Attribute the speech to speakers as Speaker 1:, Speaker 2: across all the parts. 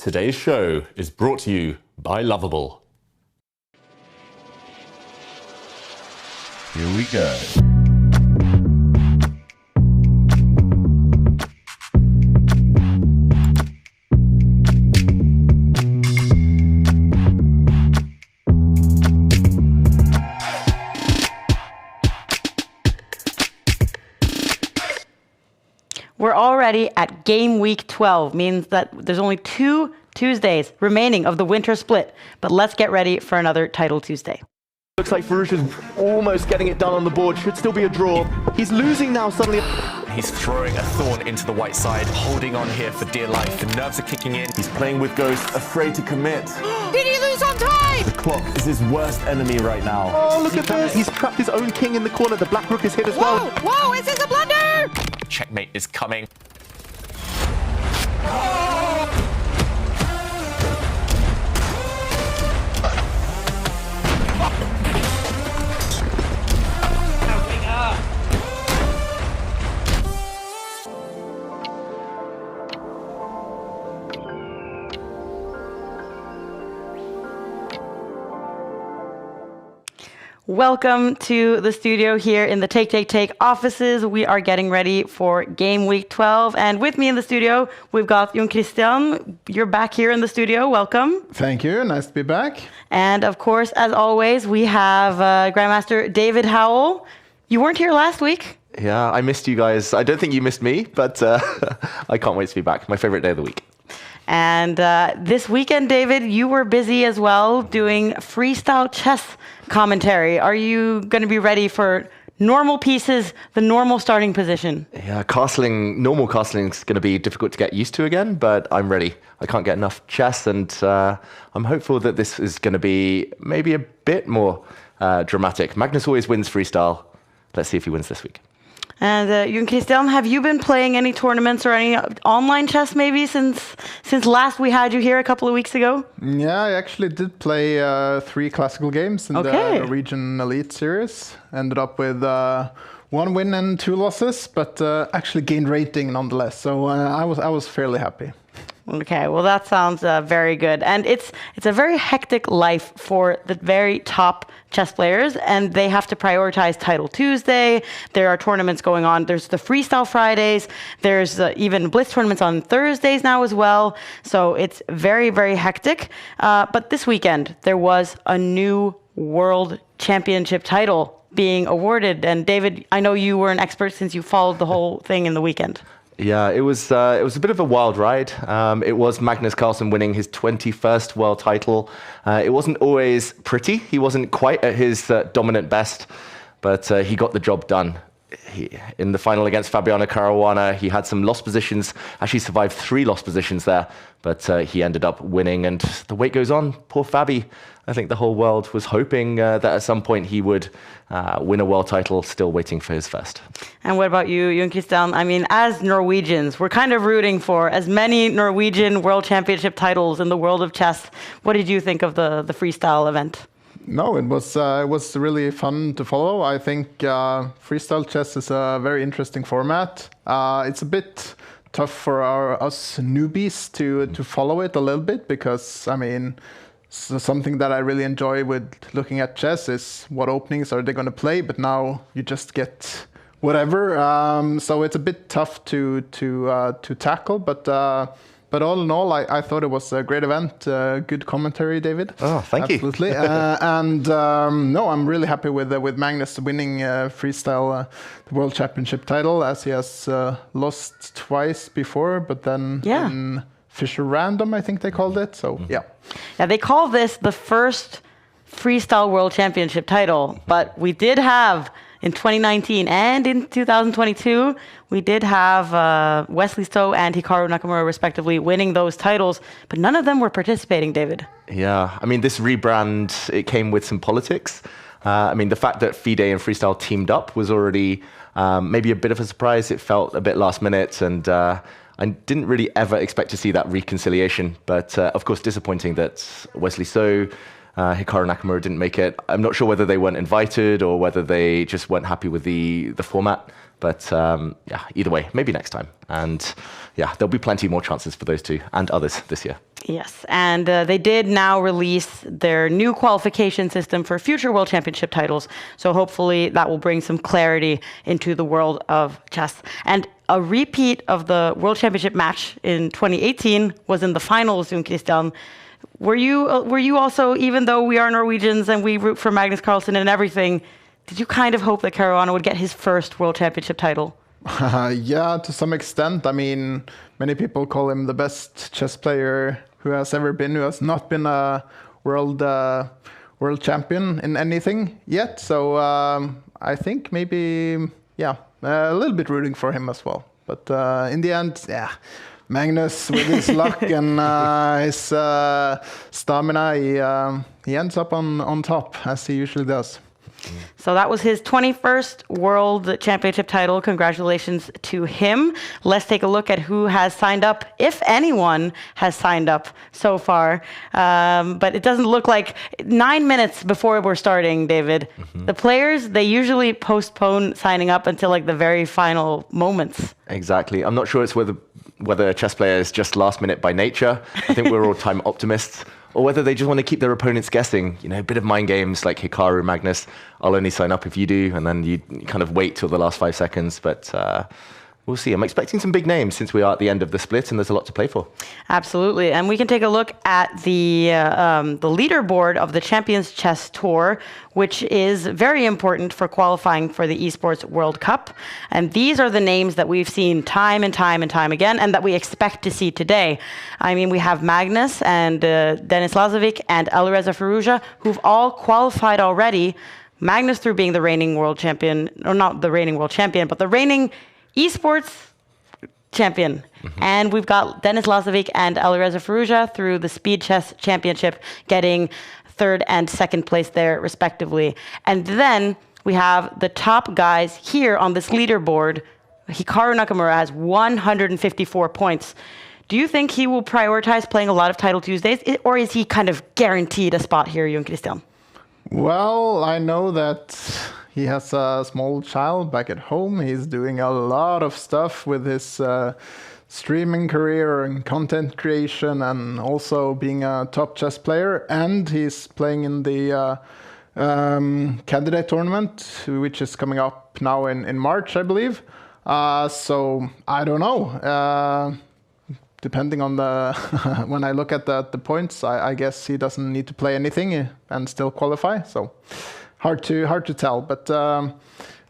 Speaker 1: Today's show is brought to you by Lovable.
Speaker 2: Here we go.
Speaker 3: We're already at game week 12, means that there's only 2 Tuesdays remaining of the winter split. But let's get ready for another title Tuesday.
Speaker 4: Looks like Farouk is almost getting it done on the board. Should still be a draw. He's losing now suddenly.
Speaker 5: He's throwing a thorn into the white side, holding on here for dear life. The nerves are kicking in.
Speaker 4: He's playing with Ghost, afraid to commit.
Speaker 6: Did he lose on time?
Speaker 4: The clock is his worst enemy right now. Oh, look at this. He's trapped his own king in the corner. The black rook is hit as well.
Speaker 6: Whoa, is this a blunder?
Speaker 5: Checkmate is coming.
Speaker 3: Welcome to the studio here in the Take offices. We are getting ready for game week 12. And with me in the studio, we've got Jon Kristian. You're back here in the studio. Welcome.
Speaker 7: Thank you. Nice to be back.
Speaker 3: And of course, as always, we have Grandmaster David Howell. You weren't here last week.
Speaker 4: Yeah, I missed you guys. I don't think you missed me, but I can't wait to be back. My favorite day of the week.
Speaker 3: And this weekend, David, you were busy as well doing freestyle chess commentary. Are you going to be ready for normal pieces, the normal starting position?
Speaker 4: Yeah, normal castling is going to be difficult to get used to again, but I'm ready. I can't get enough chess, and I'm hopeful that this is going to be maybe a bit more dramatic. Magnus always wins freestyle. Let's see if he wins this week.
Speaker 3: And Jon Kristian, have you been playing any tournaments or any online chess maybe since last we had you here a couple of weeks ago?
Speaker 7: Yeah, I actually did play 3 classical games in the Norwegian Elite Series. Ended up with 1 win and 2 losses, but actually gained rating nonetheless. So I was fairly happy.
Speaker 3: Okay, well that sounds very good. And it's a very hectic life for the very top chess players, and they have to prioritize Title Tuesday. There are tournaments going on. There's the Freestyle Fridays. There's even Blitz tournaments on Thursdays now as well. So it's very, very hectic. But this weekend, there was a new World Championship title being awarded. And David, I know you were an expert since you followed the whole thing in the weekend.
Speaker 4: Yeah, it was a bit of a wild ride. It was Magnus Carlsen winning his 21st world title. It wasn't always pretty. He wasn't quite at his dominant best, but he got the job done. In the final against Fabiano Caruana, he had some lost positions, actually survived 3 lost positions there, but he ended up winning, and the wait goes on. Poor Fabi. I think the whole world was hoping that at some point he would win a world title, still waiting for his first.
Speaker 3: And what about you, Jon Kristian? I mean, as Norwegians, we're kind of rooting for as many Norwegian World Championship titles in the world of chess. What did you think of the freestyle event?
Speaker 7: No, it was really fun to follow. I think freestyle chess is a very interesting format. It's a bit tough for us newbies to follow it a little bit because, I mean, something that I really enjoy with looking at chess is what openings are they going to play, but now you just get whatever. So it's a bit tough to tackle, but all in all, I thought it was a great event. Good commentary, David.
Speaker 4: Oh, thank you.
Speaker 7: Absolutely. And no, I'm really happy with Magnus winning freestyle the World Championship title, as he has lost twice before, but then in Fisher Random, I think they called it. So yeah.
Speaker 3: Yeah, they call this the first freestyle World Championship title, but we did have in 2019 and in 2022, we did have Wesley So and Hikaru Nakamura, respectively, winning those titles, but none of them were participating, David.
Speaker 4: Yeah, I mean, this rebrand, it came with some politics. I mean, the fact that FIDE and Freestyle teamed up was already maybe a bit of a surprise. It felt a bit last minute, and I didn't really ever expect to see that reconciliation. But of course, disappointing that Wesley So, Hikaru Nakamura didn't make it. I'm not sure whether they weren't invited or whether they just weren't happy with the format. But yeah, either way, maybe next time. And yeah, there'll be plenty more chances for those two and others this year.
Speaker 3: Yes, and they did now release their new qualification system for future World Championship titles. So hopefully that will bring some clarity into the world of chess. And a repeat of the World Championship match in 2018 was in the finals, Jon Kristian. Were you also, even though we are Norwegians and we root for Magnus Carlsen and everything, did you kind of hope that Caruana would get his first World Championship title?
Speaker 7: Yeah, to some extent. I mean, many people call him the best chess player who has ever been, who has not been a world champion in anything yet. So I think maybe, yeah, a little bit rooting for him as well. But in the end, yeah, Magnus with his luck and his stamina, he ends up on top, as he usually does.
Speaker 3: So that was his 21st World Championship title. Congratulations to him. Let's take a look at who has signed up, if anyone has signed up so far. But it doesn't look like 9 minutes before we're starting, David. The players, they usually postpone signing up until like the very final moments.
Speaker 4: Exactly. I'm not sure it's whether a chess player is just last minute by nature. I think we're all time optimists. Or whether they just want to keep their opponents guessing. You know, a bit of mind games like Hikaru, Magnus. I'll only sign up if you do, and then you kind of wait till the last 5 seconds. But we'll see. I'm expecting some big names since we are at the end of the split, and there's a lot to play for. Absolutely,
Speaker 3: and we can take a look at the leaderboard of the Champions Chess Tour, which is very important for qualifying for the Esports World Cup. And these are the names that we've seen time and time and time again, and that we expect to see today. I mean, we have Magnus and Denis Lazovic and Alireza Firouzja, who've all qualified already. Magnus through being the reigning world champion, or not the reigning world champion, but the reigning esports champion. And we've got Denis Lazovic and Alireza Firouzja through the Speed Chess Championship, getting 3rd and 2nd place there respectively. And then we have the top guys here on this leaderboard. Hikaru Nakamura has 154 points. Do you think he will prioritize playing a lot of Title Tuesdays, or is he kind of guaranteed a spot here, Jon Kristian?
Speaker 7: Well, I know that he has a small child back at home. He's doing a lot of stuff with his streaming career and content creation, and also being a top chess player. And he's playing in the candidate tournament, which is coming up now in March, I believe. So I don't know. Depending on the when I look at the points, I guess he doesn't need to play anything and still qualify. So hard to tell. But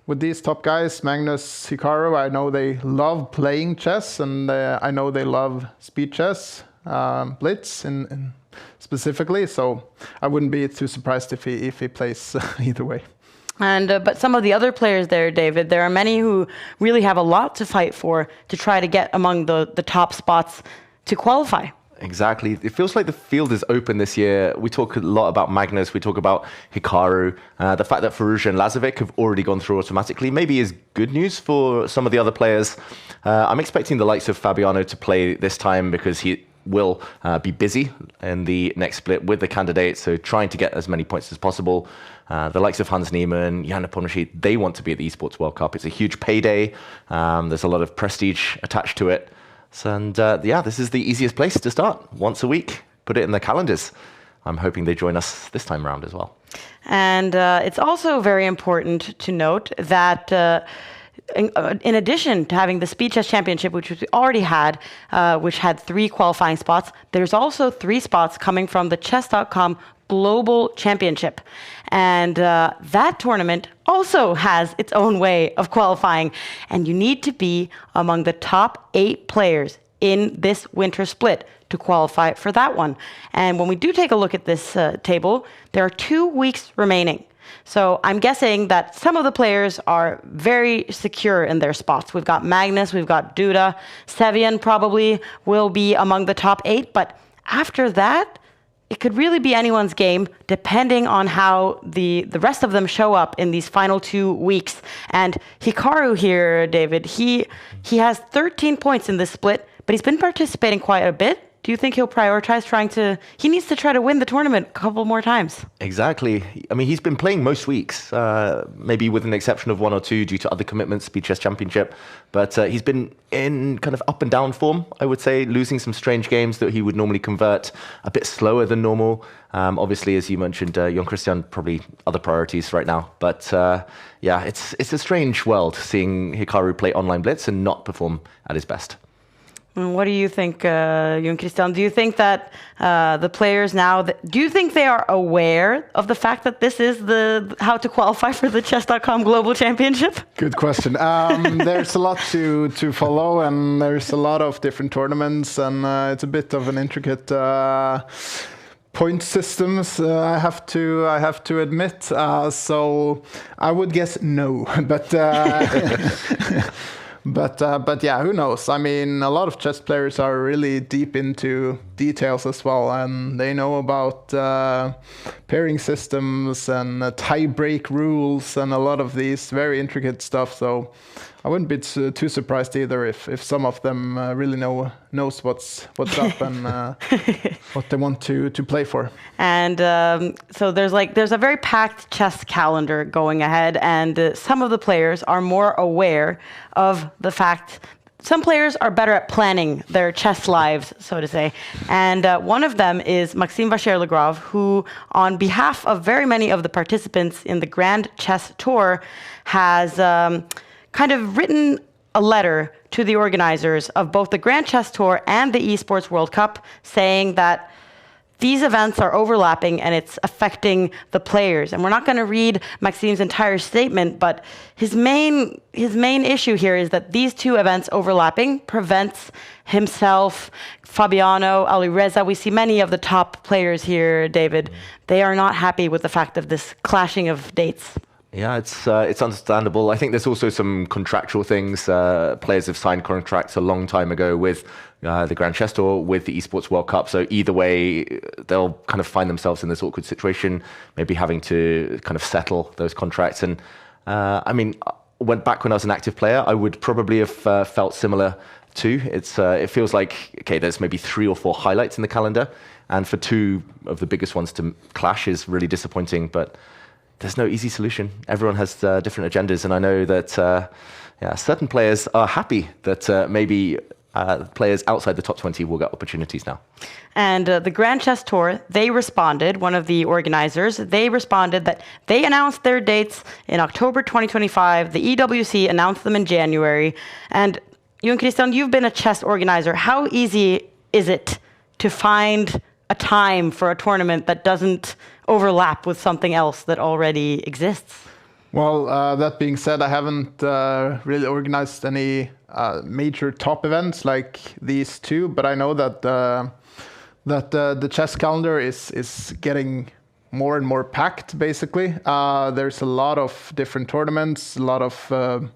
Speaker 7: with these top guys, Magnus, Hikaru, I know they love playing chess, and I know they love speed chess, blitz in specifically. So I wouldn't be too surprised if he plays either way.
Speaker 3: And but some of the other players there, David, there are many who really have a lot to fight for to try to get among the top spots to qualify.
Speaker 4: Exactly. It feels like the field is open this year. We talk a lot about Magnus. We talk about Hikaru. The fact that Firouzja and Lazovic have already gone through automatically maybe is good news for some of the other players. I'm expecting the likes of Fabiano to play this time because he will be busy in the next split with the candidates, so trying to get as many points as possible. The likes of Hans Niemann, Jan Nepomniachtchi, they want to be at the Esports World Cup. It's a huge payday. There's a lot of prestige attached to it. And yeah, this is the easiest place to start. Once a week, put it in their calendars. I'm hoping they join us this time around as well.
Speaker 3: And it's also very important to note that in addition to having the Speed Chess Championship, which we already had, which had 3 qualifying spots, there's also 3 spots coming from the Chess.com Global Championship. And that tournament also has its own way of qualifying. And you need to be among the top 8 players in this winter split to qualify for that one. And when we do take a look at this table, there are 2 weeks remaining. So I'm guessing that some of the players are very secure in their spots. We've got Magnus, we've got Duda, Sevian probably will be among the top 8, but after that, it could really be anyone's game depending on how the rest of them show up in these final 2 weeks. And Hikaru here, David, he has 13 points in this split, but he's been participating quite a bit. do you think he'll prioritize he needs to try to win the tournament a couple more times?
Speaker 4: Exactly. I mean, he's been playing most weeks, maybe with an exception of one or two due to other commitments, Speed Chess Championship. But he's been in kind of up and down form, I would say, losing some strange games that he would normally convert a bit slower than normal. Obviously, as you mentioned, Jon Kristian, probably other priorities right now. But yeah, it's a strange world seeing Hikaru play online blitz and not perform at his best.
Speaker 3: What do you think, Jon Kristian? Do you think that the players now, do you think they are aware of the fact that this is how to qualify for the Chess.com Global Championship?
Speaker 7: Good question. There's a lot to follow, and there's a lot of different tournaments, and it's a bit of an intricate point systems. I have to admit. So I would guess no, but. But yeah, who knows? I mean, a lot of chess players are really deep into details as well, and they know about pairing systems and tie-break rules and a lot of these very intricate stuff. So I wouldn't be too surprised either if some of them really knows what's up and what they want to play for.
Speaker 3: And so there's a very packed chess calendar going ahead, and some of the players are more aware of the fact. Some players are better at planning their chess lives, so to say. And one of them is Maxime Vacher-Lagrave, who, on behalf of very many of the participants in the Grand Chess Tour, has kind of written a letter to the organizers of both the Grand Chess Tour and the Esports World Cup, saying that these events are overlapping and it's affecting the players. And we're not going to read Maxime's entire statement, but his main issue here is that these two events overlapping prevents himself, Fabiano, Alireza. We see many of the top players here, David. They are not happy with the fact of this clashing of dates.
Speaker 4: Yeah, it's understandable. I think there's also some contractual things. Players have signed contracts a long time ago with the Grand Chess Tour, with the Esports World Cup. So either way, they'll kind of find themselves in this awkward situation, maybe having to kind of settle those contracts. And I mean, when I was an active player, I would probably have felt similar too. It feels like, okay, there's maybe 3 or 4 highlights in the calendar, and for 2 of the biggest ones to clash is really disappointing. But there's no easy solution. Everyone has different agendas, and I know that certain players are happy that maybe players outside the top 20 will get opportunities now.
Speaker 3: And the Grand Chess Tour, they responded, one of the organizers, they responded that they announced their dates in October 2025. The EWC announced them in January. And Jon Kristian, you've been a chess organizer. How easy is it to find a time for a tournament that doesn't overlap with something else that already exists?
Speaker 7: Well, that being said, I haven't really organized any major top events like these two, but I know that the chess calendar is getting more and more packed, basically. There's a lot of different tournaments, a lot of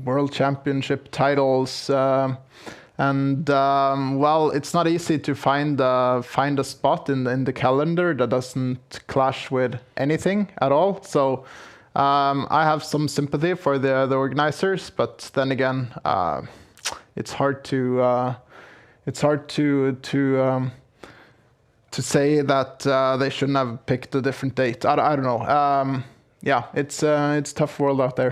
Speaker 7: world championship titles, and well, it's not easy to find a spot in the calendar that doesn't clash with anything at all. So I have some sympathy for the organizers, but then again, it's hard to say that they shouldn't have picked a different date. I don't know. Yeah, it's a tough world out there.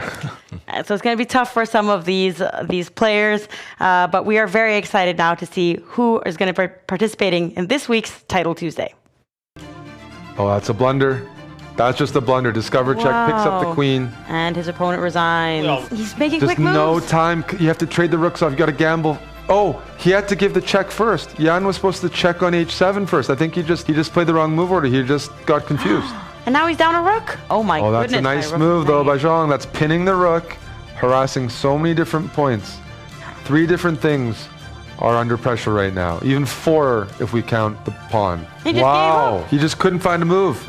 Speaker 3: So it's going to be tough for some of these players, but we are very excited now to see who is going to be participating in this week's Title Tuesday.
Speaker 2: Oh, that's a blunder. That's just a blunder. Discover check, picks up the queen.
Speaker 3: And his opponent resigns. Well, he's making quick moves.
Speaker 2: No time. You have to trade the rooks off. You got to gamble. Oh, he had to give the check first. Jan was supposed to check on h7 first. I think he just played the wrong move order. He just got confused.
Speaker 3: And now he's down a rook. Oh my goodness.
Speaker 2: Oh, that's a nice move though by Zhang. That's pinning the rook, harassing so many different points. 3 different things are under pressure right now. Even 4 if we count the pawn.
Speaker 3: Wow.
Speaker 2: He just couldn't find a move.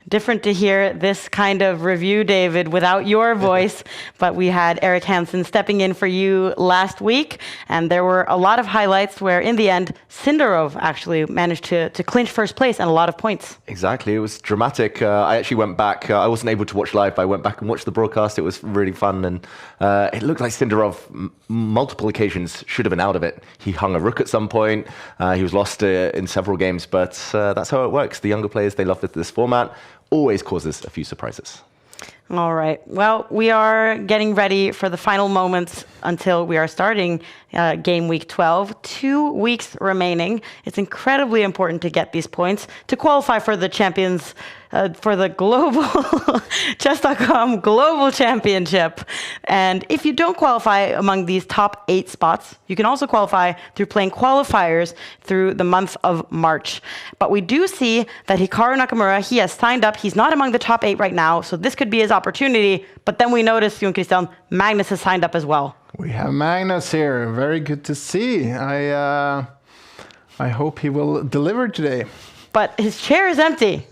Speaker 3: different to hear this kind of review, David, without your voice. But we had Eric Hansen stepping in for you last week, and there were a lot of highlights where, in the end, Sindarov actually managed to clinch first place and a lot of points.
Speaker 4: Exactly. It was dramatic. I actually went back. I wasn't able to watch live, but I went back and watched the broadcast. It was really fun, and it looked like Sindarov, multiple occasions, should have been out of it. He hung a rook at some point. He was lost in several games, but that's how it works. The younger players, they love this format. Always causes a few surprises.
Speaker 3: All right. Well, we are getting ready for the final moments until we are starting game week 12. 2 weeks remaining. It's incredibly important to get these points to qualify for the champions, for the global chess.com global championship. And if you don't qualify among these top 8 spots, you can also qualify through playing qualifiers through the month of March. But we do see that Hikaru Nakamura, he has signed up. He's not among the top 8 right now, so this could be his opportunity. But then we notice, Jon Kristian, Magnus has signed up as well.
Speaker 7: We have Magnus here. Very good to see. I hope he will deliver today.
Speaker 3: But his chair is empty.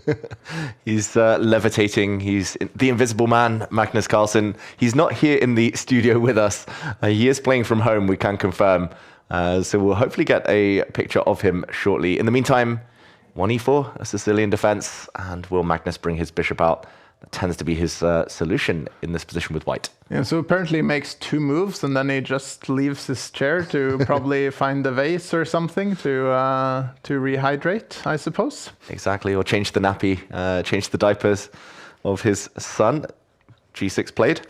Speaker 4: He's levitating. He's the invisible man, Magnus Carlsen. He's not here in the studio with us. He is playing from home, we can confirm. So we'll hopefully get a picture of him shortly. In the meantime, 1e4, a Sicilian defense. And will Magnus bring his bishop out? That tends to be his solution in this position with white.
Speaker 7: Yeah, so apparently he makes 2 moves and then he just leaves his chair to probably find a vase or something to rehydrate, I suppose.
Speaker 4: Exactly, or change the nappy, change the diapers of his son. G6 played.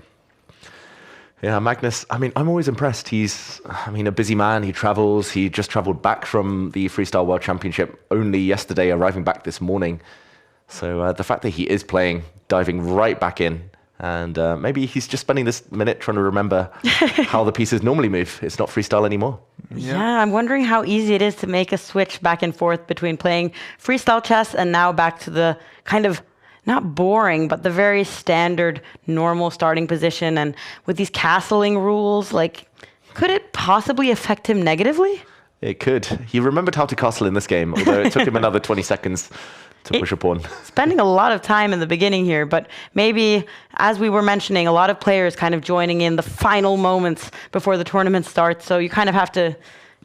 Speaker 4: Yeah, Magnus, I'm always impressed. He's, a busy man. He travels. He just traveled back from the Freestyle World Championship only yesterday, arriving back this morning. So the fact that he is playing, diving right back in, and maybe he's just spending this minute trying to remember how the pieces normally move. It's not freestyle anymore.
Speaker 3: Yeah, I'm wondering how easy it is to make a switch back and forth between playing freestyle chess and now back to the kind of, not boring, but the very standard, normal starting position. And with these castling rules, could it possibly affect him negatively?
Speaker 4: It could. He remembered how to castle in this game, although it took him another 20 seconds to push a pawn.
Speaker 3: Spending a lot of time in the beginning here, but maybe, as we were mentioning, a lot of players kind of joining in the final moments before the tournament starts. So you kind of have to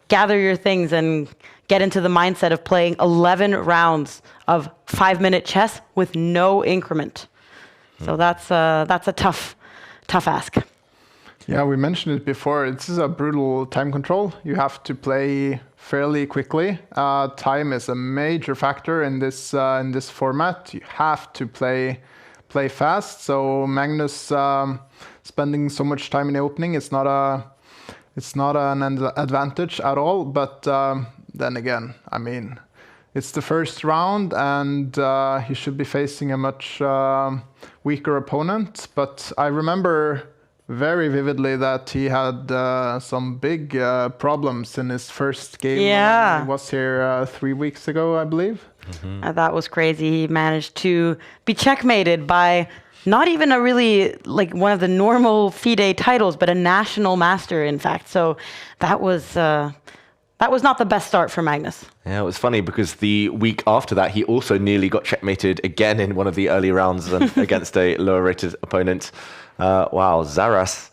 Speaker 3: gather your things and get into the mindset of playing 11 rounds of 5-minute chess with no increment. So that's a tough ask.
Speaker 7: Yeah, we mentioned it before. This is a brutal time control. You have to play fairly quickly. Time is a major factor in this format. You have to play fast. So Magnus spending so much time in the opening, it's not an advantage at all. But then again, it's the first round, and he should be facing a much weaker opponent. But I remember very vividly that he had some big problems in his first game.
Speaker 3: Yeah.
Speaker 7: He was here 3 weeks ago, I believe.
Speaker 3: Mm-hmm. That was crazy. He managed to be checkmated by not even a really one of the normal FIDE titles, but a national master, in fact. So that was not the best start for Magnus.
Speaker 4: Yeah, it was funny because the week after that, he also nearly got checkmated again in one of the early rounds against a lower-rated opponent. Wow, Zaras,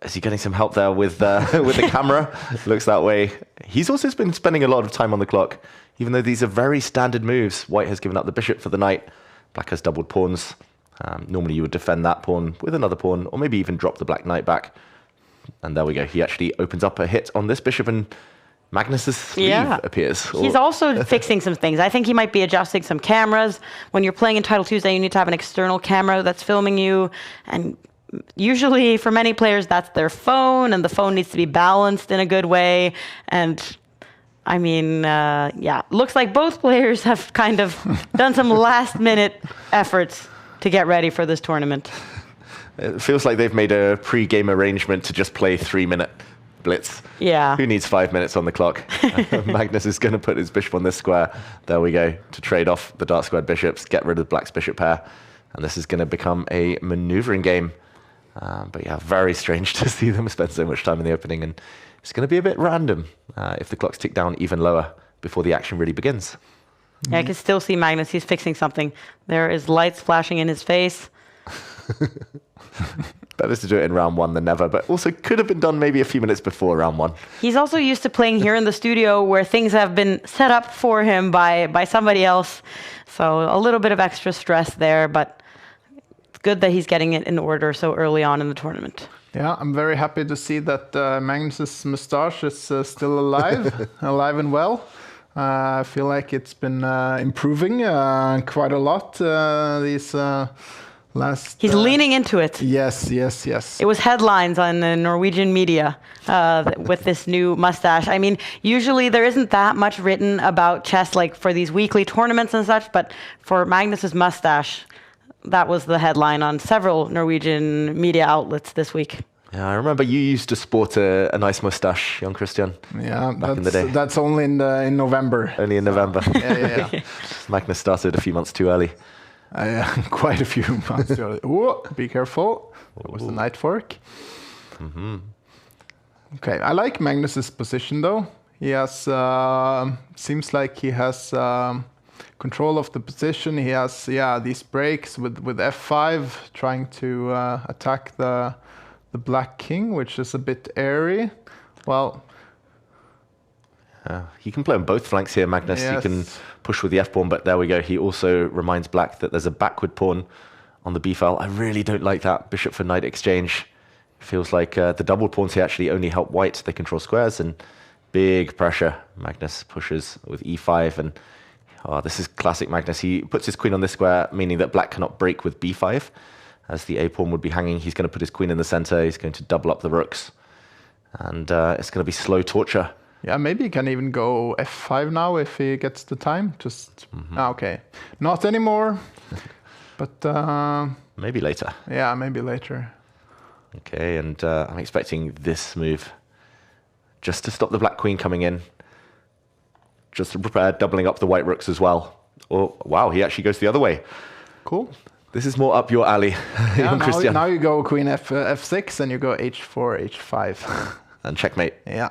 Speaker 4: is he getting some help there with the camera? Looks that way. He's also been spending a lot of time on the clock, even though these are very standard moves. White has given up the bishop for the knight. Black has doubled pawns. Normally you would defend that pawn with another pawn, or maybe even drop the black knight back. And there we go. He actually opens up a hit on this bishop, and Magnus's sleeve appears.
Speaker 3: He's also fixing some things. I think he might be adjusting some cameras. When you're playing in Title Tuesday, you need to have an external camera that's filming you. And usually for many players, that's their phone, and the phone needs to be balanced in a good way. And looks like both players have kind of done some last-minute efforts to get ready for this tournament.
Speaker 4: It feels like they've made a pre-game arrangement to just play 3-minute blitz.
Speaker 3: Yeah.
Speaker 4: Who needs 5 minutes on the clock? Magnus is going to put his bishop on this square. There we go, to trade off the dark squared bishops, get rid of the black's bishop pair. And this is going to become a maneuvering game. But yeah, very strange to see them spend so much time in the opening. And it's going to be a bit random if the clocks tick down even lower before the action really begins.
Speaker 3: Yeah, I can still see Magnus. He's fixing something. There is lights flashing in his face.
Speaker 4: Better to do it in round 1 than never, but also could have been done maybe a few minutes before round 1.
Speaker 3: He's also used to playing here in the studio where things have been set up for him by somebody else. So a little bit of extra stress there, but it's good that he's getting it in order so early on in the tournament.
Speaker 7: Yeah, I'm very happy to see that Magnus's moustache is still alive, alive and well. I feel like it's been improving quite a lot these last...
Speaker 3: He's leaning into it.
Speaker 7: Yes.
Speaker 3: It was headlines on the Norwegian media with this new mustache. I mean, usually there isn't that much written about chess, like for these weekly tournaments and such, but for Magnus's mustache, that was the headline on several Norwegian media outlets this week.
Speaker 4: Yeah, I remember you used to sport a nice mustache, Jon Kristian.
Speaker 7: Yeah,
Speaker 4: back in the day.
Speaker 7: That's only in November.
Speaker 4: Only in November.
Speaker 7: Yeah.
Speaker 4: Magnus started a few months too early.
Speaker 7: Quite a few months too early. Oh, be careful. That was the knight fork. Okay, I like Magnus's position though. He has seems like he has control of the position. He has these breaks with f5, trying to attack the black king, which is a bit airy. Well,
Speaker 4: he can play on both flanks here, Magnus.
Speaker 7: Yes.
Speaker 4: He can push with the f-pawn, but there we go. He also reminds black that there's a backward pawn on the b file. I really don't like that bishop for knight exchange. It feels like the double pawns here actually only help white. They control squares, and big pressure. Magnus pushes with e5, and this is classic Magnus. He puts his queen on this square, meaning that black cannot break with b5. As the a-pawn would be hanging, he's going to put his queen in the center. He's going to double up the rooks. And it's going to be slow torture.
Speaker 7: Yeah, maybe he can even go f5 now if he gets the time. Just okay, not anymore. But
Speaker 4: maybe later.
Speaker 7: Yeah, maybe later.
Speaker 4: Okay, and I'm expecting this move just to stop the black queen coming in. Just to prepare doubling up the white rooks as well. Oh, wow, he actually goes the other way.
Speaker 7: Cool.
Speaker 4: This is more up your alley, Jon Kristian.
Speaker 7: Now you go queen f6 and you go h4, h5.
Speaker 4: And checkmate.
Speaker 7: Yeah.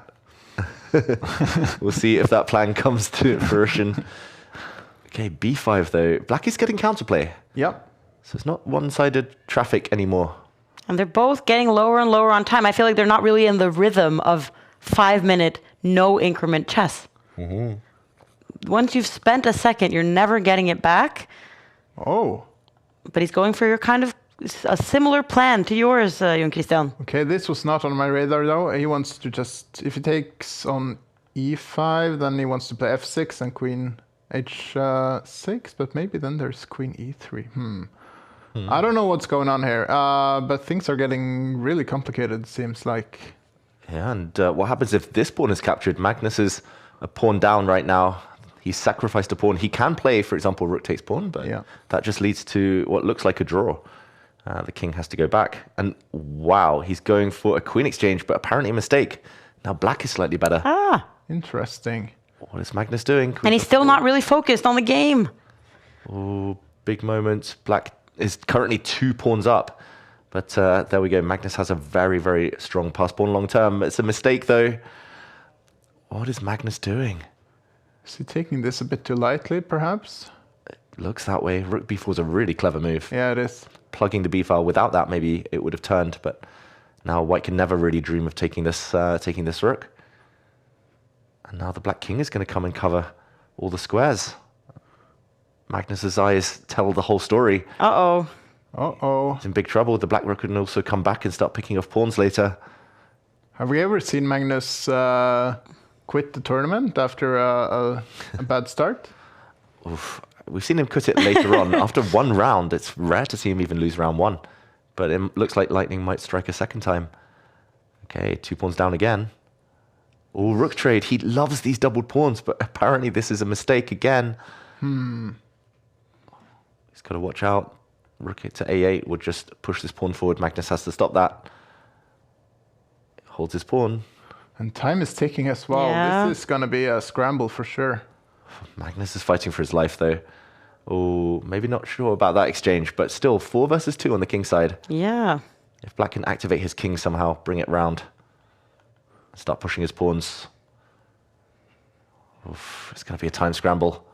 Speaker 4: We'll see if that plan comes to fruition. Okay, b5 though. Black is getting counterplay.
Speaker 7: Yep.
Speaker 4: So it's not one-sided traffic anymore.
Speaker 3: And they're both getting lower and lower on time. I feel like they're not really in the rhythm of 5-minute, no-increment chess. Once you've spent a second, you're never getting it back.
Speaker 7: Oh.
Speaker 3: But he's going for your kind of a similar plan to yours, Jon Kristian.
Speaker 7: Okay, this was not on my radar though. He wants to just, if he takes on e5, then he wants to play f6 and queen h6, but maybe then there's queen e3. I don't know what's going on here, but things are getting really complicated, it seems like.
Speaker 4: Yeah, and what happens if this pawn is captured? Magnus is a pawn down right now. He's sacrificed a pawn. He can play, for example, rook takes pawn, but that just leads to what looks like a draw. The king has to go back. And wow, he's going for a queen exchange, but apparently a mistake. Now black is slightly better.
Speaker 7: Interesting.
Speaker 4: What is Magnus doing?
Speaker 3: And he's still not really focused on the game.
Speaker 4: Oh, big moment. Black is currently 2 pawns up. But there we go. Magnus has a very, very strong pass pawn long term. It's a mistake, though. What is Magnus doing?
Speaker 7: Is he taking this a bit too lightly, perhaps?
Speaker 4: It looks that way. Rook b4 is a really clever move.
Speaker 7: Yeah, it is.
Speaker 4: Plugging the b file. Without that, maybe it would have turned. But now white can never really dream of taking this rook. And now the black king is going to come and cover all the squares. Magnus's eyes tell the whole story.
Speaker 3: Uh-oh.
Speaker 7: Uh-oh.
Speaker 4: He's in big trouble. The black rook can also come back and start picking off pawns later.
Speaker 7: Have we ever seen Magnus quit the tournament after a bad start?
Speaker 4: Oof. We've seen him quit it later on. After one round, it's rare to see him even lose round 1. But it looks like lightning might strike a second time. Okay, 2 pawns down again. Oh, rook trade. He loves these doubled pawns, but apparently this is a mistake again. He's got to watch out. Rook to a8 would just push this pawn forward. Magnus has to stop that. Holds his pawn.
Speaker 7: And time is ticking as well.
Speaker 3: Yeah.
Speaker 7: This is going to be a scramble for sure.
Speaker 4: Magnus is fighting for his life, though. Oh, maybe not sure about that exchange, but still 4 versus 2 on the king side.
Speaker 3: Yeah.
Speaker 4: If black can activate his king somehow, bring it round. Start pushing his pawns. Oof, it's going to be a time scramble.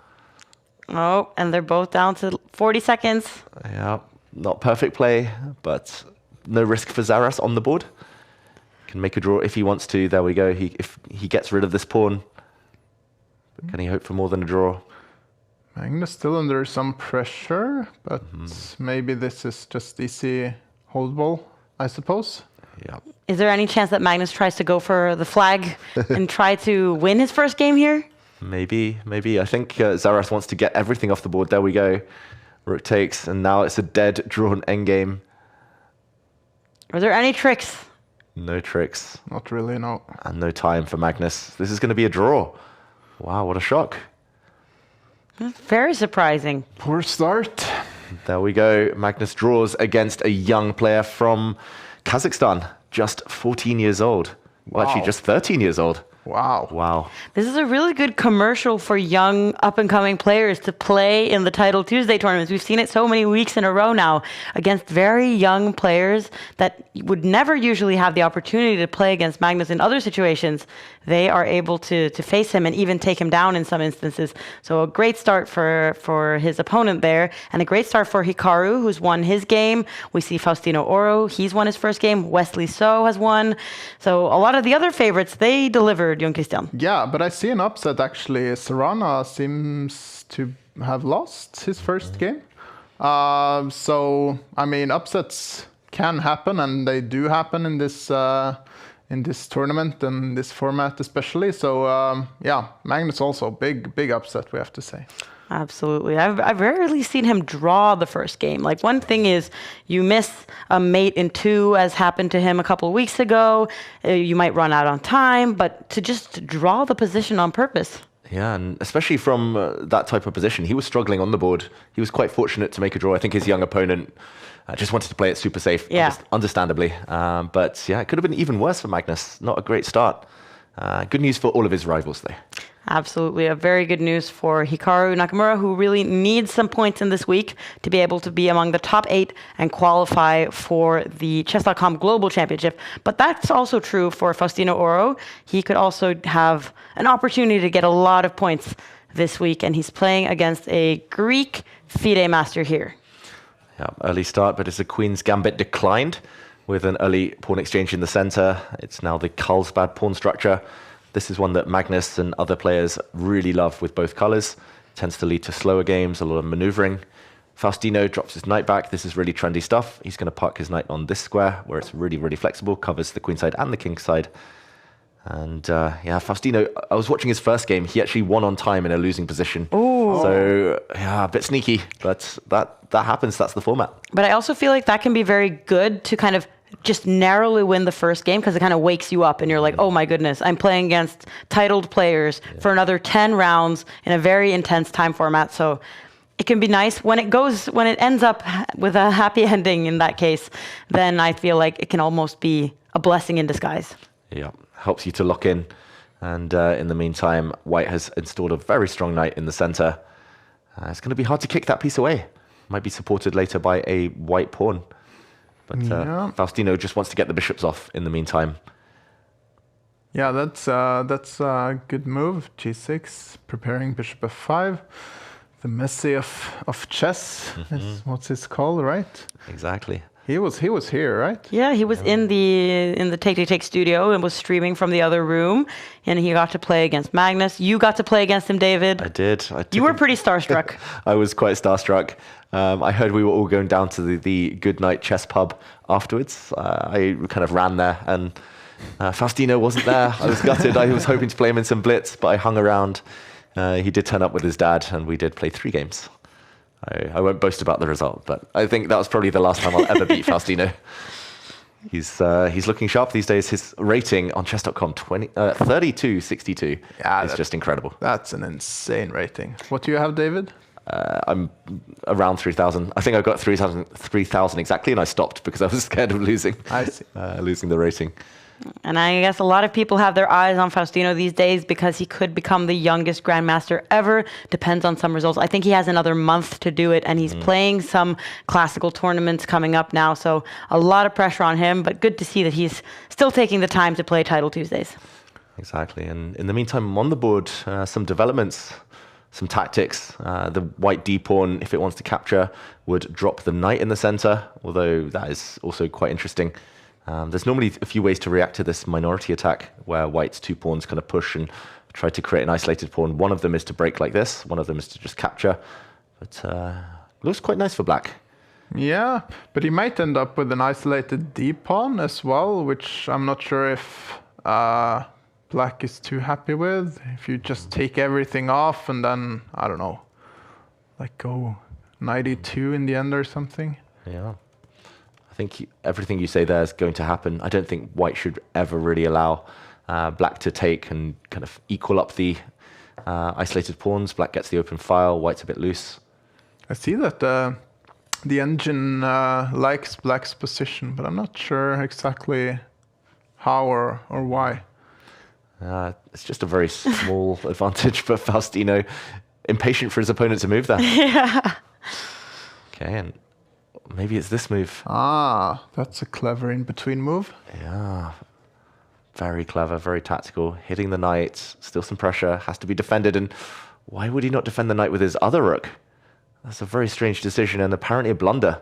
Speaker 3: Oh, and they're both down to 40 seconds.
Speaker 4: Yeah, not perfect play, but no risk for Zaras on the board. Can make a draw if he wants to. There we go. If he gets rid of this pawn, but can he hope for more than a draw?
Speaker 7: Magnus still under some pressure, but maybe this is just easy hold ball, I suppose.
Speaker 4: Yeah.
Speaker 3: Is there any chance that Magnus tries to go for the flag and try to win his first game here?
Speaker 4: Maybe. I think Zaras wants to get everything off the board. There we go. Rook takes, and now it's a dead drawn endgame.
Speaker 3: Are there any tricks?
Speaker 4: No tricks.
Speaker 7: Not really, no.
Speaker 4: And no time for Magnus. This is going to be a draw. Wow, what a shock.
Speaker 3: That's very surprising.
Speaker 7: Poor start.
Speaker 4: There we go. Magnus draws against a young player from Kazakhstan, just 14 years old. Well, actually, just 13 years old.
Speaker 7: Wow.
Speaker 4: Wow.
Speaker 3: This is a really good commercial for young up-and-coming players to play in the Title Tuesday tournaments. We've seen it so many weeks in a row now against very young players that would never usually have the opportunity to play against Magnus in other situations. They are able to face him and even take him down in some instances. So a great start for his opponent there, and a great start for Hikaru, who's won his game. We see Faustino Oro, he's won his first game. Wesley So has won. So a lot of the other favorites, they delivered, Jon Kristian.
Speaker 7: Yeah, but I see an upset actually. Serrana seems to have lost his first game. So, I mean, upsets can happen, and they do happen in this tournament and this format especially. So, yeah, Magnus also, big upset, we have to say.
Speaker 3: Absolutely. I've rarely seen him draw the first game. Like, one thing is you miss a mate in 2, as happened to him a couple of weeks ago. You might run out on time, but to just draw the position on purpose.
Speaker 4: Yeah, and especially from that type of position, he was struggling on the board. He was quite fortunate to make a draw. I think his young opponent just wanted to play it super safe, understandably. But yeah, it could have been even worse for Magnus. Not a great start. Good news for all of his rivals, though.
Speaker 3: Absolutely. A very good news for Hikaru Nakamura, who really needs some points in this week to be able to be among the top 8 and qualify for the Chess.com Global Championship. But that's also true for Faustino Oro. He could also have an opportunity to get a lot of points this week, and he's playing against a Greek FIDE master here.
Speaker 4: Yeah, early start, but it's a Queen's Gambit declined with an early pawn exchange in the center. It's now the Carlsbad pawn structure. This is one that Magnus and other players really love with both colors. Tends to lead to slower games, a lot of maneuvering. Faustino drops his knight back. This is really trendy stuff. He's going to park his knight on this square where it's really, really flexible, covers the queen side and the king side. And yeah, Faustino, I was watching his first game. He actually won on time in a losing position.
Speaker 3: Ooh.
Speaker 4: So yeah, a bit sneaky, but that happens. That's the format.
Speaker 3: But I also feel like that can be very good to kind of just narrowly win the first game, because it kind of wakes you up and you're like, oh my goodness, I'm playing against titled players for another 10 rounds in a very intense time format. So it can be nice when it ends up with a happy ending in that case, then I feel like it can almost be a blessing in disguise.
Speaker 4: Yeah, helps you to lock in. And in the meantime, White has installed a very strong knight in the center. It's going to be hard to kick that piece away. Might be supported later by a white pawn. But Faustino just wants to get the bishops off in the meantime.
Speaker 7: Yeah, that's a good move. G6, preparing bishop f5. The Messi of chess is what's it's called, right?
Speaker 4: Exactly.
Speaker 7: He was here, right?
Speaker 3: Yeah, he was in the Take studio and was streaming from the other room, and he got to play against Magnus. You got to play against him, David.
Speaker 4: I did.
Speaker 3: You were pretty starstruck.
Speaker 4: I was quite starstruck. I heard we were all going down to the Good Night Chess pub afterwards. I kind of ran there, and Faustino wasn't there. I was gutted. I was hoping to play him in some blitz, but I hung around. He did turn up with his dad, and we did play 3 games. I won't boast about the result, but I think that was probably the last time I'll ever beat Faustino. He's looking sharp these days. His rating on chess.com, 3262. Yeah, it's just incredible.
Speaker 7: That's an insane rating. What do you have, David?
Speaker 4: I'm around 3,000. I think I got 3,000 exactly, and I stopped because I was scared of losing.
Speaker 7: I see.
Speaker 4: Losing the rating.
Speaker 3: And I guess a lot of people have their eyes on Faustino these days because he could become the youngest grandmaster ever. Depends on some results. I think he has another month to do it, and he's playing some classical tournaments coming up now. So a lot of pressure on him, but good to see that he's still taking the time to play Title Tuesdays.
Speaker 4: Exactly. And in the meantime, on the board, some developments. some tactics. The white d-pawn, if it wants to capture, would drop the knight in the center, although that is also quite interesting. There's normally a few ways to react to this minority attack, where white's 2 pawns kind of push and try to create an isolated pawn. One of them is to break like this, one of them is to just capture. But looks quite nice for black.
Speaker 7: Yeah, but he might end up with an isolated d-pawn as well, which I'm not sure if black is too happy with. If you just take everything off and then, I don't know, like go 92 in the end or something.
Speaker 4: Yeah. I think everything you say there is going to happen. I don't think white should ever really allow black to take and kind of equal up the isolated pawns. Black gets the open file, white's a bit loose.
Speaker 7: I see that the engine likes black's position, but I'm not sure exactly how or why.
Speaker 4: It's just a very small advantage for Faustino. Impatient for his opponent to move there.
Speaker 3: Yeah.
Speaker 4: Okay, and maybe it's this move.
Speaker 7: Ah, that's a clever in-between move.
Speaker 4: Yeah. Very clever, very tactical. Hitting the knight, still some pressure, has to be defended. And why would he not defend the knight with his other rook? That's a very strange decision and apparently a blunder.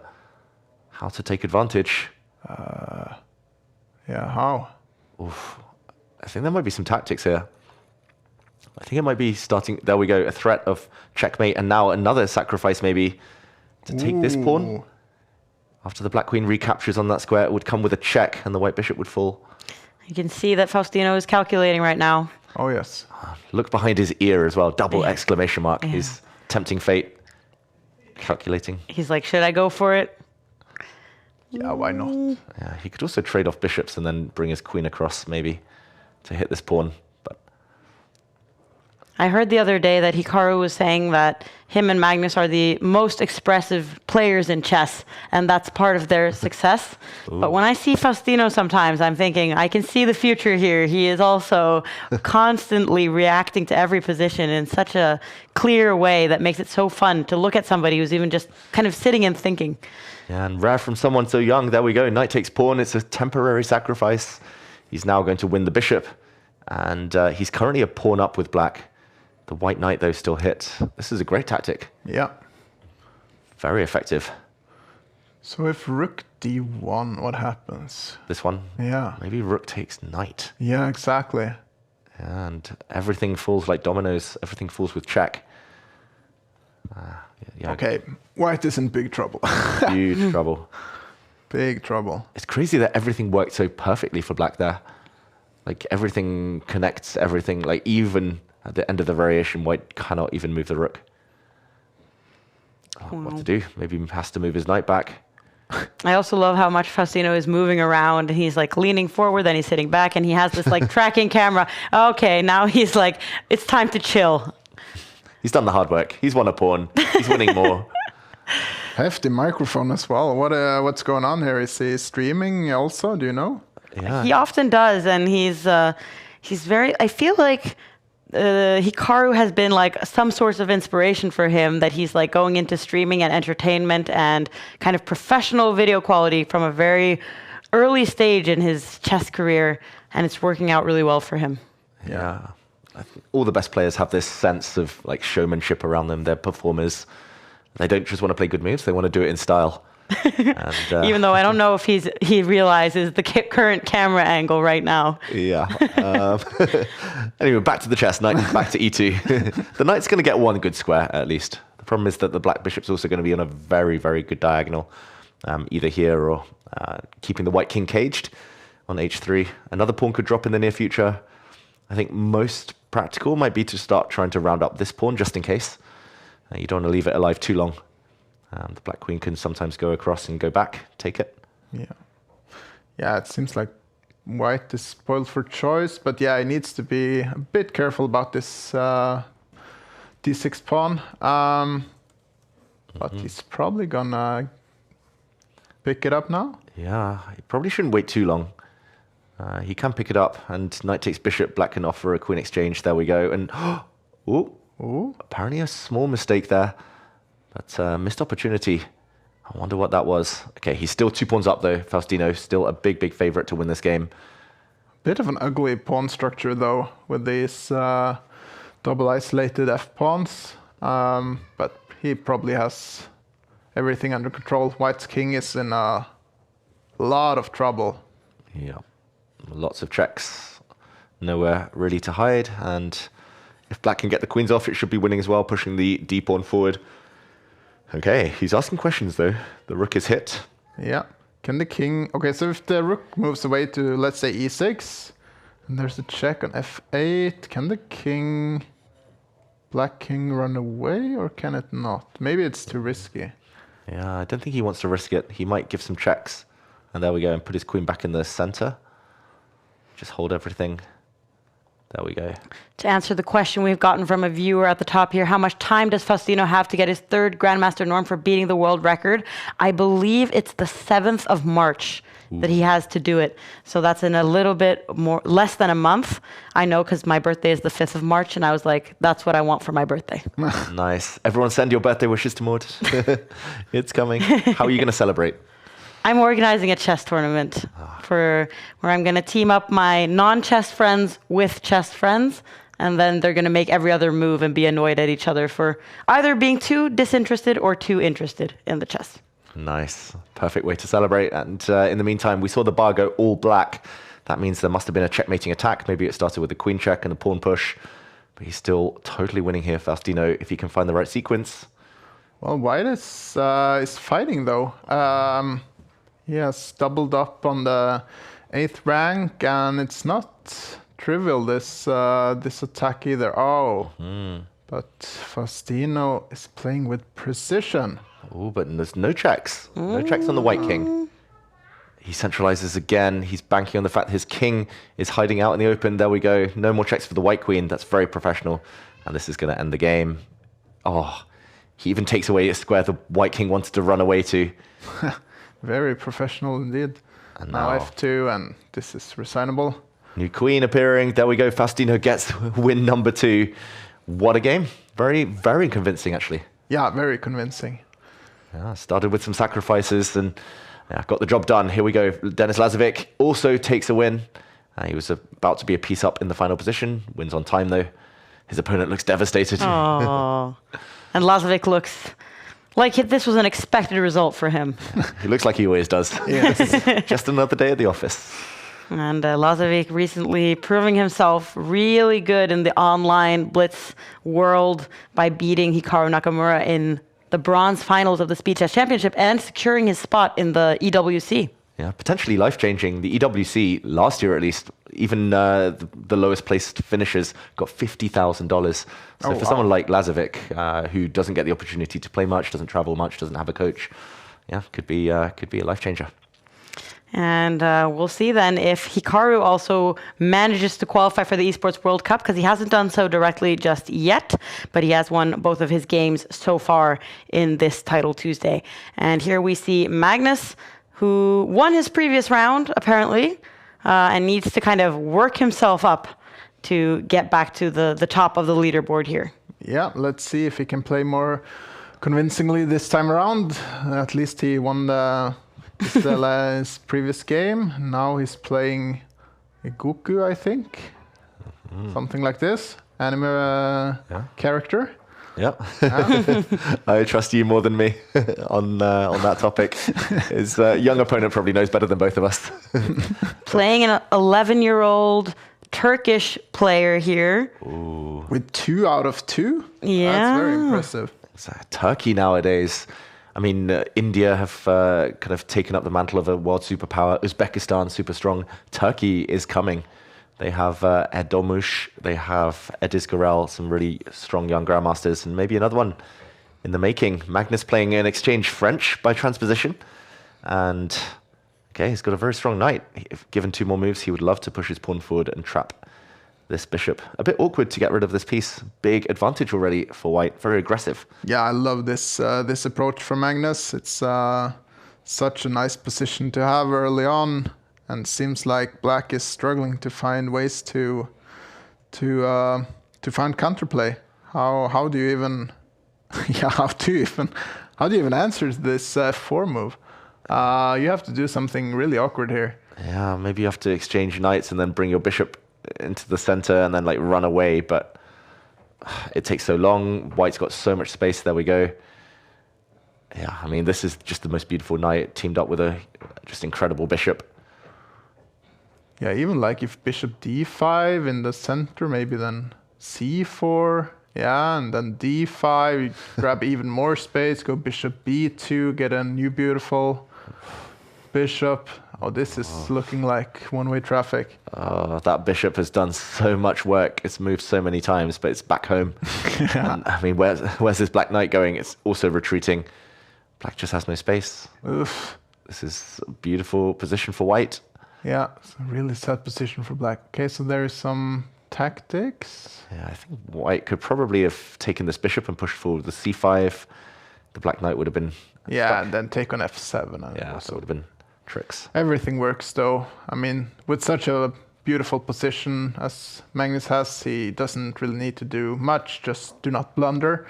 Speaker 4: How to take advantage?
Speaker 7: Yeah, how?
Speaker 4: Oof. I think there might be some tactics here. I think it might be starting... There we go, a threat of checkmate, and now another sacrifice maybe to take this pawn. After the black queen recaptures on that square, it would come with a check, and the white bishop would fall.
Speaker 3: You can see that Faustino is calculating right now.
Speaker 7: Oh, yes.
Speaker 4: Look behind his ear as well, double exclamation mark. Yeah. He's tempting fate, calculating.
Speaker 3: He's like, should I go for it?
Speaker 7: Yeah, why not?
Speaker 4: Yeah, he could also trade off bishops and then bring his queen across, maybe, to hit this pawn. But
Speaker 3: I heard the other day that Hikaru was saying that him and Magnus are the most expressive players in chess, and that's part of their success. But when I see Faustino sometimes, I'm thinking, I can see the future here. He is also constantly reacting to every position in such a clear way that makes it so fun to look at somebody who's even just kind of sitting and thinking.
Speaker 4: Yeah, and rare from someone so young. There we go. Knight takes pawn. It's a temporary sacrifice. He's now going to win the bishop, and he's currently a pawn up with black. The white knight, though, still hits. This is a great tactic.
Speaker 7: Yeah.
Speaker 4: Very effective.
Speaker 7: So if rook d1, what happens?
Speaker 4: This one?
Speaker 7: Yeah.
Speaker 4: Maybe rook takes knight.
Speaker 7: Yeah, exactly.
Speaker 4: And everything falls like dominoes. Everything falls with check. Yeah.
Speaker 7: Okay, white is in big trouble.
Speaker 4: Huge trouble.
Speaker 7: Big trouble.
Speaker 4: It's crazy that everything worked so perfectly for black there. Like, everything connects, everything, like, even at the end of the variation, white cannot even move the rook. What to do? Maybe he has to move his knight back.
Speaker 3: I also love how much Faustino is moving around, and he's like leaning forward, then he's sitting back, and he has this like tracking camera. Okay, now he's like, it's time to chill.
Speaker 4: He's done the hard work. He's won a pawn. He's winning more.
Speaker 7: Hefty microphone as well. What's going on here? Is he streaming also? Do you know?
Speaker 4: Yeah.
Speaker 3: He often does, and he's very. I feel like Hikaru has been like some source of inspiration for him, that he's like going into streaming and entertainment and kind of professional video quality from a very early stage in his chess career, and it's working out really well for him.
Speaker 4: Yeah. I think all the best players have this sense of like showmanship around them. They're performers. They don't just want to play good moves, they want to do it in style. And,
Speaker 3: even though I don't know if he realizes the current camera angle right now.
Speaker 4: Yeah. Anyway, back to the chess. Knight back to e2. The knight's going to get one good square, at least. The problem is that the black bishop's also going to be on a very, very good diagonal, either here or keeping the white king caged on h3. Another pawn could drop in the near future. I think most practical might be to start trying to round up this pawn just in case. You don't want to leave it alive too long. The black queen can sometimes go across and go back, take it.
Speaker 7: Yeah. Yeah, it seems like white is spoiled for choice, but yeah, he needs to be a bit careful about this d6 pawn. But he's probably gonna pick it up now.
Speaker 4: Yeah, he probably shouldn't wait too long. He can pick it up, and knight takes bishop. Black can offer a queen exchange. There we go. And apparently a small mistake there, but missed opportunity. I wonder what that was. Okay, he's still 2 pawns up though. Faustino still a big, big favorite to win this game.
Speaker 7: Bit of an ugly pawn structure though, with these double isolated f-pawns, but he probably has everything under control. White's king is in a lot of trouble.
Speaker 4: Yeah, lots of checks, nowhere really to hide, and if black can get the queens off, it should be winning as well, pushing the d-pawn forward. Okay, he's asking questions though. The rook is hit.
Speaker 7: Yeah. Can the king... Okay, so if the rook moves away to, let's say, e6, and there's a check on f8, can the king... Black king run away, or can it not? Maybe it's too risky.
Speaker 4: Yeah, I don't think he wants to risk it. He might give some checks. And there we go, and put his queen back in the center. Just hold everything. There we go.
Speaker 3: To answer the question we've gotten from a viewer at the top here, how much time does Faustino have to get his 3rd Grandmaster norm for beating the world record? I believe it's the 7th of March that he has to do it. So that's in a little bit more, less than a month. I know because my birthday is the 5th of March, and I was like, that's what I want for my birthday.
Speaker 4: Nice. Everyone send your birthday wishes to Maud. It's coming. How are you going to celebrate?
Speaker 3: I'm organizing a chess tournament where I'm going to team up my non-chess friends with chess friends, and then they're going to make every other move and be annoyed at each other for either being too disinterested or too interested in the chess.
Speaker 4: Nice. Perfect way to celebrate. And in the meantime, we saw the bar go all black. That means there must have been a checkmating attack. Maybe it started with a queen check and a pawn push. But he's still totally winning here, Faustino, if he can find the right sequence.
Speaker 7: Well, White is fighting, though. He has doubled up on the 8th rank, and it's not trivial, this attack either. Oh, but Faustino is playing with precision.
Speaker 4: Oh, but there's no checks. No checks on the white king. He centralizes again. He's banking on the fact that his king is hiding out in the open. There we go. No more checks for the white queen. That's very professional. And this is going to end the game. Oh, he even takes away a square the white king wanted to run away to.
Speaker 7: Very professional indeed.
Speaker 4: And
Speaker 7: now f2, and this is resignable.
Speaker 4: New queen appearing. There we go. Faustino gets win number 2. What a game. Very, very convincing, actually.
Speaker 7: Yeah, very convincing.
Speaker 4: Yeah, started with some sacrifices and got the job done. Here we go. Denis Lazovic also takes a win. He was about to be a piece up in the final position. Wins on time, though. His opponent looks devastated.
Speaker 3: Oh, and Lazovic looks like this was an expected result for him.
Speaker 4: He looks like he always does. Yes. Just another day at the office.
Speaker 3: And Lazovic recently proving himself really good in the online blitz world by beating Hikaru Nakamura in the bronze finals of the Speed Chess Championship and securing his spot in the EWC.
Speaker 4: Yeah, potentially life-changing. The EWC, last year at least, even the lowest placed finishers got $50,000. So for someone like Lazovic, who doesn't get the opportunity to play much, doesn't travel much, doesn't have a coach, yeah, could be a life-changer.
Speaker 3: And we'll see then if Hikaru also manages to qualify for the Esports World Cup, because he hasn't done so directly just yet, but he has won both of his games so far in this Title Tuesday. And here we see Magnus, who won his previous round, apparently, and needs to kind of work himself up to get back to the top of the leaderboard here.
Speaker 7: Yeah, let's see if he can play more convincingly this time around. At least he won his previous game. Now he's playing Goku, I think. Something like this. Anime character.
Speaker 4: Yeah. I trust you more than me on that topic. His young opponent probably knows better than both of us.
Speaker 3: Playing an 11-year-old Turkish player here.
Speaker 4: Ooh.
Speaker 7: With 2 out of 2?
Speaker 3: Yeah.
Speaker 7: That's very impressive.
Speaker 4: So, Turkey nowadays. I mean, India have kind of taken up the mantle of a world superpower. Uzbekistan, super strong. Turkey is coming. They have Erdomush, they have Ediz Gorel, some really strong young grandmasters, and maybe another one in the making. Magnus playing an exchange French by transposition. And, okay, he's got a very strong knight. If given 2 more moves, he would love to push his pawn forward and trap this bishop. A bit awkward to get rid of this piece. Big advantage already for white, very aggressive.
Speaker 7: Yeah, I love this approach from Magnus. It's such a nice position to have early on. And seems like black is struggling to find ways to find counterplay. How do you even how do you even answer this 4 move? You have to do something really awkward here.
Speaker 4: Yeah, maybe you have to exchange knights and then bring your bishop into the center and then like run away. But it takes so long. White's got so much space. There we go. Yeah, I mean, this is just the most beautiful knight teamed up with a just incredible bishop.
Speaker 7: Yeah, even like if bishop d5 in the center, maybe then c4. Yeah, and then d5, you grab even more space, go bishop b2, get a new beautiful bishop. Oh, this is looking like one-way traffic.
Speaker 4: That bishop has done so much work. It's moved so many times, but it's back home. And, I mean, where's this black knight going? It's also retreating. Black just has no space.
Speaker 7: Oof.
Speaker 4: This is a beautiful position for white.
Speaker 7: Yeah, it's a really sad position for black. Okay, so there is some tactics.
Speaker 4: Yeah, I think white could probably have taken this bishop and pushed forward the c5. The black knight would have been
Speaker 7: Yeah,
Speaker 4: stuck.
Speaker 7: and then take on f7. And
Speaker 4: Yeah, so it would have been tricks.
Speaker 7: everything works though. I mean, with such a beautiful position as Magnus has, he doesn't really need to do much, just do not blunder.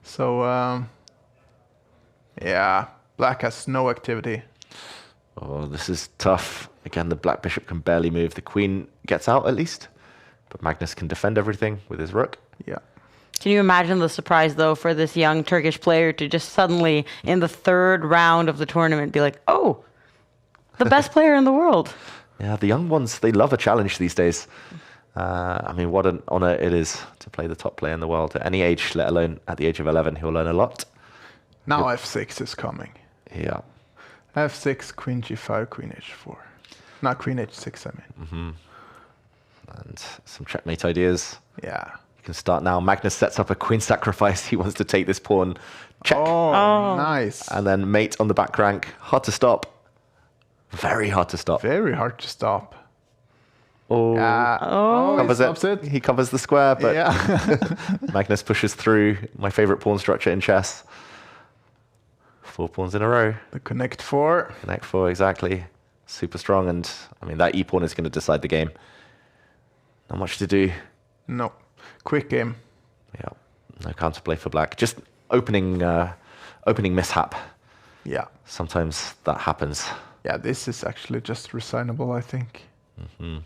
Speaker 7: So, yeah, black has no activity.
Speaker 4: Oh, this is tough. Again, the black bishop can barely move. The queen gets out at least, but Magnus can defend everything with his rook.
Speaker 7: Yeah.
Speaker 3: Can you imagine the surprise, though, for this young Turkish player to just suddenly, in the third round of the tournament, be like, oh, the best player in the world?
Speaker 4: Yeah, the young ones, they love a challenge these days. I mean, what an honor it is to play the top player in the world at any age, let alone at the age of 11. He'll learn a lot.
Speaker 7: Now f6 is coming.
Speaker 4: Yeah.
Speaker 7: f6, queen g5, queen h4. Not queen h6, I mean.
Speaker 4: And some checkmate ideas.
Speaker 7: Yeah.
Speaker 4: You can start now. Magnus sets up a queen sacrifice. He wants to take this pawn. Check.
Speaker 7: Oh, nice.
Speaker 4: And then mate on the back rank. Hard to stop. Very hard to stop.
Speaker 7: Very hard to stop.
Speaker 4: Oh,
Speaker 7: Oh, he
Speaker 4: covers
Speaker 7: stops
Speaker 4: it. He covers the square, but
Speaker 7: Yeah.
Speaker 4: Magnus pushes through. My favorite pawn structure in chess. 4 pawns in a row.
Speaker 7: The connect 4.
Speaker 4: Connect 4, exactly. Super strong, and I mean, that e-pawn is going to decide the game. Not much to do.
Speaker 7: No. Quick game.
Speaker 4: Yeah, no counterplay for black. Just opening mishap.
Speaker 7: Yeah.
Speaker 4: Sometimes that happens.
Speaker 7: Yeah, this is actually just resignable, I think.
Speaker 4: Yeah,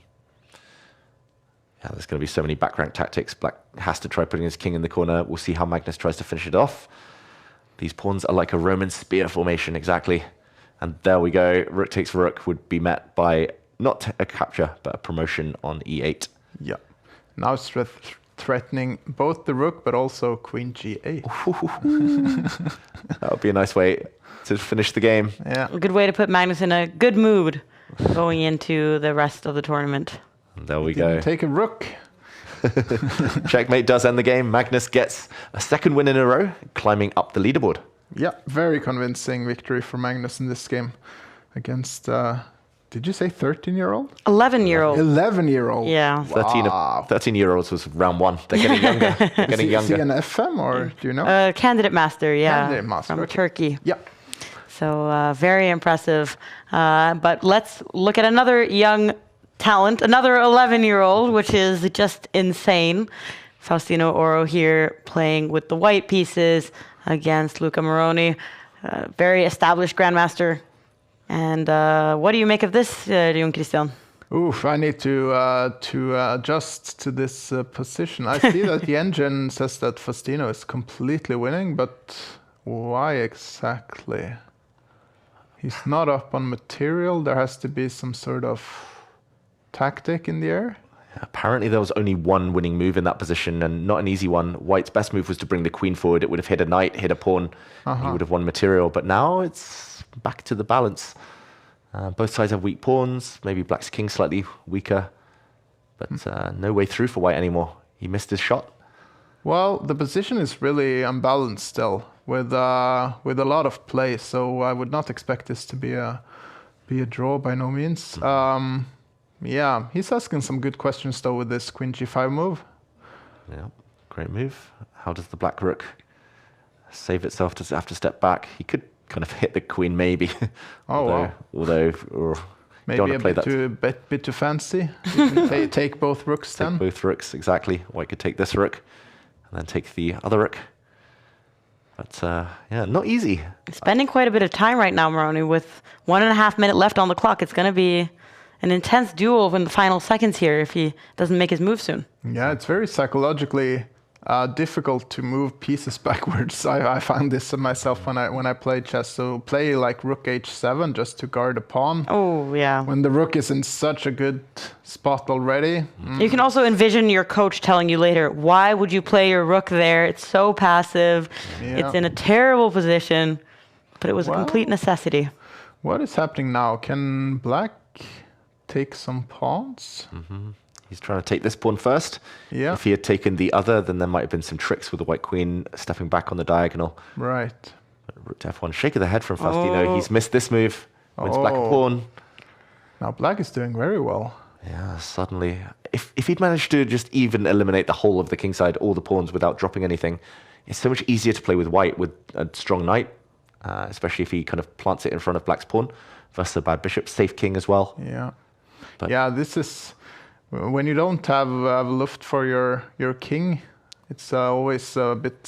Speaker 4: there's going to be so many back rank tactics. Black has to try putting his king in the corner. We'll see how Magnus tries to finish it off. These pawns are like a Roman spear formation, exactly. And there we go. Rook takes rook would be met by not a capture, but a promotion on e8.
Speaker 7: Yeah. Now it's threatening both the rook, but also queen g8.
Speaker 4: That would be a nice way to finish the game.
Speaker 7: Yeah.
Speaker 3: A good way to put Magnus in a good mood going into the rest of the tournament.
Speaker 4: And there we
Speaker 7: Didn't
Speaker 4: go.
Speaker 7: take a rook.
Speaker 4: Checkmate does end the game. Magnus gets a second win in a row, climbing up the leaderboard.
Speaker 7: Yeah, very convincing victory for Magnus in this game against, did you say 13-year-old?
Speaker 3: 11-year-old.
Speaker 7: 11-year-old.
Speaker 3: Yeah.
Speaker 4: 13-year-olds was round 1. They're getting younger. They're getting
Speaker 7: Is he
Speaker 4: younger.
Speaker 7: an FM or do you know?
Speaker 3: Candidate master, yeah.
Speaker 7: Candidate master,
Speaker 3: From
Speaker 7: okay.
Speaker 3: Turkey.
Speaker 7: Yeah.
Speaker 3: So very impressive. But let's look at another young talent, another 11-year-old, which is just insane. Faustino Oro here playing with the white pieces against Luca Moroni. Very established grandmaster. And what do you make of this, Jon Kristian?
Speaker 7: Oof, I need to adjust to this position. I see that the engine says that Faustino is completely winning, but why exactly? He's not up on material. There has to be some sort of tactic in the air.
Speaker 4: Apparently there was only one winning move in that position, and not an easy one. White's best move was to bring the queen forward. It would have hit a knight, hit a pawn. He would have won material. But now it's back to the balance. Both sides have weak pawns. Maybe black's king slightly weaker. But no way through for white anymore. He missed his shot.
Speaker 7: Well, the position is really unbalanced still, with a lot of play. So I would not expect this to be a draw by no means. Yeah, he's asking some good questions though with this queen g5 move.
Speaker 4: Yeah, great move. How does the black rook save itself? Does it have to step back? He could kind of hit the queen maybe.
Speaker 7: Oh,
Speaker 4: although
Speaker 7: maybe
Speaker 4: don't want
Speaker 7: a
Speaker 4: to play
Speaker 7: bit too fancy. You can take both rooks
Speaker 4: take
Speaker 7: then.
Speaker 4: both rooks, exactly. White could take this rook and then take the other rook. But yeah, not easy.
Speaker 3: Spending quite a bit of time right now, Moroni, with 1.5 minutes left on the clock. It's going to be an intense duel in the final seconds here if he doesn't make his move soon.
Speaker 7: Yeah, it's very psychologically difficult to move pieces backwards. I found this myself when I play chess. So play like rook h7 just to guard a pawn.
Speaker 3: Oh, yeah.
Speaker 7: When the rook is in such a good spot already.
Speaker 3: You can also envision your coach telling you later, why would you play your rook there? It's so passive.
Speaker 7: Yeah.
Speaker 3: It's in a terrible position. But it was a complete necessity.
Speaker 7: What is happening now? Can black take some pawns?
Speaker 4: He's trying to take this pawn first.
Speaker 7: Yeah.
Speaker 4: If he had taken the other, then there might have been some tricks with the white queen stepping back on the diagonal.
Speaker 7: Right.
Speaker 4: Rook to f1. Shake of the head from Faustino. He's missed this move. Wins black a pawn.
Speaker 7: Now black is doing very well.
Speaker 4: Yeah, suddenly. If he'd managed to just even eliminate the whole of the kingside, all the pawns without dropping anything, it's so much easier to play with white with a strong knight, especially if he kind of plants it in front of black's pawn versus a bad bishop. Safe king as well.
Speaker 7: Yeah.
Speaker 4: But
Speaker 7: yeah, this is when you don't have luft for your king. It's always a bit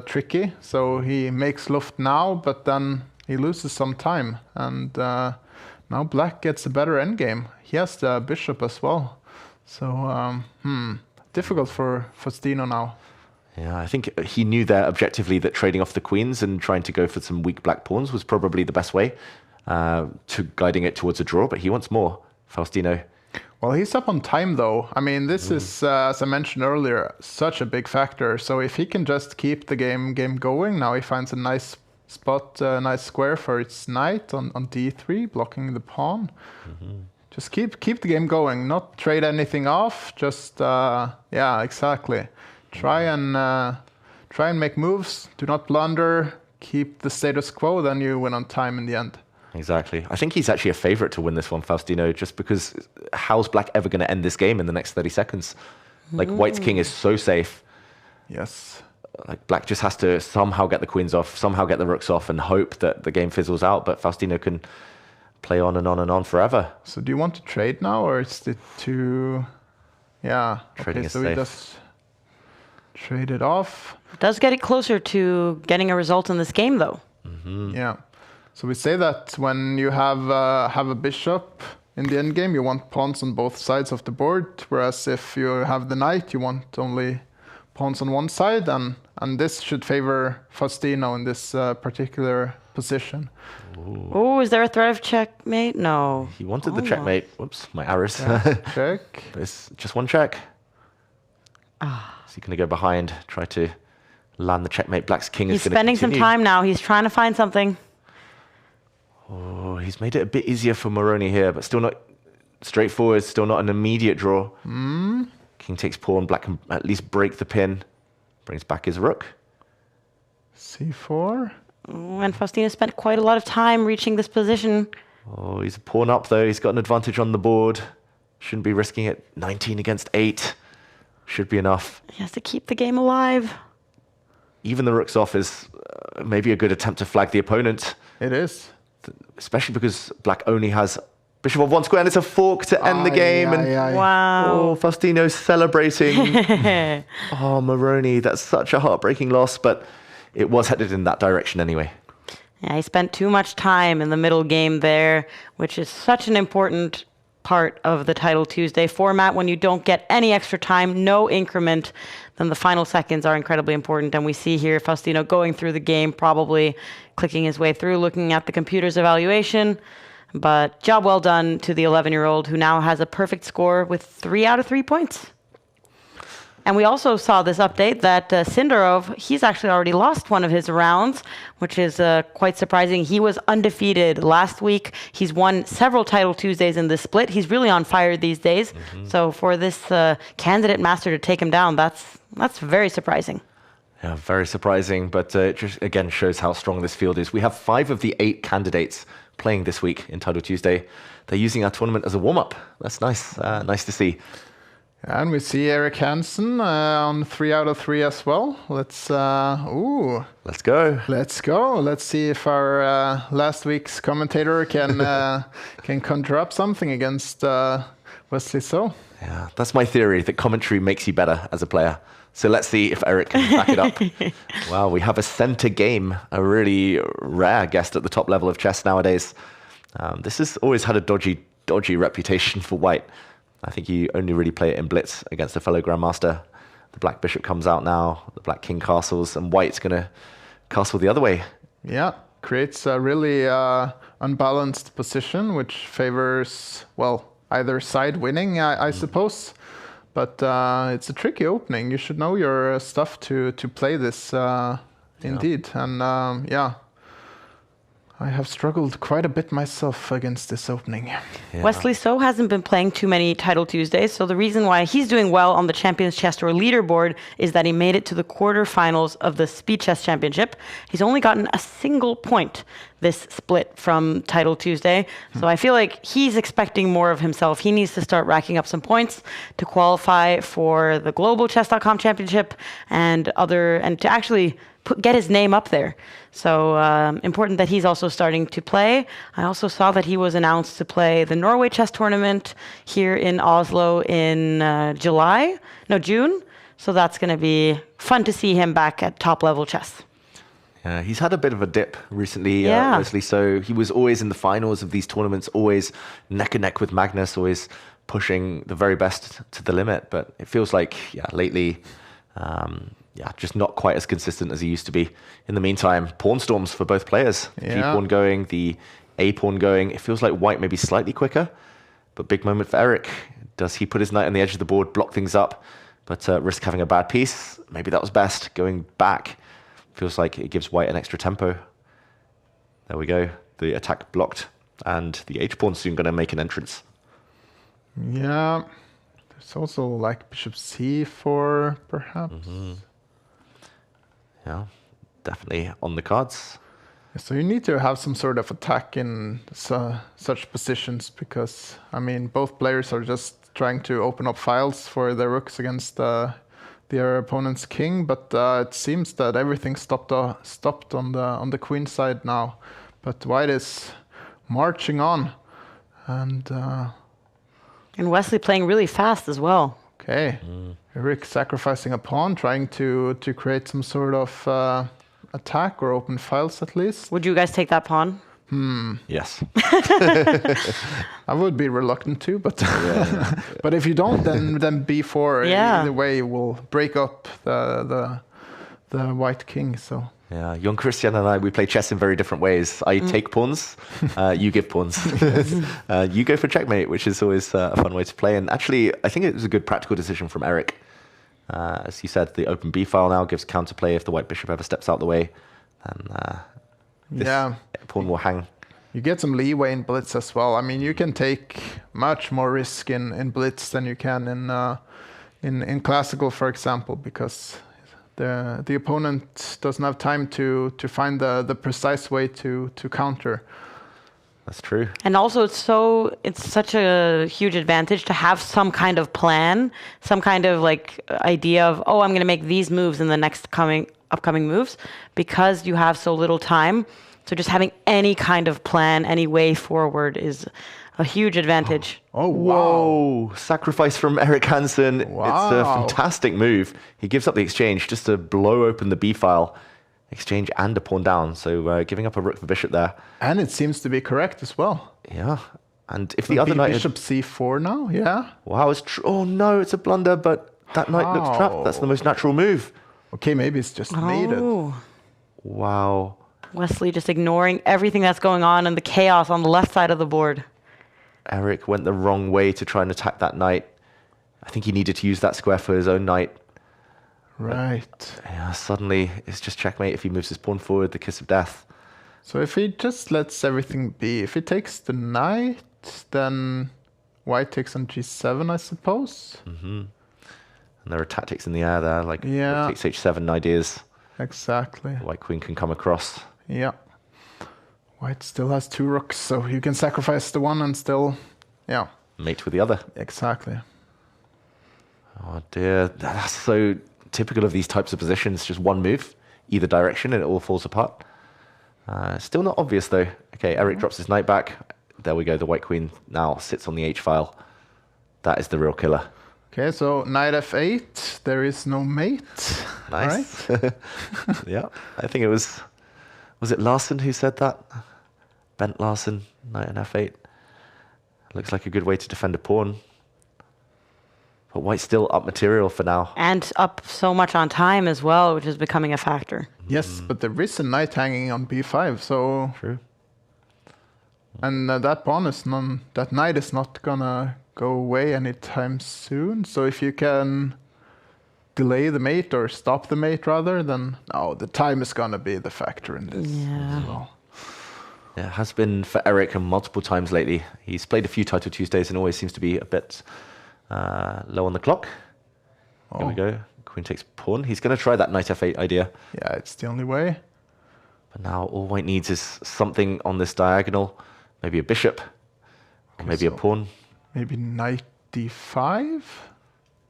Speaker 7: tricky. So he makes luft now, but then he loses some time, and now black gets a better endgame. He has the bishop as well. So difficult for Faustino now.
Speaker 4: Yeah, I think he knew there objectively that trading off the queens and trying to go for some weak black pawns was probably the best way to guiding it towards a draw, but he wants more, Faustino.
Speaker 7: Well, he's up on time, though. I mean, this is, as I mentioned earlier, such a big factor. So if he can just keep the game going, now he finds a nice spot, a nice square for its knight on d3, blocking the pawn. Just keep the game going, not trade anything off. Just yeah, exactly. Try and make moves. Do not blunder. Keep the status quo. Then you win on time in the end.
Speaker 4: Exactly. I think he's actually a favorite to win this one, Faustino, just because how's black ever going to end this game in the next 30 seconds? Like, white's king is so safe.
Speaker 7: Yes.
Speaker 4: Like, black just has to somehow get the queens off, somehow get the rooks off, and hope that the game fizzles out. But Faustino can play on and on and on forever.
Speaker 7: So do you want to trade now, or is it too... Yeah.
Speaker 4: Trading is
Speaker 7: so
Speaker 4: safe.
Speaker 7: we just trade it off.
Speaker 3: Does get it closer to getting a result in this game, though.
Speaker 7: Yeah. So we say that when you have a bishop in the endgame, you want pawns on both sides of the board, whereas if you have the knight, you want only pawns on one side, and this should favor Faustino in this particular position.
Speaker 3: Oh, is there a threat of checkmate? No.
Speaker 4: He wanted the checkmate. Whoops, my arrows.
Speaker 7: Check.
Speaker 4: It's just one check. Is he going to go behind, try to land the checkmate? Black's king
Speaker 3: He's
Speaker 4: is going to
Speaker 3: spending some time now. He's trying to find something.
Speaker 4: Oh, he's made it a bit easier for Moroni here, but still not straightforward, still not an immediate draw. King takes pawn, black can at least break the pin. Brings back his rook.
Speaker 7: C4.
Speaker 3: Oh, and Faustino spent quite a lot of time reaching this position.
Speaker 4: Oh, he's a pawn up though. He's got an advantage on the board. Shouldn't be risking it. 19 against 8. Should be enough.
Speaker 3: He has to keep the game alive.
Speaker 4: Even the rook's off is maybe a good attempt to flag the opponent.
Speaker 7: It is.
Speaker 4: Especially because black only has bishop of one square and it's a fork to end the game.
Speaker 3: Wow.
Speaker 4: Oh, Faustino's celebrating. Oh, Moroni, that's such a heartbreaking loss, but it was headed in that direction anyway.
Speaker 3: Yeah, he spent too much time in the middle game there, which is such an important part of the Title Tuesday format. When you don't get any extra time, no increment, then the final seconds are incredibly important. And we see here Faustino going through the game, probably clicking his way through, looking at the computer's evaluation. But job well done to the 11-year-old, who now has a perfect score with 3 out of 3 points. And we also saw this update that Sindarov, he's actually already lost one of his rounds, which is quite surprising. He was undefeated last week. He's won several Title Tuesdays in this split. He's really on fire these days. So for this candidate master to take him down, that's very surprising.
Speaker 4: Yeah, very surprising, but it just again shows how strong this field is. We have 5 of the 8 candidates playing this week in Title Tuesday. They're using our tournament as a warm-up. That's nice. Nice to see.
Speaker 7: And we see Eric Hansen on 3 out of 3 as well. Let's go.
Speaker 4: Let's go.
Speaker 7: Let's see if our last week's commentator can conjure up something against Wesley So.
Speaker 4: Yeah, that's my theory, that commentary makes you better as a player. So let's see if Eric can back it up. Wow, we have a center game, a really rare guest at the top level of chess nowadays. This has always had a dodgy reputation for white. I think you only really play it in blitz against a fellow grandmaster. The black bishop comes out now. The black king castles, and white's going to castle the other way.
Speaker 7: Yeah, creates a really unbalanced position, which favors, well, either side winning, I suppose. But it's a tricky opening. You should know your stuff to play this, indeed. And yeah, I have struggled quite a bit myself against this opening.
Speaker 4: Yeah.
Speaker 3: Wesley So hasn't been playing too many Title Tuesdays, so the reason why he's doing well on the Champions Chess Tour leaderboard is that he made it to the quarterfinals of the Speed Chess Championship. He's only gotten a single point this split from Title Tuesday, so I feel like he's expecting more of himself. He needs to start racking up some points to qualify for the Global Chess.com Championship and to actually get his name up there. So important that he's also starting to play. I also saw that he was announced to play the Norway Chess Tournament here in Oslo in June. So that's going to be fun to see him back at top level chess.
Speaker 4: He's had a bit of a dip recently,
Speaker 3: Yeah.
Speaker 4: Wesley. So he was always in the finals of these tournaments, always neck and neck with Magnus, always pushing the very best to the limit. But it feels like, lately, just not quite as consistent as he used to be. In the meantime, pawn storms for both players.
Speaker 7: Yeah.
Speaker 4: G-pawn going, the A-pawn going. It feels like white may be slightly quicker, but big moment for Eric. Does he put his knight on the edge of the board, block things up, but risk having a bad piece? Maybe that was best. Going back feels like it gives white an extra tempo. There we go. The attack blocked, and the H-pawn's soon going to make an entrance.
Speaker 7: Yeah, there's also like bishop c4, perhaps.
Speaker 4: Yeah, definitely on the cards.
Speaker 7: So you need to have some sort of attack in such positions because, I mean, both players are just trying to open up files for their rooks against their opponent's king, but it seems that everything stopped on the queen side now. But white is marching on, and
Speaker 3: Wesley playing really fast as well.
Speaker 7: okay, Eric sacrificing a pawn, trying to create some sort of attack or open files at least.
Speaker 3: Would you guys take that pawn?
Speaker 4: Yes.
Speaker 7: I would be reluctant to, but but if you don't, then b4
Speaker 3: Yeah.
Speaker 7: either way will break up the white king. So
Speaker 4: Yeah, Jon Kristian and I, we play chess in very different ways. I take pawns, you give pawns. You go for checkmate, which is always a fun way to play. And actually, I think it was a good practical decision from Eric. As you said, the open b file now gives counterplay if the white bishop ever steps out the way. And this pawn will hang.
Speaker 7: you get some leeway in blitz as well. I mean, you can take much more risk in blitz than you can in classical, for example, because the opponent doesn't have time to find the precise way to counter.
Speaker 4: That's true.
Speaker 3: And also, it's such a huge advantage to have some kind of plan, some kind of like idea of, oh, I'm going to make these moves in the next upcoming moves, because you have so little time. So just having any kind of plan, any way forward is a huge advantage.
Speaker 7: Oh, wow.
Speaker 4: Whoa, sacrifice from Eric Hansen. It's a
Speaker 7: Wow.
Speaker 4: fantastic move. He gives up the exchange just to blow open the b file. Exchange and a pawn down. So giving up a rook for bishop there.
Speaker 7: And it seems to be correct as well.
Speaker 4: Yeah. And if the other knight...
Speaker 7: Bishop c4 now, yeah.
Speaker 4: Wow, it's true. Oh no, it's a blunder, but that knight looks trapped. That's the most natural move.
Speaker 7: Okay, maybe it's just mated.
Speaker 3: Oh,
Speaker 4: Wow.
Speaker 3: Wesley just ignoring everything that's going on and the chaos on the left side of the board.
Speaker 4: Eric went the wrong way to try and attack that knight. I think he needed to use that square for his own knight.
Speaker 7: Right.
Speaker 4: Yeah, suddenly it's just checkmate if he moves his pawn forward, the kiss of death.
Speaker 7: So if he just lets everything be, if he takes the knight, then white takes on g7, I suppose.
Speaker 4: And there are tactics in the air there, like
Speaker 7: Yeah.
Speaker 4: rook takes h7 ideas.
Speaker 7: Exactly.
Speaker 4: White queen can come across.
Speaker 7: Yeah. White still has two rooks, so you can sacrifice the one and still, yeah,
Speaker 4: Mate with the other.
Speaker 7: exactly.
Speaker 4: Oh dear, that's so typical of these types of positions. Just one move, either direction, and it all falls apart. Still not obvious though. Okay, Eric drops his knight back. There we go, the white queen now sits on the h file. That is the real killer.
Speaker 7: Okay, so knight f8, there is no mate.
Speaker 4: Nice.
Speaker 7: Right?
Speaker 4: Yeah, I think it was it Larsen who said that? Bent Larsen, knight on f8. Looks like a good way to defend a pawn. But White's still up material for now.
Speaker 3: And up so much on time as well, which is becoming a factor.
Speaker 7: Yes, but there is a knight hanging on b5, so...
Speaker 4: True.
Speaker 7: And that knight is not gonna go away anytime soon. So if you can delay the mate or stop the mate rather, then the time is gonna be the factor in this as well.
Speaker 4: Yeah, it has been for Eric multiple times lately. He's played a few Title Tuesdays and always seems to be a bit low on the clock. Here we go. Queen takes pawn. He's going to try that knight f8 idea.
Speaker 7: Yeah, it's the only way.
Speaker 4: But now all White needs is something on this diagonal. Maybe a bishop. Or maybe a pawn.
Speaker 7: Maybe knight d5?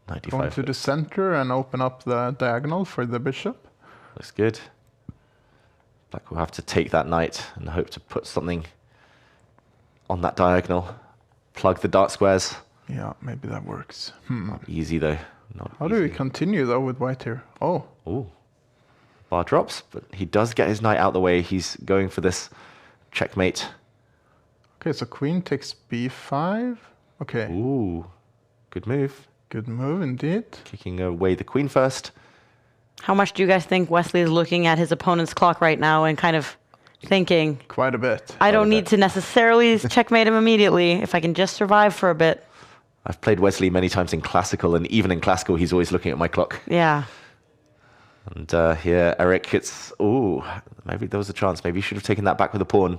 Speaker 4: Knight d5.
Speaker 7: Going to the center and open up the diagonal for the bishop.
Speaker 4: Looks good. Black will have to take that knight and hope to put something on that diagonal. Plug the dark squares.
Speaker 7: Yeah, maybe that works.
Speaker 4: Not easy though.
Speaker 7: How do we continue though with White here? Oh.
Speaker 4: Ooh. Bar drops, but he does get his knight out the way. He's going for this checkmate.
Speaker 7: Okay, so queen takes b5. Okay.
Speaker 4: Ooh. Good move.
Speaker 7: Good move indeed.
Speaker 4: Kicking away the queen first.
Speaker 3: How much do you guys think Wesley is looking at his opponent's clock right now and kind of thinking,
Speaker 7: Quite a bit.
Speaker 3: I don't need to necessarily checkmate him immediately if I can just survive for a bit?
Speaker 4: I've played Wesley many times in Classical, and even in Classical, he's always looking at my clock.
Speaker 3: Yeah.
Speaker 4: And here, Eric, maybe there was a chance. Maybe he should have taken that back with a pawn.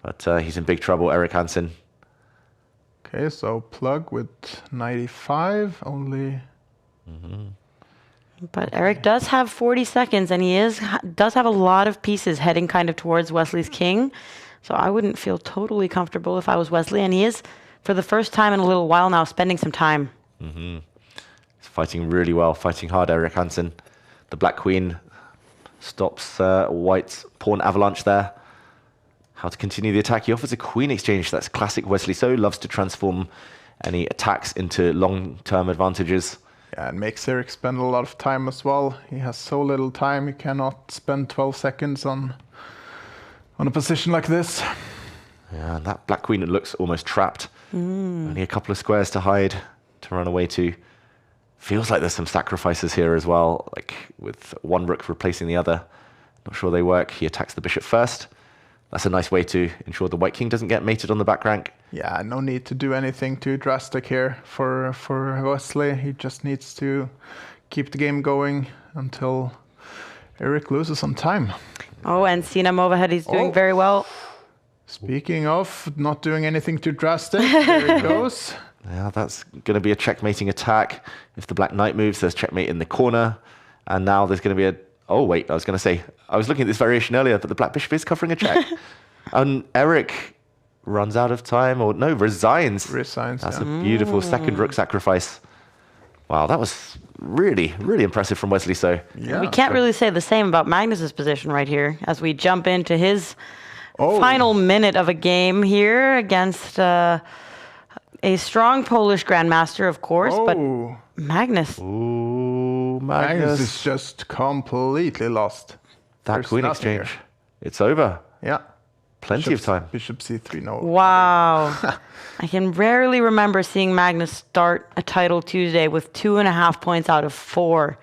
Speaker 4: But he's in big trouble, Eric Hansen.
Speaker 7: Okay, so plug with 95 only.
Speaker 3: But Eric does have 40 seconds, and he does have a lot of pieces heading kind of towards Wesley's king. So I wouldn't feel totally comfortable if I was Wesley, and he is, for the first time in a little while now, spending some time.
Speaker 4: He's fighting really well, fighting hard, Eric Hansen. The black queen stops White's pawn avalanche there. How to continue the attack? He offers a queen exchange. That's classic Wesley. So loves to transform any attacks into long-term advantages.
Speaker 7: Yeah, and makes Eric spend a lot of time as well. He has so little time, he cannot spend 12 seconds on a position like this.
Speaker 4: Yeah, and that black queen looks almost trapped. Only a couple of squares to hide, to run away to. Feels like there's some sacrifices here as well, like with one rook replacing the other. Not sure they work. He attacks the bishop first. That's a nice way to ensure the white king doesn't get mated on the back rank.
Speaker 7: Yeah, no need to do anything too drastic here for Wesley. He just needs to keep the game going until Eric loses some time.
Speaker 3: Oh, and Sina overhead, he's doing very well.
Speaker 7: Speaking of not doing anything too drastic, there he goes.
Speaker 4: Yeah, that's going to be a checkmating attack. If the black knight moves, there's checkmate in the corner. And now there's going to be a... Oh, wait, I was going to say... I was looking at this variation earlier, but the black bishop is covering a check. And Eric runs out of time, or no, resigns.
Speaker 7: Resigns,
Speaker 4: That's a beautiful second rook sacrifice. Wow, that was really, really impressive from Wesley. So
Speaker 7: Yeah.
Speaker 3: We can't really say the same about Magnus's position right here as we jump into his final minute of a game here against a strong Polish grandmaster, of course, but Magnus.
Speaker 4: Ooh,
Speaker 7: Magnus is just completely lost.
Speaker 4: That
Speaker 7: There's
Speaker 4: queen
Speaker 7: nothing
Speaker 4: exchange.
Speaker 7: here.
Speaker 4: It's over.
Speaker 7: Yeah.
Speaker 4: Plenty of time.
Speaker 7: Bishop c3, no.
Speaker 3: Wow. I can rarely remember seeing Magnus start a title Tuesday with 2.5 points out of 4.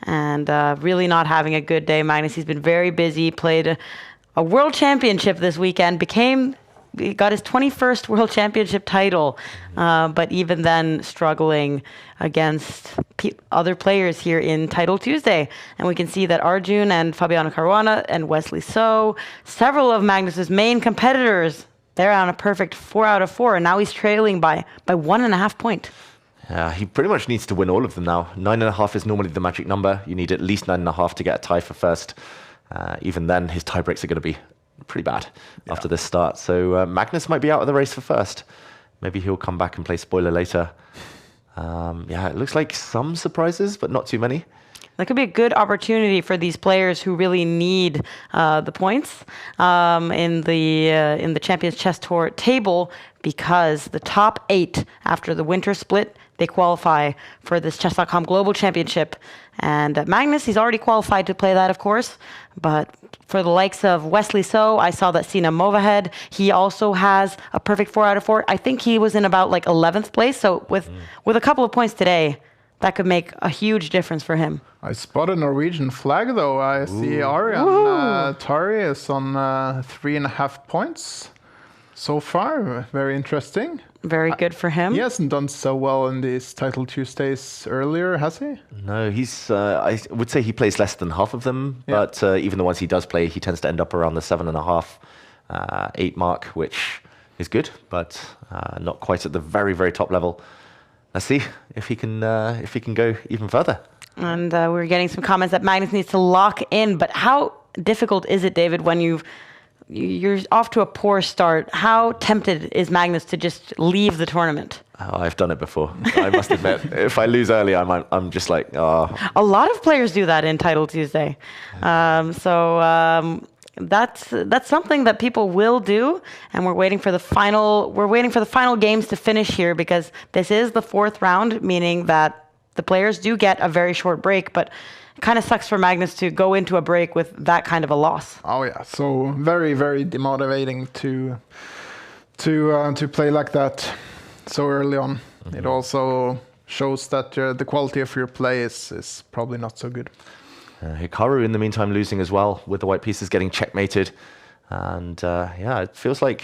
Speaker 3: And really not having a good day. Magnus, he's been very busy, played a world championship this weekend, he got his 21st world championship title, but even then struggling against other players here in Title Tuesday. And we can see that Arjun and Fabiano Caruana and Wesley So, several of Magnus's main competitors, they're on a perfect 4 out of 4, and now he's trailing by 1.5 points.
Speaker 4: Yeah, he pretty much needs to win all of them now. 9.5 is normally the magic number. You need at least 9.5 to get a tie for first. Even then, his tie breaks are going to be pretty bad after this start. So Magnus might be out of the race for first. Maybe he'll come back and play spoiler later. Yeah, it looks like some surprises, but not too many.
Speaker 3: That could be a good opportunity for these players who really need the points in the Champions Chess Tour table, because the top 8 after the winter split, they qualify for this Chess.com Global Championship. And Magnus, he's already qualified to play that, of course. But for the likes of Wesley So, I saw that Sina Movahed, he also has a perfect 4 out of 4. I think he was in about like 11th place. So with a couple of points today, that could make a huge difference for him.
Speaker 7: I spot a Norwegian flag, though. I see Arian Tari is on 3.5 points so far. Very interesting.
Speaker 3: Very good for him.
Speaker 7: He hasn't done so well in these Title Tuesdays earlier, has he?
Speaker 4: No, he's. I would say he plays less than half of them, but even the ones he does play, he tends to end up around the 7.5, 8 mark, which is good, but not quite at the very, very top level. Let's see if he can go even further. And
Speaker 3: we're getting some comments that Magnus needs to lock in, but how difficult is it, David, when you're off to a poor start? How tempted is Magnus to just leave the tournament?
Speaker 4: Oh, I've done it before. I must admit, if I lose early, I'm just like, oh.
Speaker 3: A lot of players do that in Title Tuesday. That's something that people will do, and we're waiting for the final games to finish here, because this is the 4th round, meaning that the players do get a very short break, but it kind of sucks for Magnus to go into a break with that kind of a loss.
Speaker 7: Oh yeah, so very, very demotivating to play like that so early on. It also shows that the quality of your play is probably not so good.
Speaker 4: Hikaru, in the meantime, losing as well, with the white pieces getting checkmated. And it feels like,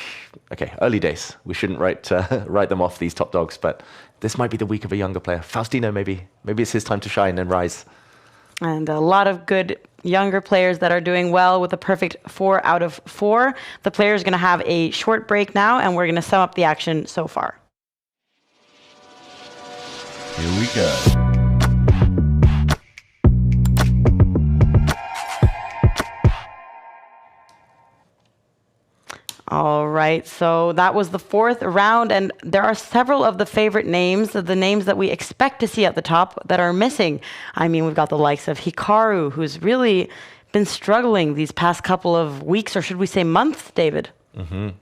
Speaker 4: okay, early days. We shouldn't write them off, these top dogs, but this might be the week of a younger player. Faustino, maybe it's his time to shine and rise.
Speaker 3: And a lot of good younger players that are doing well with a perfect 4 out of 4. The players are going to have a short break now, and we're going to sum up the action so far.
Speaker 8: Here we go.
Speaker 3: All right, so that was the 4th round, and there are several of the favorite names, the names that we expect to see at the top, that are missing. I mean, we've got the likes of Hikaru, who's really been struggling these past couple of weeks, or should we say months, David?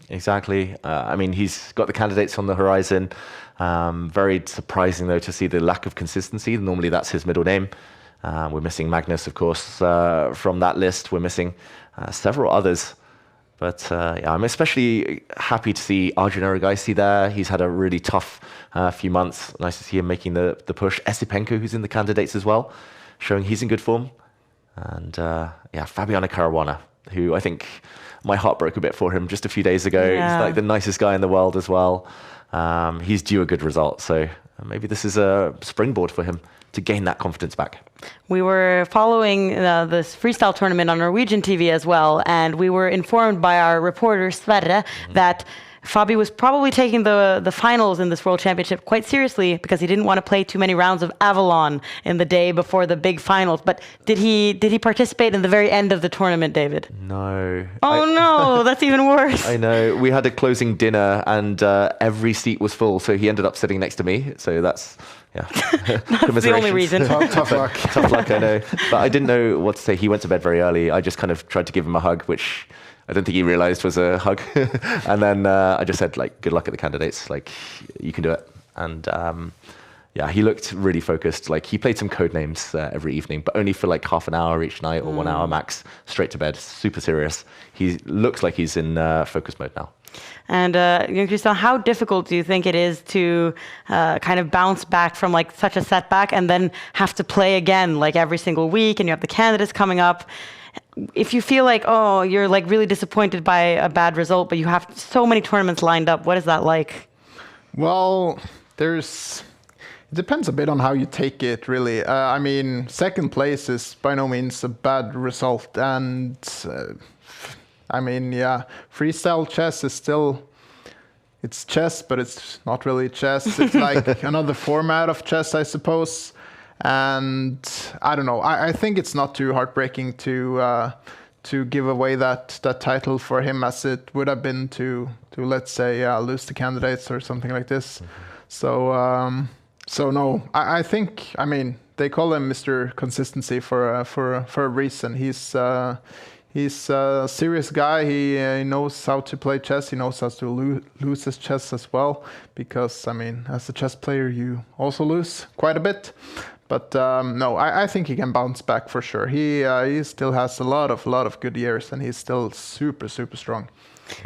Speaker 4: Exactly. I mean, he's got the candidates on the horizon. Very surprising, though, to see the lack of consistency. Normally, that's his middle name. We're missing Magnus, of course, from that list. We're missing several others. But I'm especially happy to see Arjun Erigaisi there. He's had a really tough few months. Nice to see him making the push. Esipenko, who's in the candidates as well, showing he's in good form. And Fabiano Caruana, who I think my heart broke a bit for him just a few days ago.
Speaker 3: Yeah.
Speaker 4: He's like the nicest guy in the world as well. He's due a good result. So maybe this is a springboard for him to gain that confidence back.
Speaker 3: We were following this freestyle tournament on Norwegian TV as well, and we were informed by our reporter Sverre that Fabi was probably taking the finals in this World Championship quite seriously, because he didn't want to play too many rounds of Avalon in the day before the big finals. But did he participate in the very end of the tournament, David?
Speaker 4: No.
Speaker 3: No, that's even worse.
Speaker 4: I know. We had a closing dinner, and every seat was full, so he ended up sitting next to me. So that's
Speaker 3: that's the only reason.
Speaker 7: Tough luck.
Speaker 4: Tough luck, I know. But I didn't know what to say. He went to bed very early. I just kind of tried to give him a hug, which I don't think he realized was a hug. And then I just said, like, good luck at the candidates. Like, you can do it. And he looked really focused. Like, he played some code names every evening, but only for like half an hour each night or 1 hour max, straight to bed. Super serious. He looks like he's in focus mode now.
Speaker 3: And Jon Kristian, how difficult do you think it is to kind of bounce back from like such a setback and then have to play again like every single week, and you have the candidates coming up? If you feel like, you're like really disappointed by a bad result, but you have so many tournaments lined up, what is that like?
Speaker 7: Well, it depends a bit on how you take it, really. I mean, second place is by no means a bad result, and freestyle chess is still, it's chess, but it's not really chess. It's like another format of chess, I suppose. And I don't know. I think it's not too heartbreaking to give away that title for him as it would have been to let's say lose the candidates or something like this. So no, I think, I mean, they call him Mr. Consistency for a reason. He's He's a serious guy. He knows how to play chess. He knows how to lose his chess as well. Because, I mean, as a chess player, you also lose quite a bit. But no, I think he can bounce back for sure. He still has a lot of good years, and he's still super strong.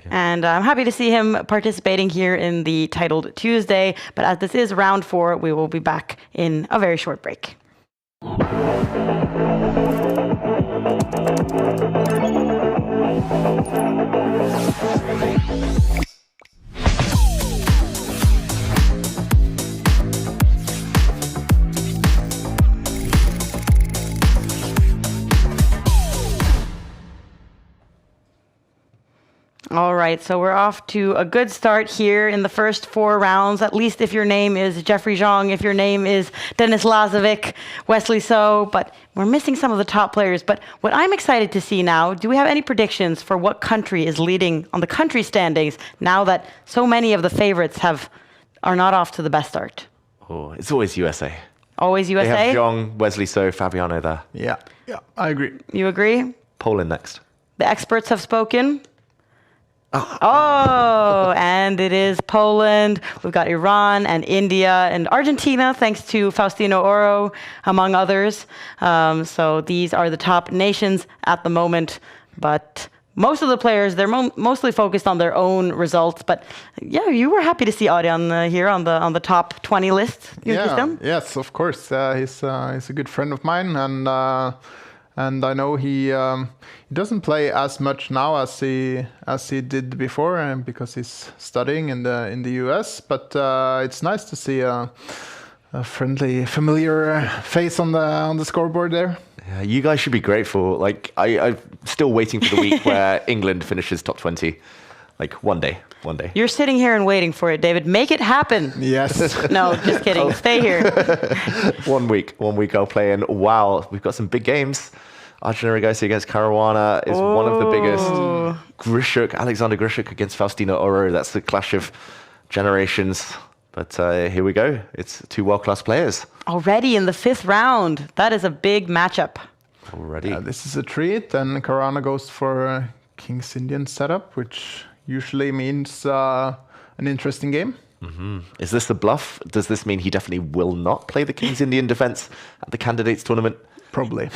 Speaker 3: And I'm happy to see him participating here in the titled Tuesday. But as this is round 4, we will be back in a very short break. All right, so we're off to a good start here in the first 4 rounds, at least if your name is Jeffrey Zhang, if your name is Denis Lazovic, Wesley So, but we're missing some of the top players. But what I'm excited to see now, do we have any predictions for what country is leading on the country standings now that so many of the favorites are not off to the best start?
Speaker 4: Oh, it's always USA.
Speaker 3: Always USA?
Speaker 4: They have Zhang, Wesley So, Fabiano there.
Speaker 7: Yeah, I agree.
Speaker 3: You agree?
Speaker 4: Poland next.
Speaker 3: The experts have spoken. Oh, and it is Poland. We've got Iran and India and Argentina, thanks to Faustino Oro, among others. So these are the top nations at the moment. But most of the players, they're mostly focused on their own results. But yeah, you were happy to see Adrian here on the top 20 list.
Speaker 7: Yes, of course. He's a good friend of mine, and I know he doesn't play as much now as he did before, because he's studying in the US. But it's nice to see a friendly, familiar face on the scoreboard there.
Speaker 4: Yeah, you guys should be grateful. Like I'm still waiting for the week where England finishes top 20. Like one day.
Speaker 3: You're sitting here and waiting for it, David. Make it happen.
Speaker 7: Yes.
Speaker 3: No, just kidding. Stay here.
Speaker 4: 1 week I'll play in. Wow, we've got some big games. Arjun Rigosi against Caruana is one of the biggest. Alexander Grishuk against Faustino Oro. That's the clash of generations. But here we go. It's 2 world-class players.
Speaker 3: Already in the 5th round. That is a big matchup.
Speaker 4: Already.
Speaker 7: This is a treat. And Caruana goes for a King's Indian setup, which usually means an interesting game.
Speaker 4: Mm-hmm. Is this the bluff? Does this mean he definitely will not play the King's Indian defense at the candidates tournament?
Speaker 7: Probably.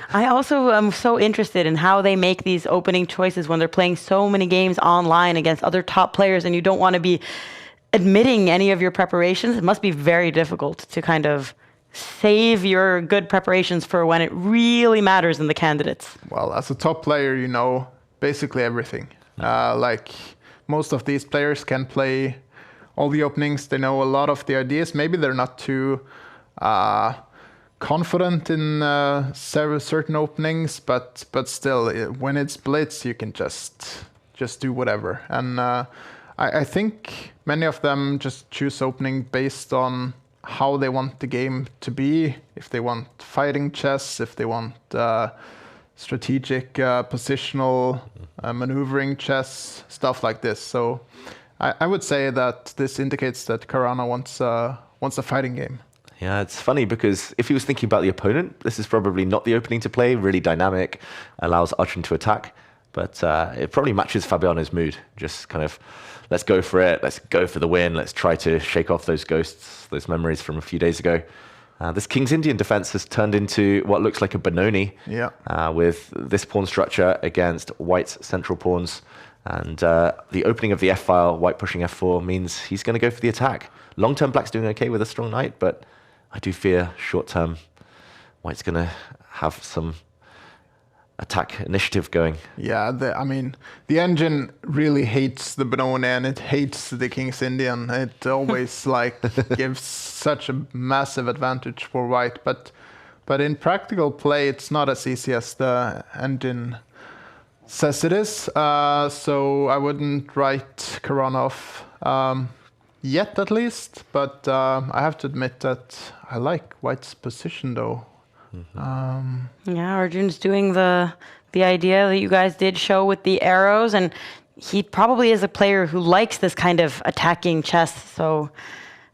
Speaker 3: I also am so interested in how they make these opening choices when they're playing so many games online against other top players and you don't want to be admitting any of your preparations. It must be very difficult to kind of save your good preparations for when it really matters in the candidates.
Speaker 7: Well, as a top player, you know basically everything. Like most of these players can play all the openings. They know a lot of the ideas. Maybe they're not too confident in certain openings, but still, when it's blitz, you can just do whatever. And I think many of them just choose opening based on how they want the game to be. If they want fighting chess, if they want strategic, positional, maneuvering chess, stuff like this. So I would say that this indicates that Caruana wants a fighting game.
Speaker 4: Yeah, it's funny because if he was thinking about the opponent, this is probably not the opening to play. Really dynamic, allows Arjun to attack, but it probably matches Fabiano's mood. Just kind of, let's go for it. Let's go for the win. Let's try to shake off those ghosts, those memories from a few days ago. This King's Indian defense has turned into what looks like a Benoni, with this pawn structure against White's central pawns. And the opening of the f-file, White pushing f4, means he's going to go for the attack. Long-term, Black's doing okay with a strong knight, but I do fear short-term, White's going to have some attack initiative going.
Speaker 7: Yeah, the engine really hates the Benoni and it hates the King's Indian. It always gives such a massive advantage for White, but in practical play, it's not as easy as the engine says it is. So I wouldn't write Caruana off yet, at least. But I have to admit that I like White's position, though.
Speaker 3: Yeah, Arjun's doing the idea that you guys did show with the arrows, and he probably is a player who likes this kind of attacking chess. So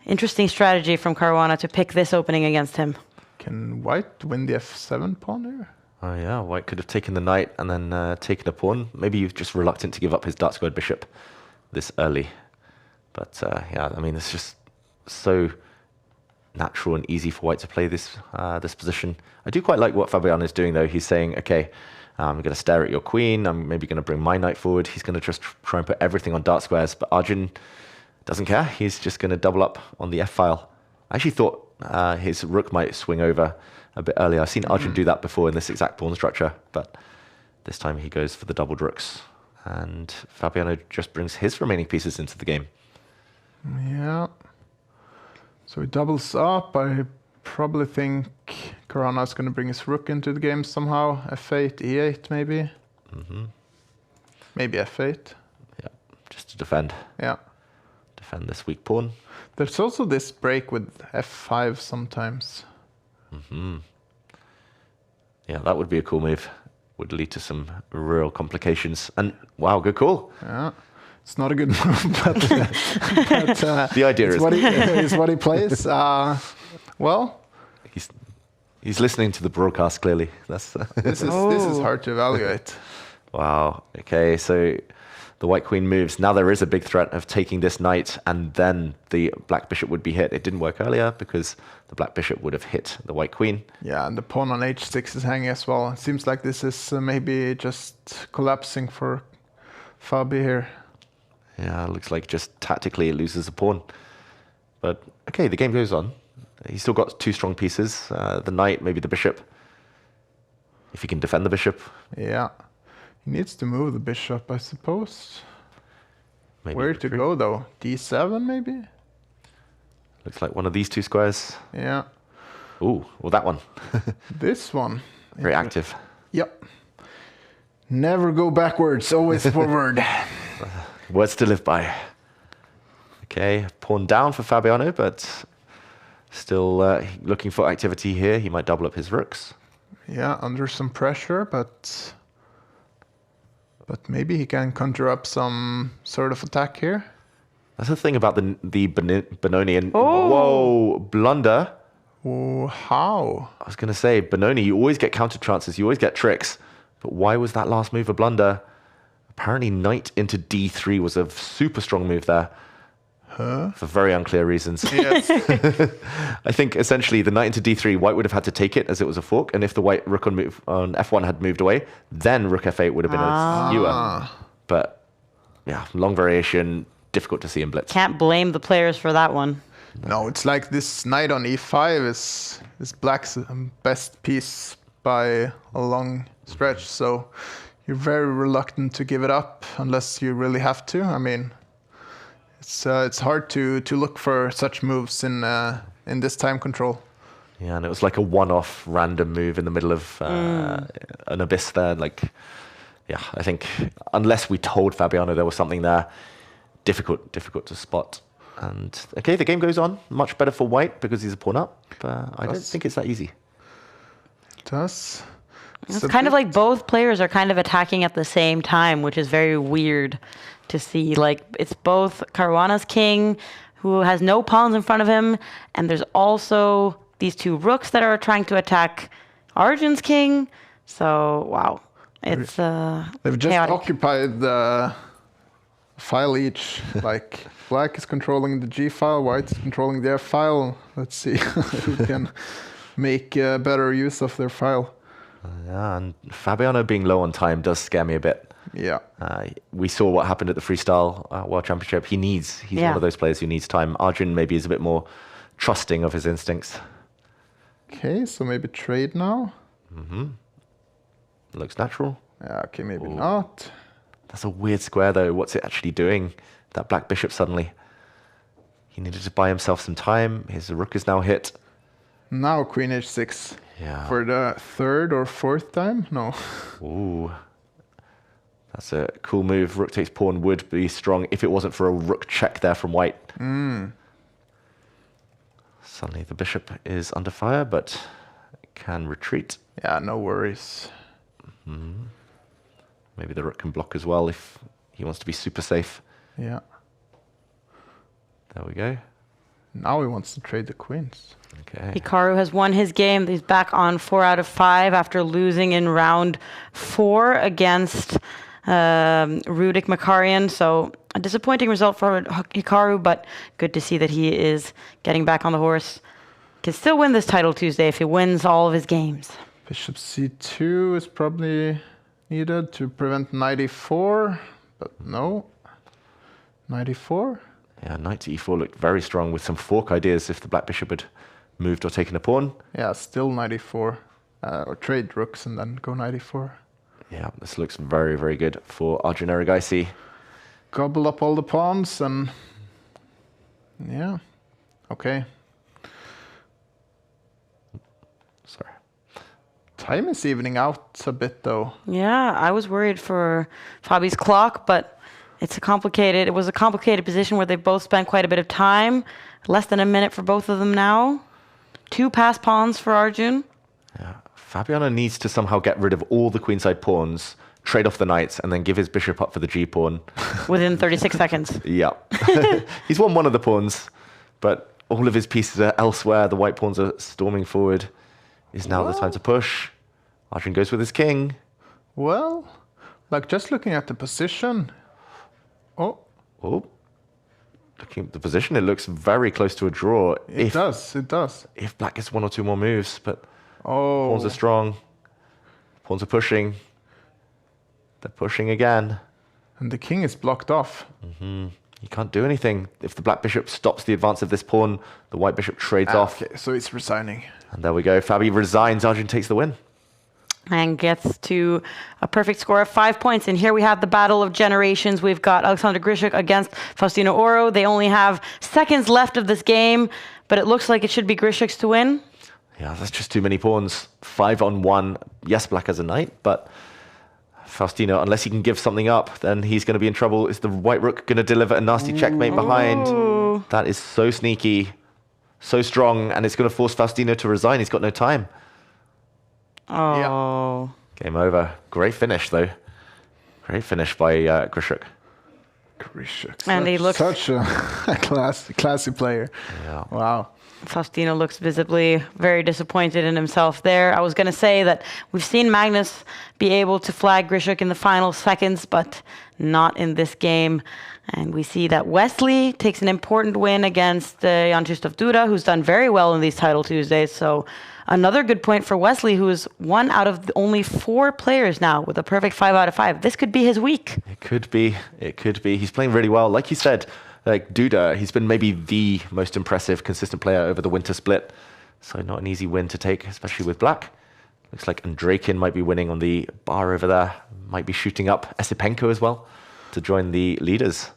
Speaker 3: interesting strategy from Caruana to pick this opening against him.
Speaker 7: Can White win the f7 pawn here?
Speaker 4: Oh yeah, white could have taken the knight and then taken a pawn. Maybe you're just reluctant to give up his dark squared bishop this early. But yeah, I mean, it's just so natural and easy for white to play this this position. I do quite like what Fabiano is doing, though. He's saying, okay, I'm going to stare at your queen. I'm maybe going to bring my knight forward. He's going to just try and put everything on dark squares. But Arjun doesn't care. He's just going to double up on the f-file. I actually thought his rook might swing over a bit earlier. I've seen Arjun do that before in this exact pawn structure, but this time he goes for the doubled rooks. And Fabiano just brings his remaining pieces into the game.
Speaker 7: Yeah. So he doubles up. I probably think Karana is going to bring his rook into the game somehow. f8, e8 maybe. Maybe f8.
Speaker 4: Yeah, just to defend.
Speaker 7: Yeah.
Speaker 4: Defend this weak pawn.
Speaker 7: There's also this break with f5 sometimes.
Speaker 4: Yeah, that would be a cool move. Would lead to some real complications. And wow, good call.
Speaker 7: Yeah. It's not a good move, but
Speaker 4: The idea
Speaker 7: it's
Speaker 4: is
Speaker 7: what he plays. Well,
Speaker 4: he's listening to the broadcast clearly. That's
Speaker 7: this is hard to evaluate.
Speaker 4: wow. Okay, so the white queen moves. Now there is a big threat of taking this knight, and then the black bishop would be hit. It didn't work earlier because the black bishop would have hit the white queen.
Speaker 7: Yeah, and the pawn on h6 is hanging as well. It seems like this is maybe just collapsing for Fabi here.
Speaker 4: Yeah, looks like just tactically it loses a pawn. But okay, the game goes on. He's still got two strong pieces. The knight, maybe the bishop. If he can defend the bishop.
Speaker 7: Yeah. He needs to move the bishop, I suppose.
Speaker 4: Maybe
Speaker 7: Where to go, though? d7, maybe?
Speaker 4: Looks like one of these two squares.
Speaker 7: Yeah.
Speaker 4: Ooh, well, that one.
Speaker 7: This one.
Speaker 4: Very active.
Speaker 7: Yep. Never go backwards, always forward.
Speaker 4: Words to live by. Okay, pawn down for Fabiano, but still looking for activity here. He might double up his rooks.
Speaker 7: Yeah, under some pressure, but maybe he can conjure up some sort of attack here.
Speaker 4: That's the thing about the Benoni and whoa, blunder.
Speaker 7: Oh, how?
Speaker 4: I was going to say, Benoni, you always get counter chances, you always get tricks, but why was that last move a blunder? Apparently knight into d3 was a super strong move there. For very unclear reasons.
Speaker 7: Yes.
Speaker 4: I think essentially the knight into d3, white would have had to take it as it was a fork, and if the white rook on f1 had moved away, then rook f8 would have been a skewer. But yeah, long variation, difficult to see in blitz.
Speaker 3: Can't blame the players for that one.
Speaker 7: No, it's like this knight on e5 is black's best piece by a long stretch, so you're very reluctant to give it up unless you really have to. I mean, it's hard to look for such moves in this time control.
Speaker 4: Yeah, and it was like a one-off random move in the middle of an abyss there. Like, yeah, I think unless we told Fabiano there was something there, difficult to spot. And okay, the game goes on. Much better for white because he's a pawn up. But I don't think it's that easy.
Speaker 7: It does.
Speaker 3: It's kind of like both players are kind of attacking at the same time, which is very weird to see. Like, it's both Caruana's king, who has no pawns in front of him, and there's also these two rooks that are trying to attack Arjun's king. So, wow. It's
Speaker 7: They've just
Speaker 3: chaotic.
Speaker 7: occupied the file each. Like, black is controlling the G file, white is controlling their file. Let's see who can make better use of their file.
Speaker 4: Yeah, and Fabiano being low on time does scare me a bit.
Speaker 7: Yeah.
Speaker 4: We saw what happened at the Freestyle World Championship. He's one of those players who needs time. Arjun maybe is a bit more trusting of his instincts.
Speaker 7: Okay, so maybe trade now.
Speaker 4: Looks natural.
Speaker 7: Yeah, okay, maybe not.
Speaker 4: That's a weird square though. What's it actually doing? That black bishop suddenly. He needed to buy himself some time. His rook is now hit.
Speaker 7: Now queen h6.
Speaker 4: Yeah.
Speaker 7: For the third or fourth time? No.
Speaker 4: Ooh. That's a cool move. Rook takes pawn would be strong if it wasn't for a rook check there from white. Suddenly the bishop is under fire, but can retreat.
Speaker 7: Yeah, no worries.
Speaker 4: Maybe the rook can block as well if he wants to be super safe.
Speaker 7: Yeah.
Speaker 4: There we go.
Speaker 7: Now he wants to trade the queens.
Speaker 4: Okay.
Speaker 3: Hikaru has won his game. He's back on 4 out of 5 after losing in round 4 against Rudik Makarian. So a disappointing result for Hikaru, but good to see that he is getting back on the horse. Can still win this title Tuesday if he wins all of his games.
Speaker 7: Bishop c2 is probably needed to prevent knight e4, but no. Knight e4.
Speaker 4: Yeah, knight to e4 looked very strong with some fork ideas if the black bishop had moved or taken a pawn.
Speaker 7: Yeah, still knight e4. Or trade rooks and then go knight e4.
Speaker 4: Yeah, this looks very, very good for Arjun Erigaisi.
Speaker 7: Gobble up all the pawns and... Yeah. Okay.
Speaker 4: Sorry.
Speaker 7: Time is evening out a bit though.
Speaker 3: Yeah, I was worried for Fabi's clock, but it was a complicated position where they both spent quite a bit of time. Less than a minute for both of them now. 2 passed pawns for Arjun.
Speaker 4: Yeah. Fabiano needs to somehow get rid of all the queenside pawns, trade off the knights, and then give his bishop up for the g-pawn.
Speaker 3: Within 36 seconds.
Speaker 4: Yeah. He's won one of the pawns, but all of his pieces are elsewhere. The white pawns are storming forward. Is now the time to push. Arjun goes with his king.
Speaker 7: Well, like just looking at the position. Oh,
Speaker 4: Looking at the position, it looks very close to a draw.
Speaker 7: it does.
Speaker 4: If black gets 1 or 2 more moves, but
Speaker 7: Oh,
Speaker 4: pawns are strong. Pawns are pushing. They're pushing again.
Speaker 7: and the king is blocked off.
Speaker 4: You can't do anything. If the black bishop stops the advance of this pawn, the white bishop trades off.
Speaker 7: Okay, so it's resigning.
Speaker 4: And there we go. Fabi resigns. Arjun takes the win.
Speaker 3: And gets to a perfect score of 5 points. And here we have the battle of generations. We've got Alexander Grishuk against Faustino Oro. They only have seconds left of this game, but it looks like it should be Grishuk's to win.
Speaker 4: Yeah, that's just too many pawns. 5 on 1. Yes, black has a knight, but Faustino, unless he can give something up, then he's going to be in trouble. Is the white rook going to deliver a nasty checkmate behind? That is so sneaky, so strong, and it's going to force Faustino to resign. He's got no time.
Speaker 3: Oh.
Speaker 4: Game over. Great finish, though. Great finish by Grishuk.
Speaker 7: Grishuk.
Speaker 3: And he looks-
Speaker 7: such a classy player.
Speaker 4: Yeah.
Speaker 7: Wow.
Speaker 3: Faustino looks visibly very disappointed in himself there. I was going to say that we've seen Magnus be able to flag Grishuk in the final seconds, but not in this game. And we see that Wesley takes an important win against Jan Krzysztof Duda, who's done very well in these Title Tuesdays. So another good point for Wesley, who is 1 out of only 4 players now with a perfect 5 out of 5. This could be his week.
Speaker 4: It could be. It could be. He's playing really well. Like you said, like Duda, he's been maybe the most impressive, consistent player over the winter split. So not an easy win to take, especially with black. Looks like Andreikin might be winning on the bar over there. Might be shooting up Esipenko as well to join the leaders.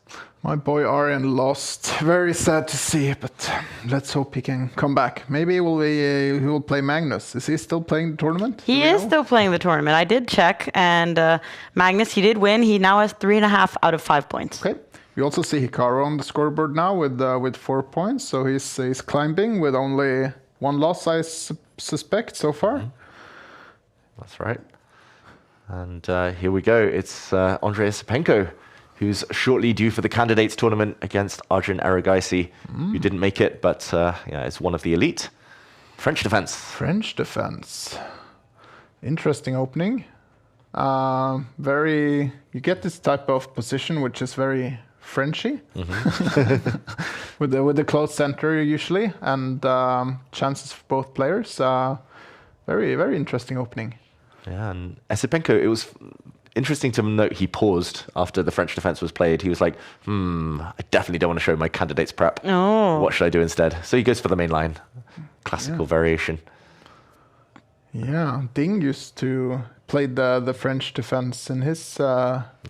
Speaker 7: My boy Arjen lost. Very sad to see, but let's hope he can come back. Maybe he will play Magnus. Is he still playing the tournament?
Speaker 3: He is still playing the tournament. I did check, and Magnus, he did win. He now has 3.5 out of 5 points.
Speaker 7: Okay. You also see Hikaru on the scoreboard now with 4 points, so he's climbing with only 1 loss, I suspect, so far.
Speaker 4: That's right. And here we go. It's Andrei Esipenko, who's shortly due for the candidates tournament against Arjun Erigaisi, who didn't make it, but is one of the elite. French defense.
Speaker 7: French defense. Interesting opening. You get this type of position which is very Frenchy with the close center usually, and chances for both players. Very, very interesting opening.
Speaker 4: Yeah, and Esipenko, it was interesting to note he paused after the French defense was played. He was like, I definitely don't want to show my candidates prep.
Speaker 3: Oh.
Speaker 4: What should I do instead? So he goes for the main line. Classical variation.
Speaker 7: Yeah, Ding used to play the French defense in his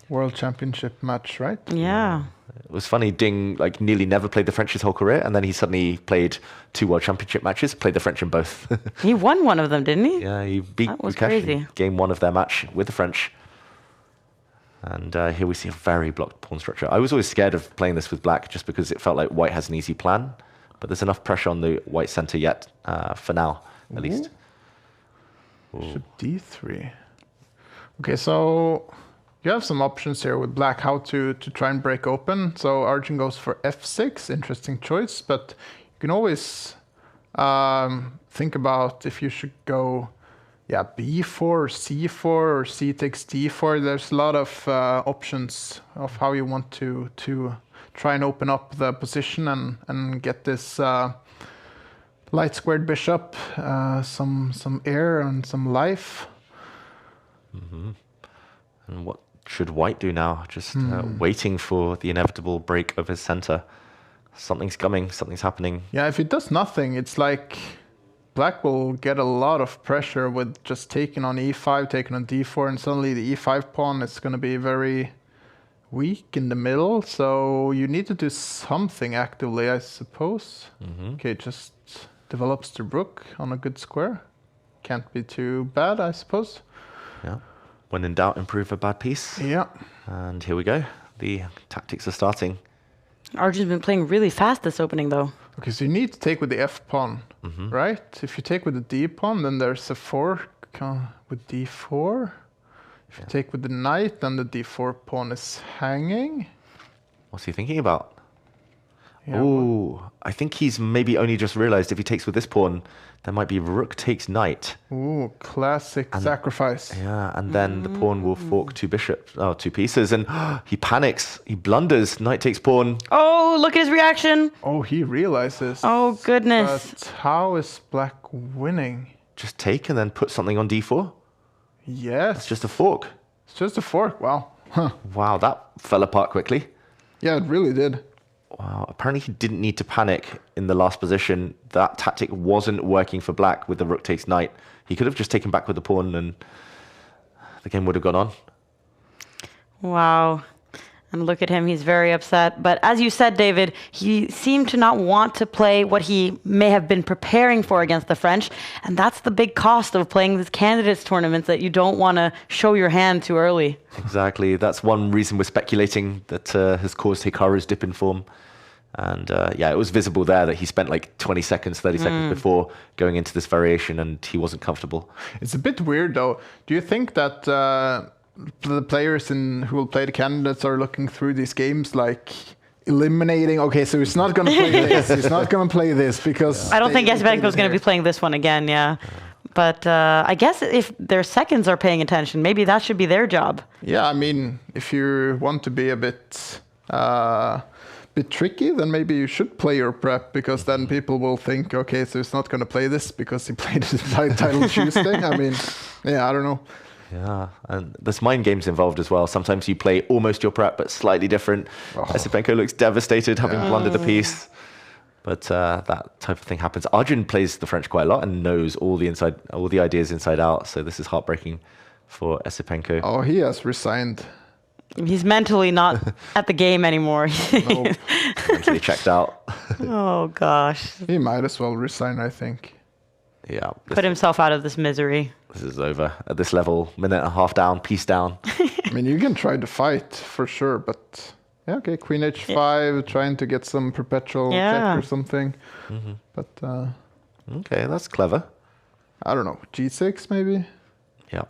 Speaker 7: World Championship match, right?
Speaker 3: Yeah.
Speaker 4: It was funny, Ding nearly never played the French his whole career, and then he suddenly played 2 World Championship matches, played the French in both.
Speaker 3: He won one of them, didn't he?
Speaker 4: Yeah, he beat
Speaker 3: That was
Speaker 4: Lukash in
Speaker 3: crazy.
Speaker 4: game 1 of their match with the French. And here we see a very blocked pawn structure. I was always scared of playing this with black just because it felt like white has an easy plan, but there's enough pressure on the white center yet, for now, at least.
Speaker 7: Bishop d3. Okay, so you have some options here with black how to try and break open. So Arjun goes for f6, interesting choice, but you can always think about if you should go, b4 or c4 or c takes d4. There's a lot of options of how you want to try and open up the position and get this light squared bishop, some air and some life.
Speaker 4: And what should white do now? Just waiting for the inevitable break of his center. Something's coming, something's happening.
Speaker 7: Yeah, if it does nothing, it's like black will get a lot of pressure with just taking on e5, taking on d4, and suddenly the e5 pawn is going to be very weak in the middle. So you need to do something actively, I suppose. Okay, just develops the rook on a good square. Can't be too bad, I suppose.
Speaker 4: Yeah. When in doubt, improve a bad piece.
Speaker 7: Yeah.
Speaker 4: And here we go. The tactics are starting.
Speaker 3: Arjun's been playing really fast this opening, though.
Speaker 7: Okay, so you need to take with the f pawn, right? If you take with the d pawn, then there's a fork with d4. If you take with the knight, then the d4 pawn is hanging.
Speaker 4: What's he thinking about?
Speaker 7: Yeah,
Speaker 4: Ooh, I think he's maybe only just realized if he takes with this pawn, there might be rook takes knight.
Speaker 7: Ooh, classic sacrifice.
Speaker 4: Yeah, and then the pawn will fork two pieces, and he panics, he blunders, knight takes pawn.
Speaker 3: Oh, look at his reaction.
Speaker 7: Oh, he realizes.
Speaker 3: Oh, goodness.
Speaker 7: But how is black winning?
Speaker 4: Just take and then put something on d4.
Speaker 7: Yes.
Speaker 4: It's just a fork.
Speaker 7: It's just a fork. Wow. Huh.
Speaker 4: Wow, that fell apart quickly.
Speaker 7: Yeah, it really did.
Speaker 4: Wow, apparently he didn't need to panic in the last position. That tactic wasn't working for black with the rook takes knight. He could have just taken back with the pawn and the game would have gone on.
Speaker 3: Wow. And look at him, he's very upset. But as you said, David, he seemed to not want to play what he may have been preparing for against the French. And that's the big cost of playing these candidates tournaments, that you don't want to show your hand too early.
Speaker 4: Exactly. That's one reason we're speculating that has caused Hikaru's dip in form. And it was visible there that he spent like 20 seconds, 30 seconds before going into this variation, and he wasn't comfortable.
Speaker 7: It's a bit weird, though. Do you think that the players who will play the candidates are looking through these games like eliminating, okay, so he's not going to play this, he's not going to play this because...
Speaker 3: I don't think Esbenko's going to be playing this one again, yeah. But I guess if their seconds are paying attention, maybe that should be their job.
Speaker 7: Yeah, I mean, if you want to be a bit tricky, then maybe you should play your prep, because then people will think, okay, so he's not going to play this because he played it title Tuesday. I mean, yeah, I don't know.
Speaker 4: Yeah, and there's mind games involved as well. Sometimes you play almost your prep, but slightly different. Esbenko looks devastated, having blundered a piece. But that type of thing happens. Arjun plays the French quite a lot and knows all the ideas inside out. So this is heartbreaking for Esbenko.
Speaker 7: Oh, he has resigned.
Speaker 3: He's mentally not at the game anymore.
Speaker 7: No.
Speaker 4: Mentally checked out.
Speaker 3: Oh, gosh.
Speaker 7: He might as well resign, I think.
Speaker 4: Yeah.
Speaker 3: Put himself out of this misery.
Speaker 4: This is over. At this level, minute and a half down, piece down.
Speaker 7: I mean, you can try to fight for sure, but yeah, okay, Queen H5, trying to get some perpetual check or something. But
Speaker 4: Okay, that's clever.
Speaker 7: I don't know, G6 maybe?
Speaker 4: Yeah,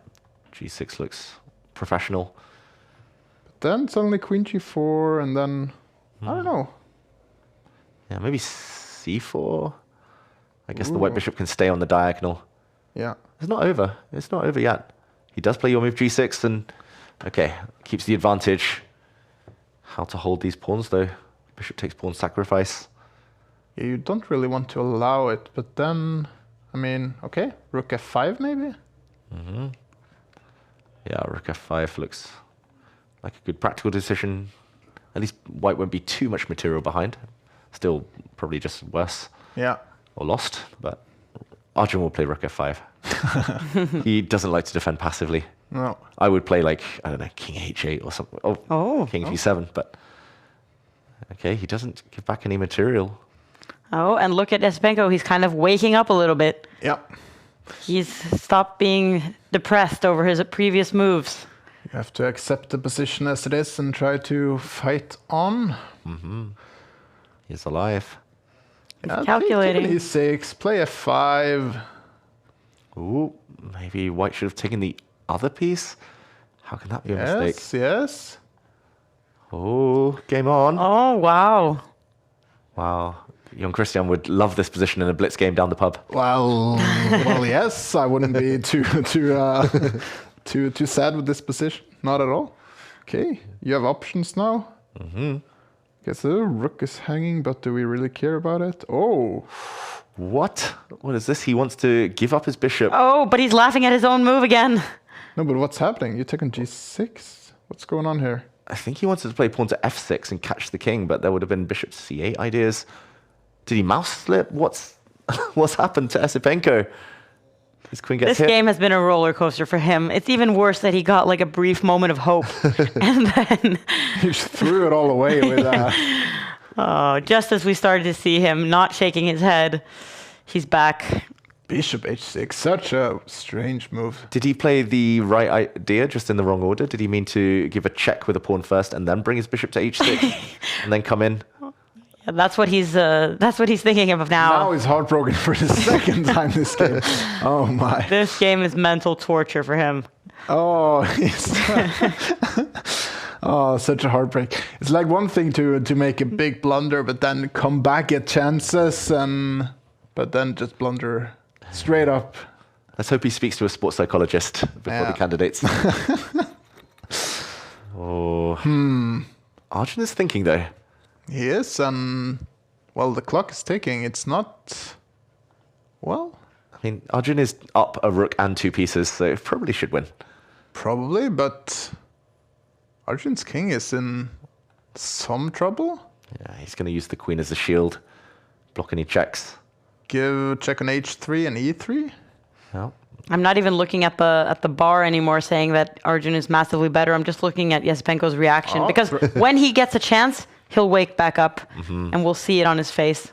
Speaker 4: G6 looks professional.
Speaker 7: But then suddenly Queen G4, and then I don't know.
Speaker 4: Yeah, maybe C4. I guess the white bishop can stay on the diagonal.
Speaker 7: Yeah.
Speaker 4: It's not over. It's not over yet. He does play your move G6 and, okay, keeps the advantage. How to hold these pawns, though. Bishop takes pawn sacrifice.
Speaker 7: Yeah, you don't really want to allow it, but then, I mean, okay, Rook F5 maybe?
Speaker 4: Yeah, Rook F5 looks like a good practical decision. At least white won't be too much material behind. Still probably just worse.
Speaker 7: Yeah.
Speaker 4: Or lost, but Arjun will play Rook F5. He doesn't like to defend passively.
Speaker 7: No.
Speaker 4: I would play like, I don't know, King H8 or something. King G7, but okay, he doesn't give back any material.
Speaker 3: Oh, and look at Esbenko. He's kind of waking up a little bit.
Speaker 7: Yeah.
Speaker 3: He's stopped being depressed over his previous moves.
Speaker 7: You have to accept the position as it is and try to fight on.
Speaker 4: He's alive.
Speaker 3: Calculating.
Speaker 7: E6, play F5.
Speaker 4: Ooh, maybe white should have taken the other piece. How can that be a mistake?
Speaker 7: Yes.
Speaker 4: Oh, game on.
Speaker 3: Oh, wow.
Speaker 4: Wow. Jon Kristian would love this position in a blitz game down the pub.
Speaker 7: Well, yes. I wouldn't be too sad with this position. Not at all. Okay, you have options now. Guess the rook is hanging, but do we really care about it? Oh.
Speaker 4: What? What is this? He wants to give up his bishop.
Speaker 3: Oh, but he's laughing at his own move again.
Speaker 7: No, but what's happening? You taking g6? What's going on here?
Speaker 4: I think he wanted to play pawn to f6 and catch the king, but there would have been bishop to c8 ideas. Did he mouse slip? What's happened to Esipenko? His queen gets hit.
Speaker 3: This game has been a roller coaster for him. It's even worse that he got like a brief moment of hope. And then
Speaker 7: He just threw it all away with
Speaker 3: just as we started to see him not shaking his head, he's back.
Speaker 7: bishop h6. Such a strange move.
Speaker 4: Did he play the right idea, just in the wrong order? Did he mean to give a check with a pawn first and then bring his bishop to h6 and then come in?
Speaker 3: Yeah, that's what he's thinking of now.
Speaker 7: Now he's heartbroken for the second time this game. Oh my.
Speaker 3: This game is mental torture for him.
Speaker 7: Oh, oh, such a heartbreak. It's like one thing to make a big blunder, but then come back at chances, but then just blunder straight up.
Speaker 4: Let's hope he speaks to a sports psychologist before the candidates. Arjun is thinking, though.
Speaker 7: He is, and well, the clock is ticking. It's not. Well,
Speaker 4: I mean, Arjun is up a rook and 2 pieces, so it probably should win.
Speaker 7: probably, but Arjun's king is in some trouble.
Speaker 4: Yeah, he's going to use the queen as a shield, block any checks.
Speaker 7: Check on h3 and e3.
Speaker 4: Yeah.
Speaker 3: I'm not even looking at the bar anymore saying that Arjun is massively better. I'm just looking at Esipenko's reaction. Because when he gets a chance, he'll wake back up and we'll see it on his face.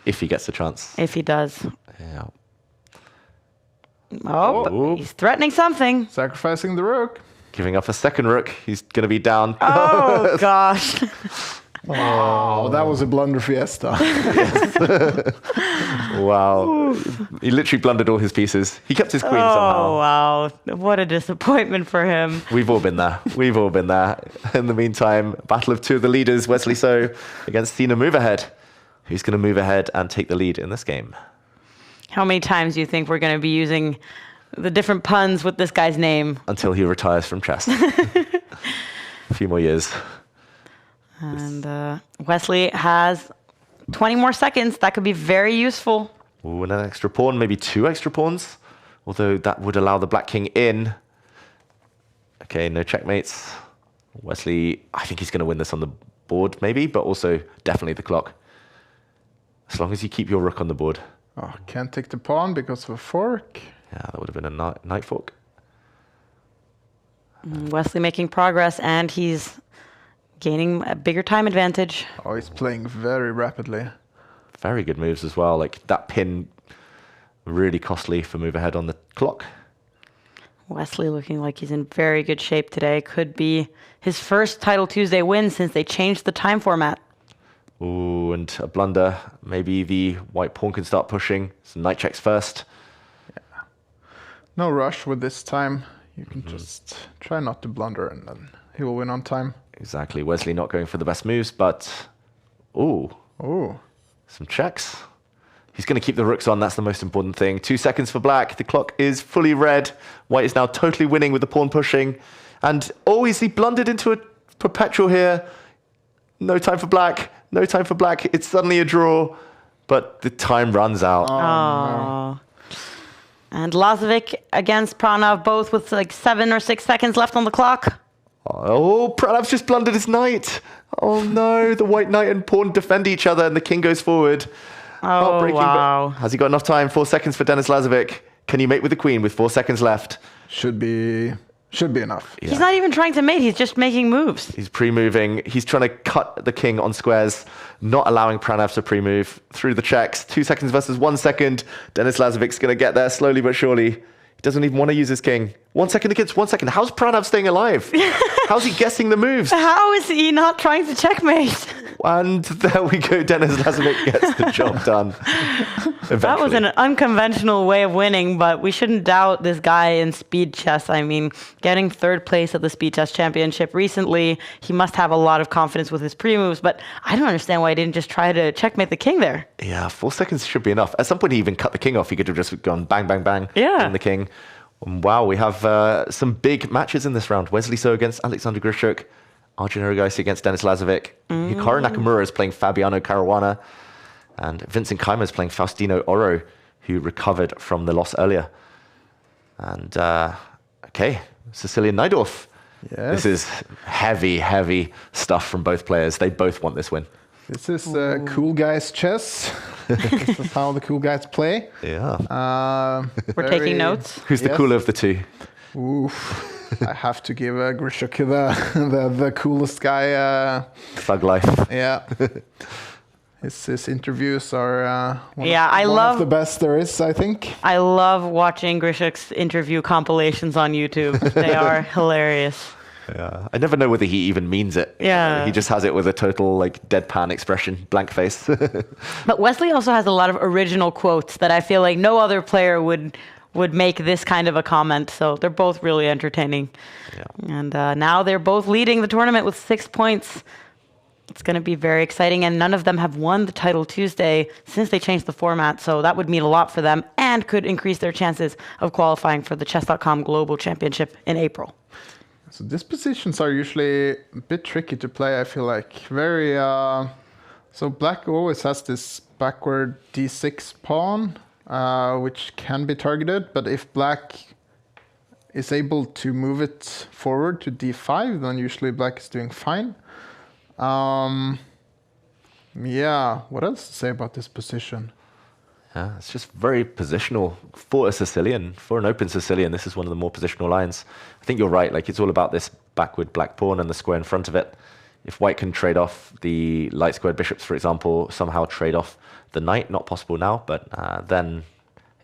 Speaker 4: If he gets a chance.
Speaker 3: If he does.
Speaker 4: Yeah.
Speaker 3: Oh, he's threatening something.
Speaker 7: Sacrificing the rook.
Speaker 4: Giving up a second rook. He's going to be down.
Speaker 3: Oh, gosh.
Speaker 7: Oh, that was a blunder fiesta.
Speaker 4: Wow. He literally blundered all his pieces. He kept his queen somehow.
Speaker 3: Oh, wow. What a disappointment for him.
Speaker 4: We've all been there. We've all been there. In the meantime, battle of 2 of the leaders, Wesley So against Thina Move Ahead. Who's going to move ahead and take the lead in this game?
Speaker 3: How many times do you think we're going to be using the different puns with this guy's name?
Speaker 4: Until he retires from chess. A few more years.
Speaker 3: And Wesley has 20 more seconds. That could be very useful.
Speaker 4: Ooh, and an extra pawn, maybe 2 extra pawns. Although that would allow the black king in. Okay, no checkmates. Wesley, I think he's going to win this on the board, maybe, but also definitely the clock. As long as you keep your rook on the board.
Speaker 7: Oh, can't take the pawn because of a fork.
Speaker 4: Yeah, that would have been a knight fork.
Speaker 3: Wesley making progress, and he's gaining a bigger time advantage.
Speaker 7: Oh, he's playing very rapidly.
Speaker 4: Very good moves as well. Like that pin, really costly for move ahead on the clock.
Speaker 3: Wesley looking like he's in very good shape today. Could be his first Title Tuesday win since they changed the time format.
Speaker 4: Ooh, and a blunder. Maybe the white pawn can start pushing. Some knight checks first.
Speaker 7: Yeah. No rush with this time. You can just try not to blunder, and then he will win on time.
Speaker 4: Exactly. Wesley not going for the best moves, but ooh, some checks. He's going to keep the rooks on. That's the most important thing. 2 seconds for black. The clock is fully red. White is now totally winning with the pawn pushing. And he blundered into a perpetual here. No time for black. No time for black. It's suddenly a draw, but the time runs out.
Speaker 3: Oh. And Lazovic against Pranav, both with like 7 or 6 seconds left on the clock.
Speaker 4: Oh, Pranav's just blundered his knight. Oh no, the white knight and pawn defend each other and the king goes forward.
Speaker 3: Oh, wow.
Speaker 4: Has he got enough time? 4 seconds for Denis Lazovic. Can you mate with the queen with 4 seconds left?
Speaker 7: Should be enough.
Speaker 4: Yeah.
Speaker 3: He's not even trying to mate, he's just making moves.
Speaker 4: He's pre-moving. He's trying to cut the king on squares, not allowing Pranav to pre-move through the checks. 2 seconds versus 1 second. Denis Lazovic's going to get there slowly but surely. He doesn't even want to use his king. 1 second against 1 second. How's Pranav staying alive? How's he guessing the moves?
Speaker 3: How is he not trying to checkmate?
Speaker 4: And there we go. Denis Lazovic gets the job done.
Speaker 3: That was an unconventional way of winning, but we shouldn't doubt this guy in speed chess. I mean, getting third place at the speed chess championship recently, he must have a lot of confidence with his pre-moves, but I don't understand why he didn't just try to checkmate the king there.
Speaker 4: Yeah, 4 seconds should be enough. At some point, he even cut the king off. He could have just gone bang, bang, bang on the king. And wow, we have some big matches in this round. Wesley So against Alexander Grishuk. Arjun Hiragaisi against Denis Lazovic. Hikaru Nakamura is playing Fabiano Caruana. And Vincent Keimer is playing Faustino Oro, who recovered from the loss earlier. And, okay, Sicilian Najdorf.
Speaker 7: Yes.
Speaker 4: This is heavy, heavy stuff from both players. They both want this win.
Speaker 7: This is cool guys chess. This is how the cool guys play.
Speaker 4: Yeah.
Speaker 3: We're taking notes.
Speaker 4: Who's the cooler of the two?
Speaker 7: Oof. I have to give Grishuk the coolest guy.
Speaker 4: Thug life.
Speaker 7: Yeah. His interviews are one
Speaker 3: of
Speaker 7: the best there is, I think.
Speaker 3: I love watching Grishuk's interview compilations on YouTube. They are hilarious.
Speaker 4: Yeah, I never know whether he even means it.
Speaker 3: Yeah.
Speaker 4: He just has it with a total like deadpan expression, blank face.
Speaker 3: But Wesley also has a lot of original quotes that I feel like no other player would make this kind of a comment. So they're both really entertaining. Yeah. And now they're both leading the tournament with 6 points. It's going to be very exciting. And none of them have won the title Tuesday since they changed the format. So that would mean a lot for them and could increase their chances of qualifying for the Chess.com Global Championship in April.
Speaker 7: So these positions are usually a bit tricky to play, I feel like. Very. So black always has this backward d6 pawn, which can be targeted. But if black is able to move it forward to d5, then usually black is doing fine. Yeah, what else to say about this position?
Speaker 4: Yeah, it's just very positional for a Sicilian, for an open Sicilian. This is one of the more positional lines. I think you're right. Like, it's all about this backward black pawn and the square in front of it. If white can trade off the light squared bishops, for example, somehow trade off the knight, not possible now, but then,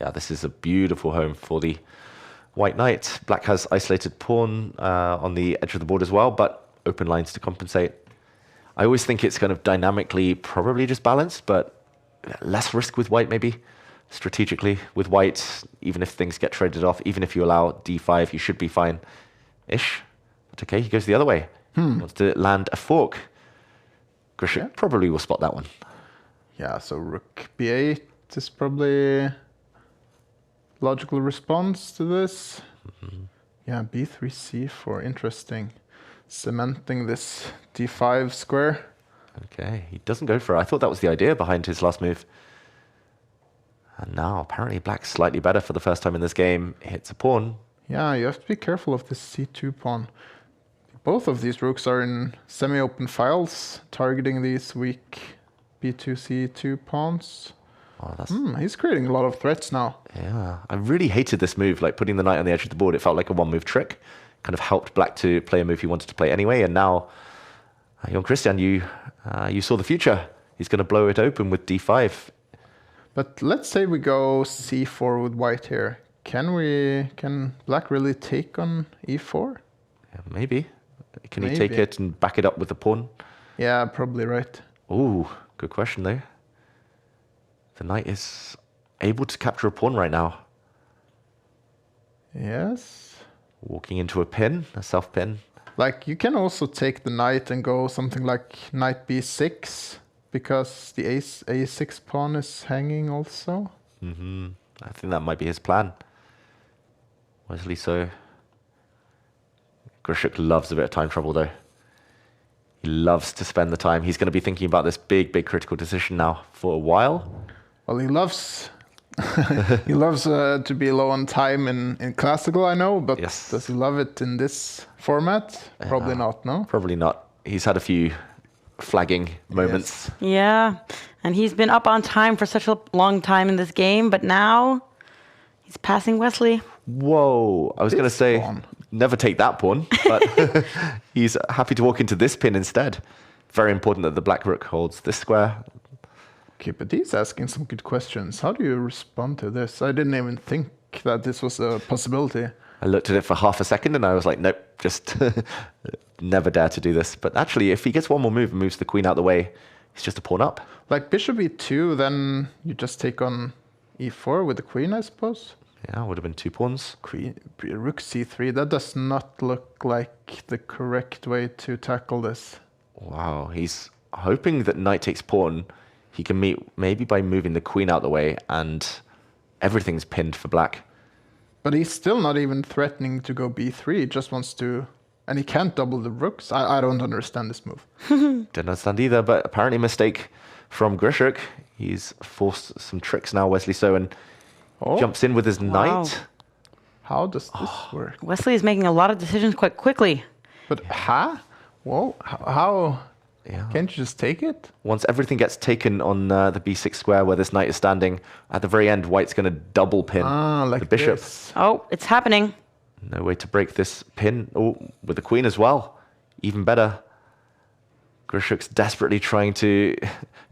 Speaker 4: yeah, this is a beautiful home for the white knight. Black has isolated pawn on the edge of the board as well, but open lines to compensate. I always think it's kind of dynamically probably just balanced, but less risk with white maybe. Strategically with white, even if things get traded off, even if you allow d5, you should be fine-ish. But okay, he goes the other way. Wants to land a fork. Grishuk probably will spot that one.
Speaker 7: Yeah, so rook b8 is probably logical response to this. Yeah, b3, c4, interesting. Cementing this d5 square.
Speaker 4: Okay, he doesn't go for it. I thought that was the idea behind his last move. And now, apparently, black's slightly better for the first time in this game. Hits a pawn.
Speaker 7: Yeah, you have to be careful of this c2 pawn. Both of these rooks are in semi-open files, targeting these weak b2, c2 pawns.
Speaker 4: Oh, that's...
Speaker 7: He's creating a lot of threats now.
Speaker 4: Yeah, I really hated this move, like putting the knight on the edge of the board. It felt like a one-move trick. Kind of helped black to play a move he wanted to play anyway. And now, Jon Kristian, you saw the future. He's going to blow it open with d5.
Speaker 7: But let's say we go c4 with white here. Can black really take on e4?
Speaker 4: Yeah, maybe. Can he take it and back it up with the pawn?
Speaker 7: Yeah, probably right.
Speaker 4: Ooh, good question though. The knight is able to capture a pawn right now.
Speaker 7: Yes.
Speaker 4: Walking into a pin, a self pin.
Speaker 7: Like, you can also take the knight and go something like knight b6, because the a6 pawn is hanging also.
Speaker 4: I think that might be his plan. Wesley So. Grishuk loves a bit of time trouble though. He loves to spend the time. He's going to be thinking about this big, big critical decision now for a while.
Speaker 7: Well, he loves to be low on time in classical, I know, but
Speaker 4: Yes.
Speaker 7: does he love it in this format? Probably not, no?
Speaker 4: Probably not. He's had a few flagging moments.
Speaker 3: Yeah, and he's been up on time for such a long time in this game, but now he's passing Wesley.
Speaker 4: Whoa, I was going to say,
Speaker 7: pawn.
Speaker 4: never take that pawn, but he's happy to walk into this pin instead. Very important that the black rook holds this square.
Speaker 7: Okay, but he's asking some good questions. How do you respond to this? I didn't even think that this was a possibility.
Speaker 4: I looked at it for half a second and I was like, nope, just never dare to do this. But actually, if he gets one more move and moves the queen out the way, he's just a pawn up.
Speaker 7: Like bishop e2, then you just take on e4 with the queen, I suppose.
Speaker 4: Yeah, would have been 2 pawns.
Speaker 7: Queen, rook c3. That does not look like the correct way to tackle this.
Speaker 4: Wow, he's hoping that knight takes pawn. He can meet maybe by moving the queen out the way, and everything's pinned for black.
Speaker 7: But he's still not even threatening to go b3. He just wants to... And he can't double the rooks. I don't understand this move.
Speaker 4: Didn't understand either, but apparently a mistake from Grishuk. He's forced some tricks now, Wesley So, and jumps in with his knight.
Speaker 7: How does this work?
Speaker 3: Wesley is making a lot of decisions quite quickly.
Speaker 7: But Whoa, how?
Speaker 4: Yeah.
Speaker 7: Can't you just take it?
Speaker 4: Once everything gets taken on the b6 square where this knight is standing, at the very end, white's going to double pin
Speaker 7: like
Speaker 4: the bishop.
Speaker 7: this.
Speaker 3: Oh, it's happening.
Speaker 4: No way to break this pin. Oh, with the queen as well. Even better. Grishuk's desperately trying to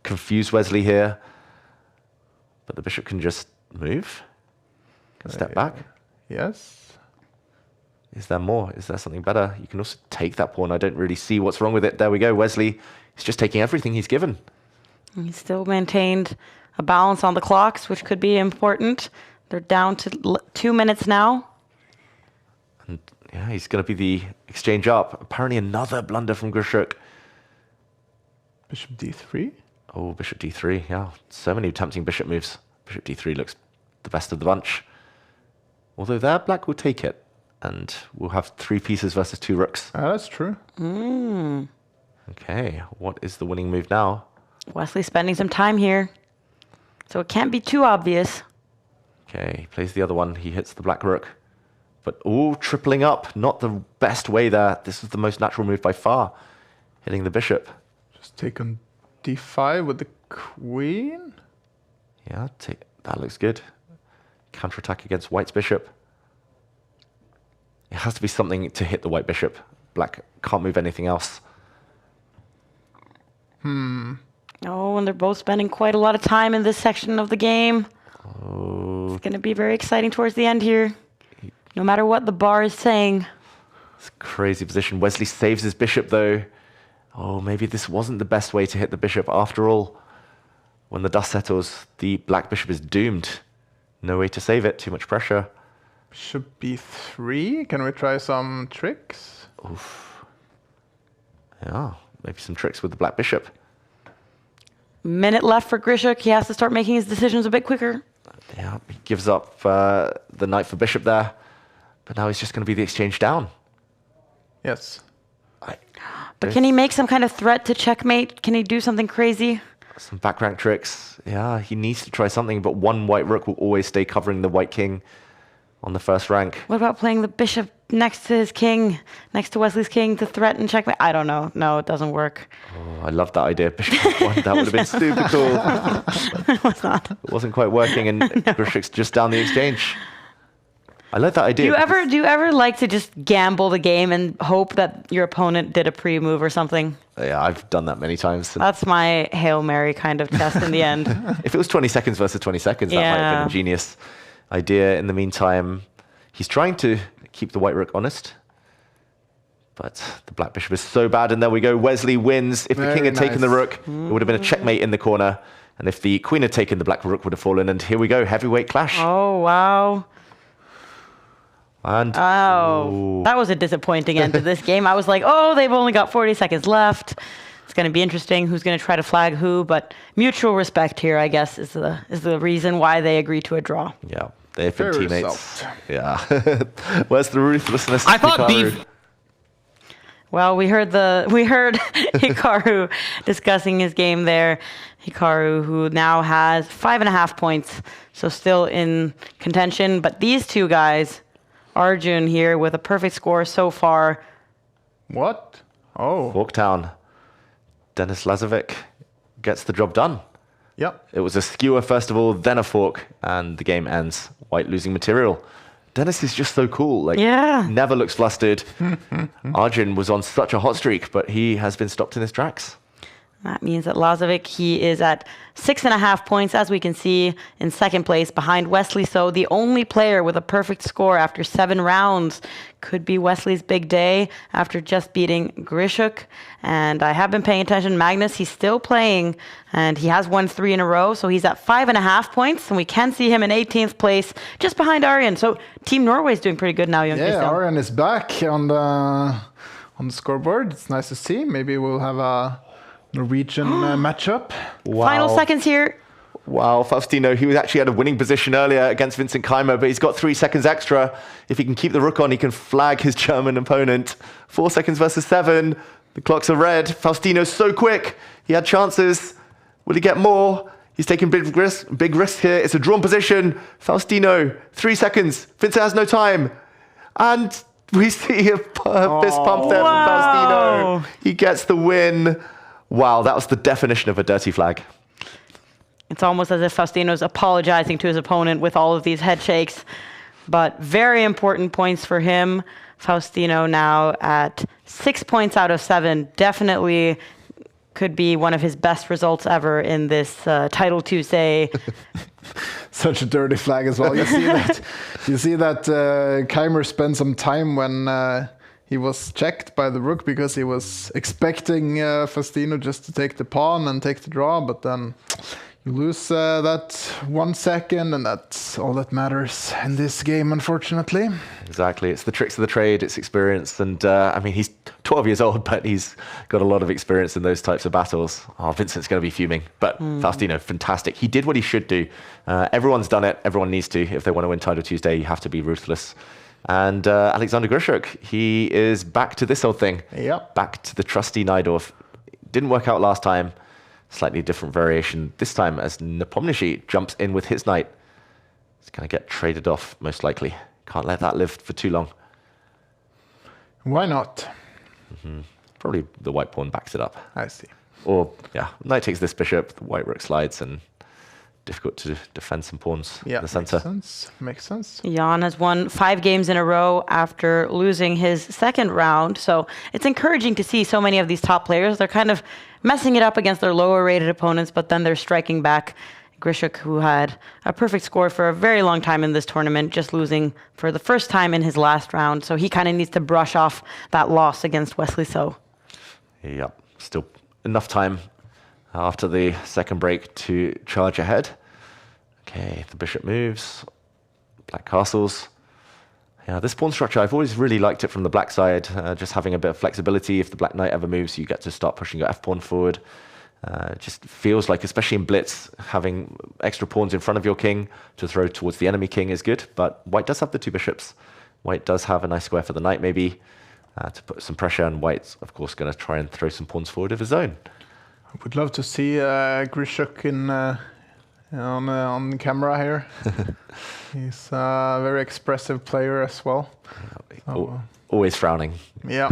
Speaker 4: confuse Wesley here. But the bishop can just move. Can step back.
Speaker 7: Yes.
Speaker 4: Is there more? Is there something better? You can also take that pawn. I don't really see what's wrong with it. There we go. Wesley is just taking everything he's given.
Speaker 3: He still maintained a balance on the clocks, which could be important. They're down to 2 minutes now.
Speaker 4: And yeah, he's going to be the exchange up. Apparently another blunder from Grishuk.
Speaker 7: Bishop d3.
Speaker 4: Oh, bishop d3. Yeah, so many tempting bishop moves. Bishop d3 looks the best of the bunch. Although there, black will take it. And we'll have 3 pieces versus 2 rooks.
Speaker 7: That's true.
Speaker 4: Okay, what is the winning move now?
Speaker 3: Wesley spending some time here. So it can't be too obvious.
Speaker 4: Okay, he plays the other one. He hits the black rook. But, oh, tripling up. Not the best way there. This is the most natural move by far. Hitting the bishop.
Speaker 7: Just take on d5 with the queen.
Speaker 4: Yeah, that looks good. Counterattack against white's bishop. It has to be something to hit the white bishop. Black can't move anything else.
Speaker 3: Oh, and they're both spending quite a lot of time in this section of the game. It's going to be very exciting towards the end here. No matter what the bar is saying.
Speaker 4: It's a crazy position. Wesley saves his bishop, though. Oh, maybe this wasn't the best way to hit the bishop. After all, when the dust settles, the black bishop is doomed. No way to save it. Too much pressure.
Speaker 7: Bishop b3. Can we try some tricks?
Speaker 4: Oof. Yeah, maybe some tricks with the black bishop.
Speaker 3: Minute left for Grishuk. He has to start making his decisions a bit quicker.
Speaker 4: Yeah, he gives up the knight for bishop there. But now he's just going to be the exchange down.
Speaker 7: Yes.
Speaker 3: But can he make some kind of threat to checkmate? Can he do something crazy?
Speaker 4: Some back rank tricks. Yeah, he needs to try something, but one white rook will always stay covering the white king on the first rank.
Speaker 3: What about playing the bishop next to his king, next to Wesley's king to threaten checkmate? I don't know. No, it doesn't work.
Speaker 4: Oh, I love that idea. Bishop f1, that would have been super cool.
Speaker 3: It was not.
Speaker 4: It wasn't quite working, and Grishuk's just down the exchange. I like that idea.
Speaker 3: Do you ever like to just gamble the game and hope that your opponent did a pre-move or something?
Speaker 4: Yeah, I've done that many times.
Speaker 3: That's my Hail Mary kind of test in the end.
Speaker 4: If it was 20 seconds versus 20 seconds, that might have been a genius idea. In the meantime, he's trying to keep the white rook honest. But the black bishop is so bad, and there we go. Wesley wins. If the king had taken the rook, it would have been a checkmate in the corner. And if the queen had taken, the black rook would have fallen. And here we go, heavyweight clash.
Speaker 3: Oh, wow.
Speaker 4: And
Speaker 3: that was a disappointing end to this game. I was like, oh, they've only got 40 seconds left. It's going to be interesting who's going to try to flag who, but mutual respect here, I guess, is the reason why they agreed to a draw.
Speaker 4: Yeah, they've been
Speaker 7: Fair
Speaker 4: teammates.
Speaker 7: result.
Speaker 4: Yeah. Where's the ruthlessness?
Speaker 6: I thought
Speaker 4: Hikaru?
Speaker 3: Well, we heard Hikaru discussing his game there. Hikaru, who now has 5.5 points, so still in contention. But these two guys, Arjun here with a perfect score so far.
Speaker 7: What? Oh.
Speaker 4: Forktown. Denis Lazovic gets the job done.
Speaker 7: Yep.
Speaker 4: It was a skewer first of all, then a fork, and the game ends. White losing material. Denis is just so cool. Never looks flustered. Arjun was on such a hot streak, but he has been stopped in his tracks.
Speaker 3: That means that Lazovic, he is at 6.5 points, as we can see, in second place behind Wesley. So the only player with a perfect score after 7 rounds. Could be Wesley's big day after just beating Grishuk. And I have been paying attention. Magnus, he's still playing, and he has won 3 in a row. So he's at 5.5 points, and we can see him in 18th place, just behind Arjen. So Team Norway is doing pretty good now, Jon
Speaker 7: Yeah,
Speaker 3: Kristian.
Speaker 7: Arjen is back on the scoreboard. It's nice to see. Maybe we'll have a Norwegian matchup.
Speaker 4: Wow.
Speaker 3: Final seconds here.
Speaker 4: Wow, Faustino, he was actually at a winning position earlier against Vincent Keimer, but he's got 3 seconds extra. If he can keep the rook on, he can flag his German opponent. 4 seconds versus 7. The clocks are red. Faustino's so quick. He had chances. Will he get more? He's taking big risk here. It's a drawn position. Faustino, 3 seconds. Vincent has no time. And we see a fist pump there from Faustino. He gets the win. Wow, that was the definition of a dirty flag.
Speaker 3: It's almost as if Faustino's apologizing to his opponent with all of these head shakes. But very important points for him. Faustino now at 6 points out of 7. Definitely could be one of his best results ever in this Title Tuesday.
Speaker 7: Such a dirty flag as well. You see that Keimer spent some time when he was checked by the rook because he was expecting Faustino just to take the pawn and take the draw, but then you lose that 1 second, and that's all that matters in this game, unfortunately.
Speaker 4: Exactly. It's the tricks of the trade, it's experience. And I mean, he's 12 years old, but he's got a lot of experience in those types of battles. Oh, Vincent's going to be fuming. But Faustino, fantastic. He did what he should do. Everyone's done it. Everyone needs to. If they want to win Title Tuesday, you have to be ruthless. And Alexander Grishuk, he is back to this old thing.
Speaker 7: Yep.
Speaker 4: Back to the trusty Najdorf. Didn't work out last time. Slightly different variation this time as Nepomniachtchi jumps in with his knight. It's going to get traded off, most likely. Can't let that live for too long.
Speaker 7: Why not?
Speaker 4: Probably the white pawn backs it up.
Speaker 7: I see.
Speaker 4: Or, yeah, knight takes this bishop, the white rook slides, and difficult to defend some pawns in the center.
Speaker 7: Makes sense.
Speaker 3: Jan has won 5 games in a row after losing his second round. So it's encouraging to see so many of these top players. They're kind of messing it up against their lower rated opponents, but then they're striking back. Grishuk, who had a perfect score for a very long time in this tournament, just losing for the first time in his last round. So he kind of needs to brush off that loss against Wesley So.
Speaker 4: Yep, still enough time after the second break to charge ahead. Okay, the bishop moves. Black castles. Yeah, this pawn structure, I've always really liked it from the black side. Just having a bit of flexibility. If the black knight ever moves, you get to start pushing your f-pawn forward. It just feels like, especially in blitz, having extra pawns in front of your king to throw towards the enemy king is good. But white does have the 2 bishops. White does have a nice square for the knight, maybe, to put some pressure. And white's, of course, going to try and throw some pawns forward of his own.
Speaker 7: I would love to see Grishuk on camera here. He's a very expressive player as well.
Speaker 4: Always frowning.
Speaker 7: Yeah.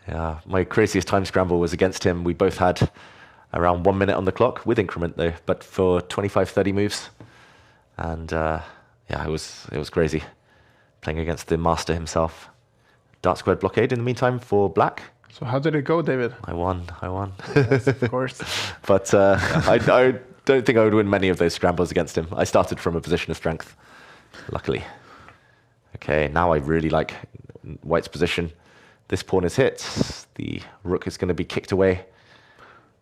Speaker 4: Yeah, my craziest time scramble was against him. We both had around 1 minute on the clock, with increment though, but for 25, 30 moves. And yeah, it was crazy playing against the master himself. Dark squared blockade in the meantime for black.
Speaker 7: So how did it go, David?
Speaker 4: I won.
Speaker 7: Yes, of course.
Speaker 4: But I don't think I would win many of those scrambles against him. I started from a position of strength, luckily. Okay, now I really like white's position. This pawn is hit. The rook is going to be kicked away.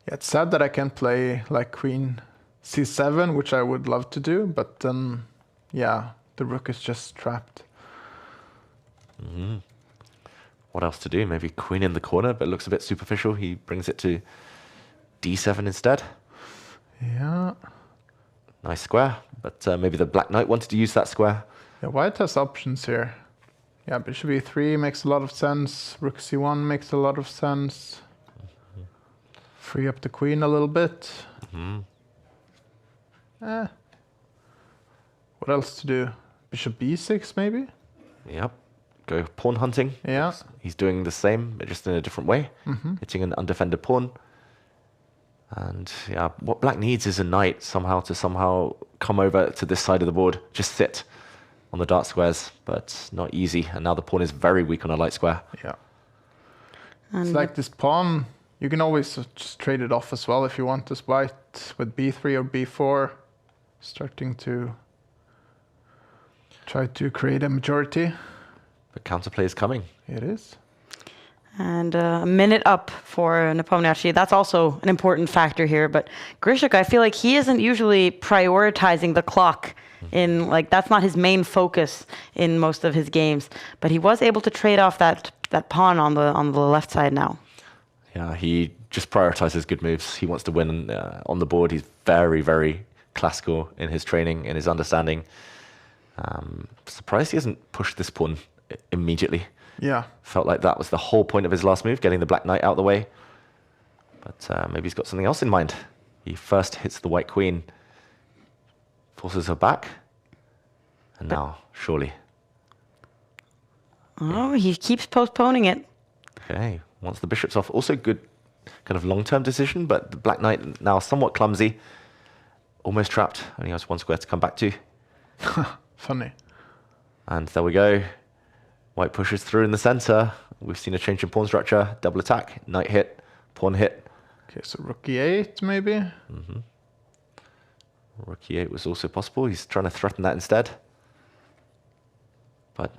Speaker 7: Yeah, it's sad that I can't play like queen c7, which I would love to do, but then, yeah, the rook is just trapped.
Speaker 4: What else to do? Maybe queen in the corner, but it looks a bit superficial. He brings it to d7 instead.
Speaker 7: Yeah.
Speaker 4: Nice square, but maybe the black knight wanted to use that square.
Speaker 7: Yeah, white has options here. Yeah, bishop e3 makes a lot of sense. Rook c1 makes a lot of sense. Free up the queen a little bit. What else to do? Bishop b6 maybe?
Speaker 4: Yep. Go pawn hunting.
Speaker 7: Yeah.
Speaker 4: He's doing the same, but just in a different way. Hitting an undefended pawn. And yeah, what black needs is a knight somehow to come over to this side of the board. Just sit on the dark squares, but not easy. And now the pawn is very weak on a light square.
Speaker 7: Yeah. It's like this pawn, You can always just trade it off as well if you want this white with b3 or b4, starting to try to create a majority.
Speaker 4: The counterplay is coming.
Speaker 7: It is.
Speaker 3: And a minute up for Nepomniachtchi. That's also an important factor here. But Grishik, I feel like he isn't usually prioritizing the clock in, like, that's not his main focus in most of his games. But he was able to trade off that pawn on the left side now.
Speaker 4: Yeah, he just prioritizes good moves. He wants to win on the board. He's very, very classical in his training, in his understanding. Surprised he hasn't pushed this pawn immediately.
Speaker 7: Yeah.
Speaker 4: Felt like that was the whole point of his last move, getting the black knight out of the way. But maybe he's got something else in mind. He first hits the white queen, forces her back, and now, surely.
Speaker 3: Oh, he keeps postponing it.
Speaker 4: Okay, once the bishop's off. Also good kind of long-term decision, but the black knight now somewhat clumsy. Almost trapped, only has one square to come back to.
Speaker 7: Funny.
Speaker 4: And there we go. White pushes through in the center. We've seen a change in pawn structure. Double attack, knight hit, pawn hit.
Speaker 7: Okay, so rook e8 maybe.
Speaker 4: Rook e8 was also possible. He's trying to threaten that instead. But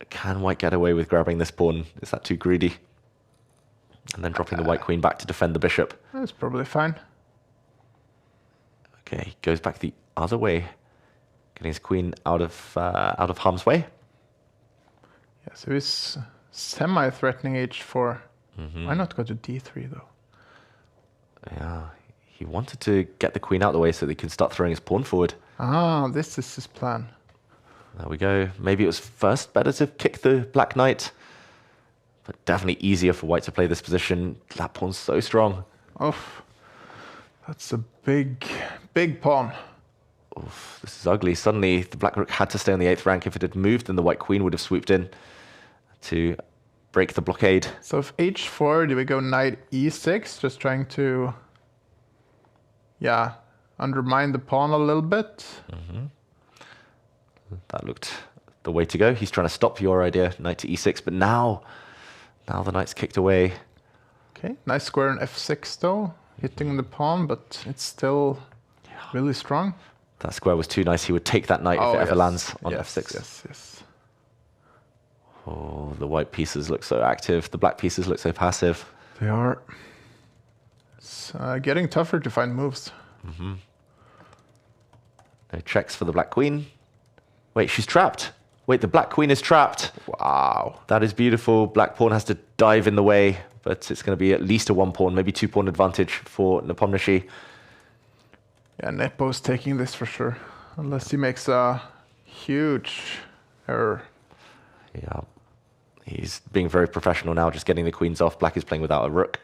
Speaker 4: can white get away with grabbing this pawn? Is that too greedy? And then dropping the white queen back to defend the bishop.
Speaker 7: That's probably fine.
Speaker 4: Okay, he goes back the other way, getting his queen out of harm's way.
Speaker 7: Yeah, so he's semi-threatening h4. Why not go to d3 though?
Speaker 4: Yeah, he wanted to get the queen out of the way so that he can start throwing his pawn forward.
Speaker 7: Ah, this is his plan.
Speaker 4: There we go. Maybe it was first better to kick the black knight, but definitely easier for white to play this position. That pawn's so strong.
Speaker 7: Oh, that's a big pawn.
Speaker 4: Oof, this is ugly. Suddenly, the black rook had to stay on the 8th rank. If it had moved, then the white queen would have swooped in to break the blockade.
Speaker 7: So if h4, do we go knight e6, just trying to, yeah, undermine the pawn a little bit?
Speaker 4: That looked the way to go. He's trying to stop your idea, knight to e6, but now the knight's kicked away.
Speaker 7: Okay, nice square in f6 though, hitting the pawn, but it's still really strong.
Speaker 4: That square was too nice. He would take that knight if it ever lands on f6.
Speaker 7: Yes.
Speaker 4: Oh, the white pieces look so active. The black pieces look so passive.
Speaker 7: They are. It's getting tougher to find moves.
Speaker 4: No checks for the black queen. Wait, she's trapped. Wait, the black queen is trapped.
Speaker 7: Wow.
Speaker 4: That is beautiful. Black pawn has to dive in the way, but it's going to be at least a 1 pawn, maybe 2 pawn advantage for Nepomniachtchi.
Speaker 7: Yeah, Nepo's taking this for sure. Unless he makes a huge error.
Speaker 4: Yeah, he's being very professional now, just getting the queens off. Black is playing without a rook.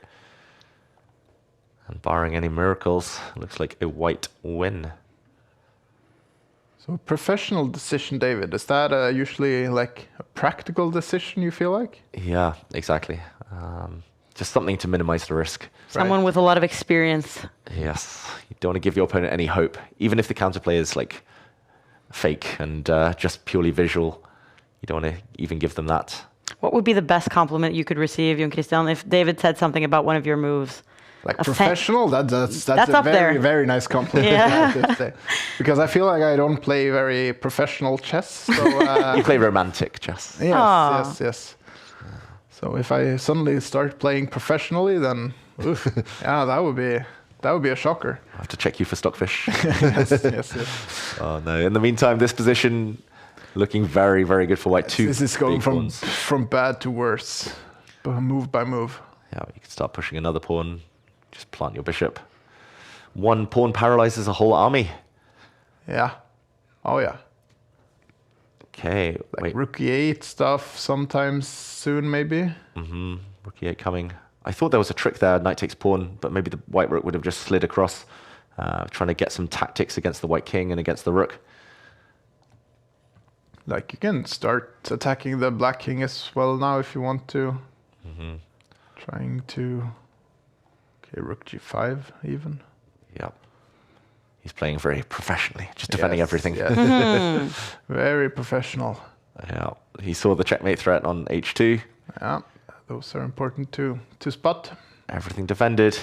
Speaker 4: And barring any miracles, looks like a white win.
Speaker 7: So professional decision, David, is that usually like a practical decision, you feel like?
Speaker 4: Yeah, exactly. Just something to minimize the risk.
Speaker 3: Someone with a lot of experience.
Speaker 4: Yes, you don't want to give your opponent any hope, even if the counterplay is like fake and just purely visual. You don't want to even give them that.
Speaker 3: What would be the best compliment you could receive, Jon Kristian, if David said something about one of your moves?
Speaker 7: Like professional, that's
Speaker 3: up
Speaker 7: a
Speaker 3: there.
Speaker 7: very nice compliment.
Speaker 3: Yeah.
Speaker 7: Because I feel like I don't play very professional chess. So,
Speaker 4: You play romantic chess.
Speaker 7: yes. So if I suddenly start playing professionally, then yeah, that would be a shocker.
Speaker 4: I have to check you for stockfish.
Speaker 7: yes.
Speaker 4: Oh no! In the meantime, this position looking very, very good for white.
Speaker 7: This is going
Speaker 4: big pawns.
Speaker 7: from bad to worse, move by move.
Speaker 4: Yeah, you can start pushing another pawn. Just plant your bishop. 1 pawn paralyzes a whole army.
Speaker 7: Yeah. Oh yeah.
Speaker 4: Okay, wait.
Speaker 7: Rook e8 stuff sometimes soon, maybe.
Speaker 4: Rook e8 coming. I thought there was a trick there. Knight takes pawn, but maybe the white rook would have just slid across, trying to get some tactics against the white king and against the rook.
Speaker 7: Like you can start attacking the black king as well now if you want to. Trying to. Okay, rook g5 even.
Speaker 4: Yeah. He's playing very professionally, just defending everything.
Speaker 7: Yes. Very professional.
Speaker 4: Yeah. He saw the checkmate threat on h2.
Speaker 7: Yeah, those are important to spot.
Speaker 4: Everything defended.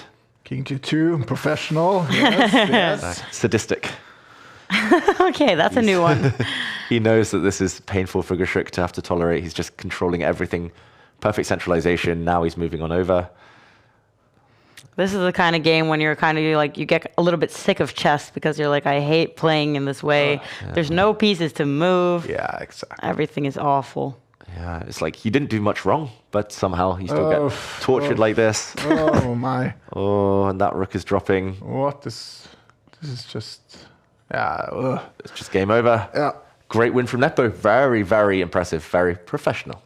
Speaker 7: King G2, professional. Yes, yes.
Speaker 4: Sadistic.
Speaker 3: Okay, that's a new one.
Speaker 4: He knows that this is painful for Gashuk to have to tolerate. He's just controlling everything. Perfect centralization. Now he's moving on over.
Speaker 3: This is the kind of game when you're kind of like, you get a little bit sick of chess because you're like, I hate playing in this way. There's no pieces to move.
Speaker 4: Yeah, exactly.
Speaker 3: Everything is awful.
Speaker 4: Yeah, it's like you didn't do much wrong, but somehow you still get tortured like this.
Speaker 7: Oh my.
Speaker 4: Oh, and that rook is dropping.
Speaker 7: What is... This is just... Yeah.
Speaker 4: It's just game over.
Speaker 7: Yeah.
Speaker 4: Great win from Nepo. Very, very impressive. Very professional.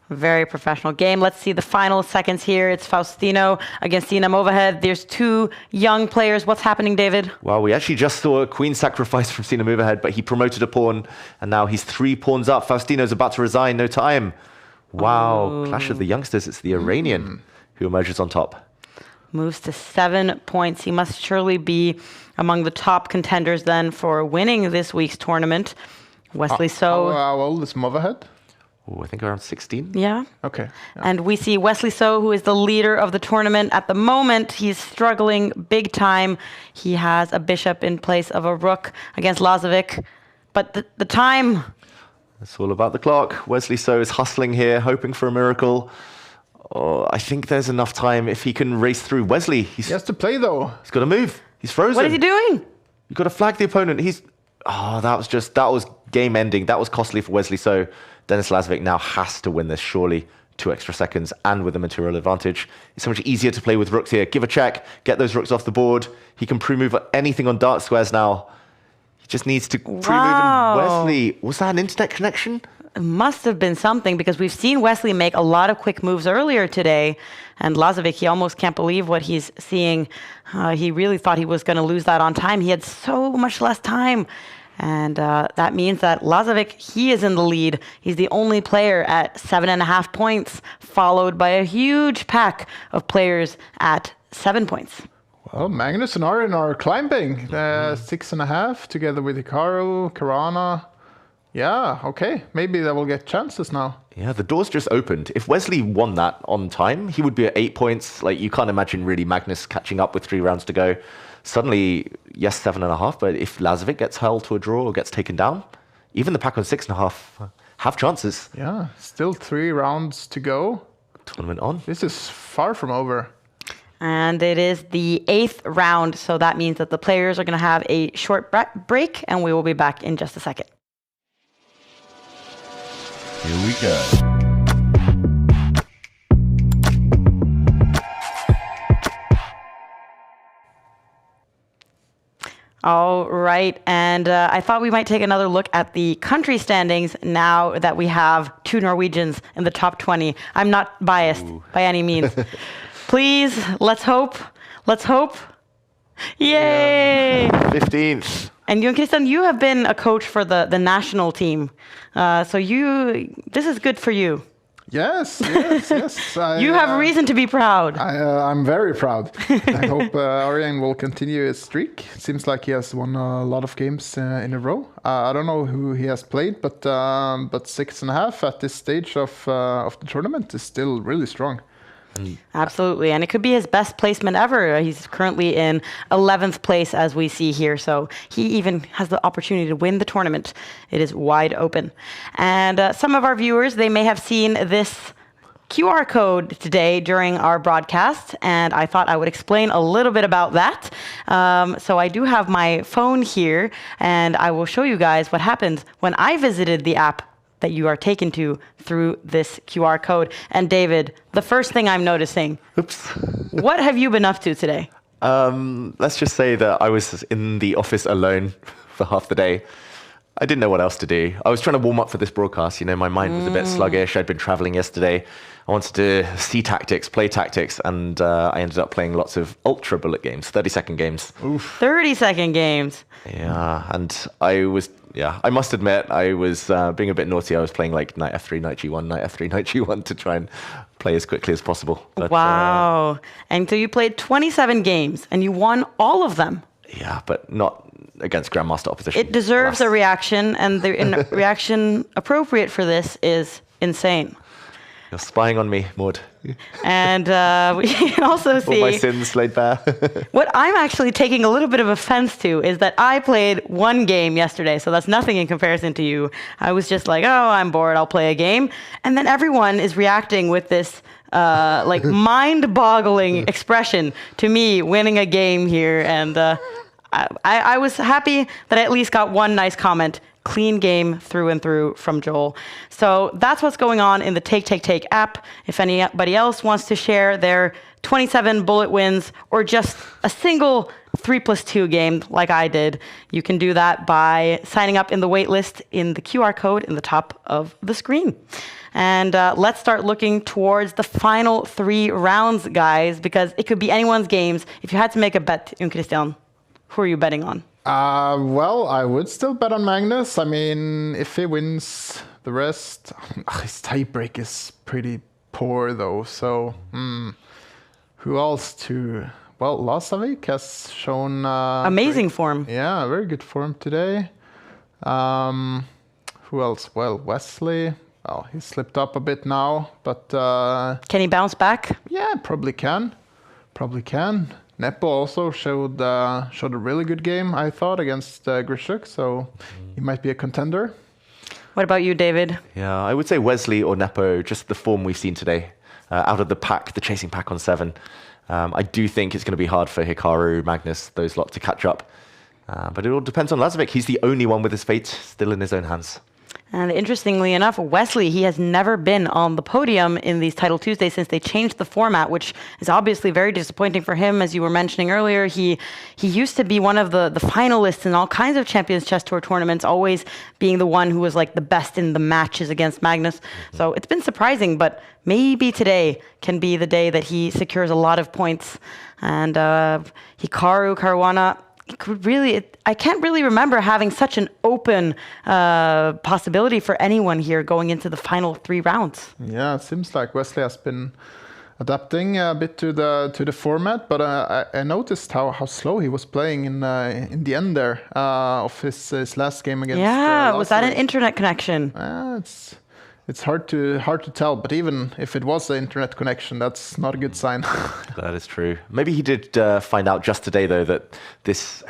Speaker 3: Very professional game. Let's see the final seconds here. It's Faustino against CM Overhead. There's two young players. What's happening, David?
Speaker 4: Well, we actually just saw a queen sacrifice from CM Overhead, but he promoted a pawn, and now he's 3 pawns up. Faustino's about to resign. No time. Wow. Clash of the youngsters. It's the Iranian who emerges on top.
Speaker 3: Moves to 7 points. He must surely be among the top contenders then for winning this week's tournament. Wesley So.
Speaker 7: How old is Overhead?
Speaker 4: Oh, I think around 16.
Speaker 3: Yeah.
Speaker 7: Okay. Yeah.
Speaker 3: And we see Wesley So, who is the leader of the tournament. At the moment, he's struggling big time. He has a bishop in place of a rook against Lazovic. But the time...
Speaker 4: It's all about the clock. Wesley So is hustling here, hoping for a miracle. Oh, I think there's enough time if he can race through. Wesley,
Speaker 7: He has to play, though.
Speaker 4: he's got to move. He's frozen.
Speaker 3: What is he doing?
Speaker 4: You've got to flag the opponent. That was game ending. That was costly for Wesley So. Denis Lazovic now has to win this, surely. 2 extra seconds and with a material advantage. It's so much easier to play with rooks here. Give a check, get those rooks off the board. He can pre-move anything on dark squares now. He just needs to pre-move.
Speaker 3: Wow.
Speaker 4: Wesley, was that an internet connection?
Speaker 3: It must have been something because we've seen Wesley make a lot of quick moves earlier today. And Lazovic, he almost can't believe what he's seeing. He really thought he was going to lose that on time. He had so much less time. And that means that Lazovic, he is in the lead. He's the only player at 7.5 points, followed by a huge pack of players at 7 points.
Speaker 7: Well, Magnus and Arjen are climbing. 6.5 together with Hikaru, Karana. Yeah, okay. Maybe they will get chances now.
Speaker 4: Yeah, the door's just opened. If Wesley won that on time, he would be at 8 points. Like, you can't imagine really Magnus catching up with 3 rounds to go. Suddenly, yes, 7.5, but if Lazovic gets held to a draw or gets taken down, even the pack on 6.5 have chances.
Speaker 7: Yeah, still 3 rounds to go.
Speaker 4: Tournament on.
Speaker 7: This is far from over.
Speaker 3: And it is the 8th round, so that means that the players are going to have a short break, and we will be back in just a second.
Speaker 8: Here we go.
Speaker 3: All right, and I thought we might take another look at the country standings now that we have 2 Norwegians in the top 20. I'm not biased by any means. Please, let's hope. Let's hope. Yay!
Speaker 4: 15th.
Speaker 3: And Jon Kristian, you have been a coach for the national team. So this is good for you.
Speaker 7: Yes.
Speaker 3: You have reason to be proud.
Speaker 7: I'm very proud. I hope Arjen will continue his streak. It seems like he has won a lot of games in a row. I don't know who he has played, but 6.5 at this stage of the tournament is still really strong.
Speaker 3: Absolutely, and it could be his best placement ever. He's currently in 11th place as we see here, so he even has the opportunity to win the tournament. It is wide open. And some of our viewers, they may have seen this QR code today during our broadcast, and I thought I would explain a little bit about that. So I do have my phone here, and I will show you guys what happened when I visited the app that you are taken to through this QR code. And David, the first thing I'm noticing, what have you been up to today?
Speaker 4: Let's just say that I was in the office alone for half the day. I didn't know what else to do. I was trying to warm up for this broadcast. You know, my mind was a bit sluggish. I'd been traveling yesterday. I wanted to see tactics, play tactics, and I ended up playing lots of ultra bullet games, 30-second games.
Speaker 3: 30-second games.
Speaker 4: Yeah, and I must admit, I was being a bit naughty. I was playing like knight f3, knight g1, knight f3, knight g1 to try and play as quickly as possible. But,
Speaker 3: wow. And so you played 27 games, and you won all of them.
Speaker 4: Yeah, but not against Grandmaster opposition.
Speaker 3: It deserves a reaction, and the reaction appropriate for this is insane.
Speaker 4: You're spying on me, Maud.
Speaker 3: And we can also
Speaker 4: All
Speaker 3: see
Speaker 4: my sins laid bare.
Speaker 3: what I'm actually taking a little bit of offense to is that I played one game yesterday, so that's nothing in comparison to you. I was just like, oh, I'm bored, I'll play a game. And then everyone is reacting with this like mind-boggling expression to me winning a game here. And I was happy that I at least got one nice comment. Clean game through and through from Joel. So that's what's going on in the Take app. If anybody else wants to share their 27 bullet wins or just a single 3+2 game like I did, you can do that by signing up in the waitlist in the QR code in the top of the screen. And let's start looking towards the final 3 rounds, guys, because it could be anyone's games. If you had to make a bet, Jon Kristian, who are you betting on?
Speaker 7: Well, I would still bet on Magnus. I mean, if he wins the rest, his tiebreak is pretty poor, though. So, who else to... Well, Lasavik has shown...
Speaker 3: Amazing form.
Speaker 7: Yeah, very good form today. Who else? Well, Wesley. Well, he slipped up a bit now, but...
Speaker 3: Can he bounce back?
Speaker 7: Yeah, probably can. Probably can. Nepo also showed a really good game, I thought, against Grishuk, so he might be a contender.
Speaker 3: What about you, David?
Speaker 4: Yeah, I would say Wesley or Nepo, just the form we've seen today. Out of the pack, the chasing pack on 7. I do think it's going to be hard for Hikaru, Magnus, those lot to catch up. But it all depends on Lazovic. He's the only one with his fate still in his own hands.
Speaker 3: And interestingly enough, Wesley, he has never been on the podium in these Title Tuesdays since they changed the format, which is obviously very disappointing for him. As you were mentioning earlier, he used to be one of the finalists in all kinds of Champions Chess Tour tournaments, always being the one who was like the best in the matches against Magnus. So it's been surprising, but maybe today can be the day that he secures a lot of points. And Hikaru Caruana, I can't really remember having such an open possibility for anyone here going into the final 3 rounds.
Speaker 7: Yeah, it seems like Wesley has been adapting a bit to the format, but I noticed how slow he was playing in the end there of his last game against.
Speaker 3: Yeah, was that an internet connection?
Speaker 7: It's hard to tell, but even if it was an internet connection, that's not a good sign.
Speaker 4: That is true. Maybe he did find out just today, though, that this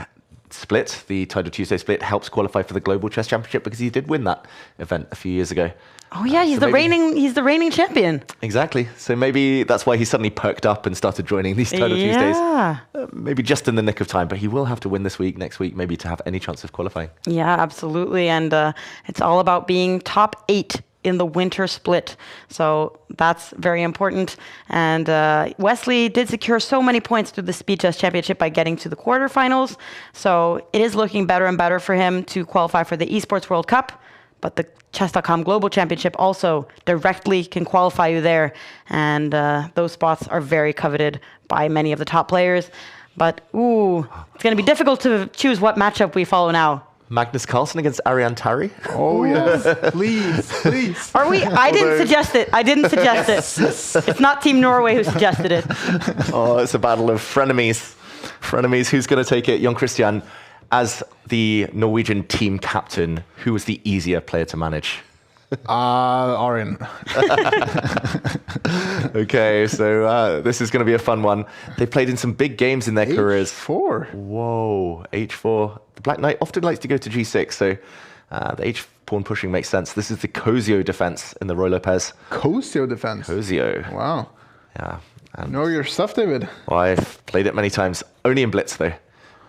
Speaker 4: split, the Title Tuesday split, helps qualify for the Global Chess Championship because he did win that event a few years ago.
Speaker 3: Oh yeah, he's the reigning champion.
Speaker 4: Exactly. So maybe that's why he suddenly perked up and started joining these Title Tuesdays. Maybe just in the nick of time, but he will have to win this week, next week, maybe to have any chance of qualifying.
Speaker 3: Yeah, absolutely. And it's all about being top 8 in the winter split. So that's very important. And Wesley did secure so many points through the Speed Chess Championship by getting to the quarterfinals. So it is looking better and better for him to qualify for the Esports World Cup. But the Chess.com Global Championship also directly can qualify you there. And those spots are very coveted by many of the top players. But, it's going to be difficult to choose what matchup we follow now.
Speaker 4: Magnus Carlsen against Ariane Tari.
Speaker 7: Oh, yes. Please.
Speaker 3: Are we? I didn't suggest it. It's not Team Norway who suggested it.
Speaker 4: Oh, it's a battle of frenemies. Who's going to take it? Jon Kristian, as the Norwegian team captain, who was the easier player to manage?
Speaker 7: Arian.
Speaker 4: Okay, so this is going to be a fun one. They played in some big games in their careers.
Speaker 7: H4.
Speaker 4: Whoa, H4. The Black Knight often likes to go to G6, so the H pawn pushing makes sense. This is the Cozio defense in the Roy Lopez.
Speaker 7: Cozio defense.
Speaker 4: Cozio.
Speaker 7: Wow.
Speaker 4: Yeah.
Speaker 7: You know your stuff, David.
Speaker 4: Well, I've played it many times, only in Blitz though.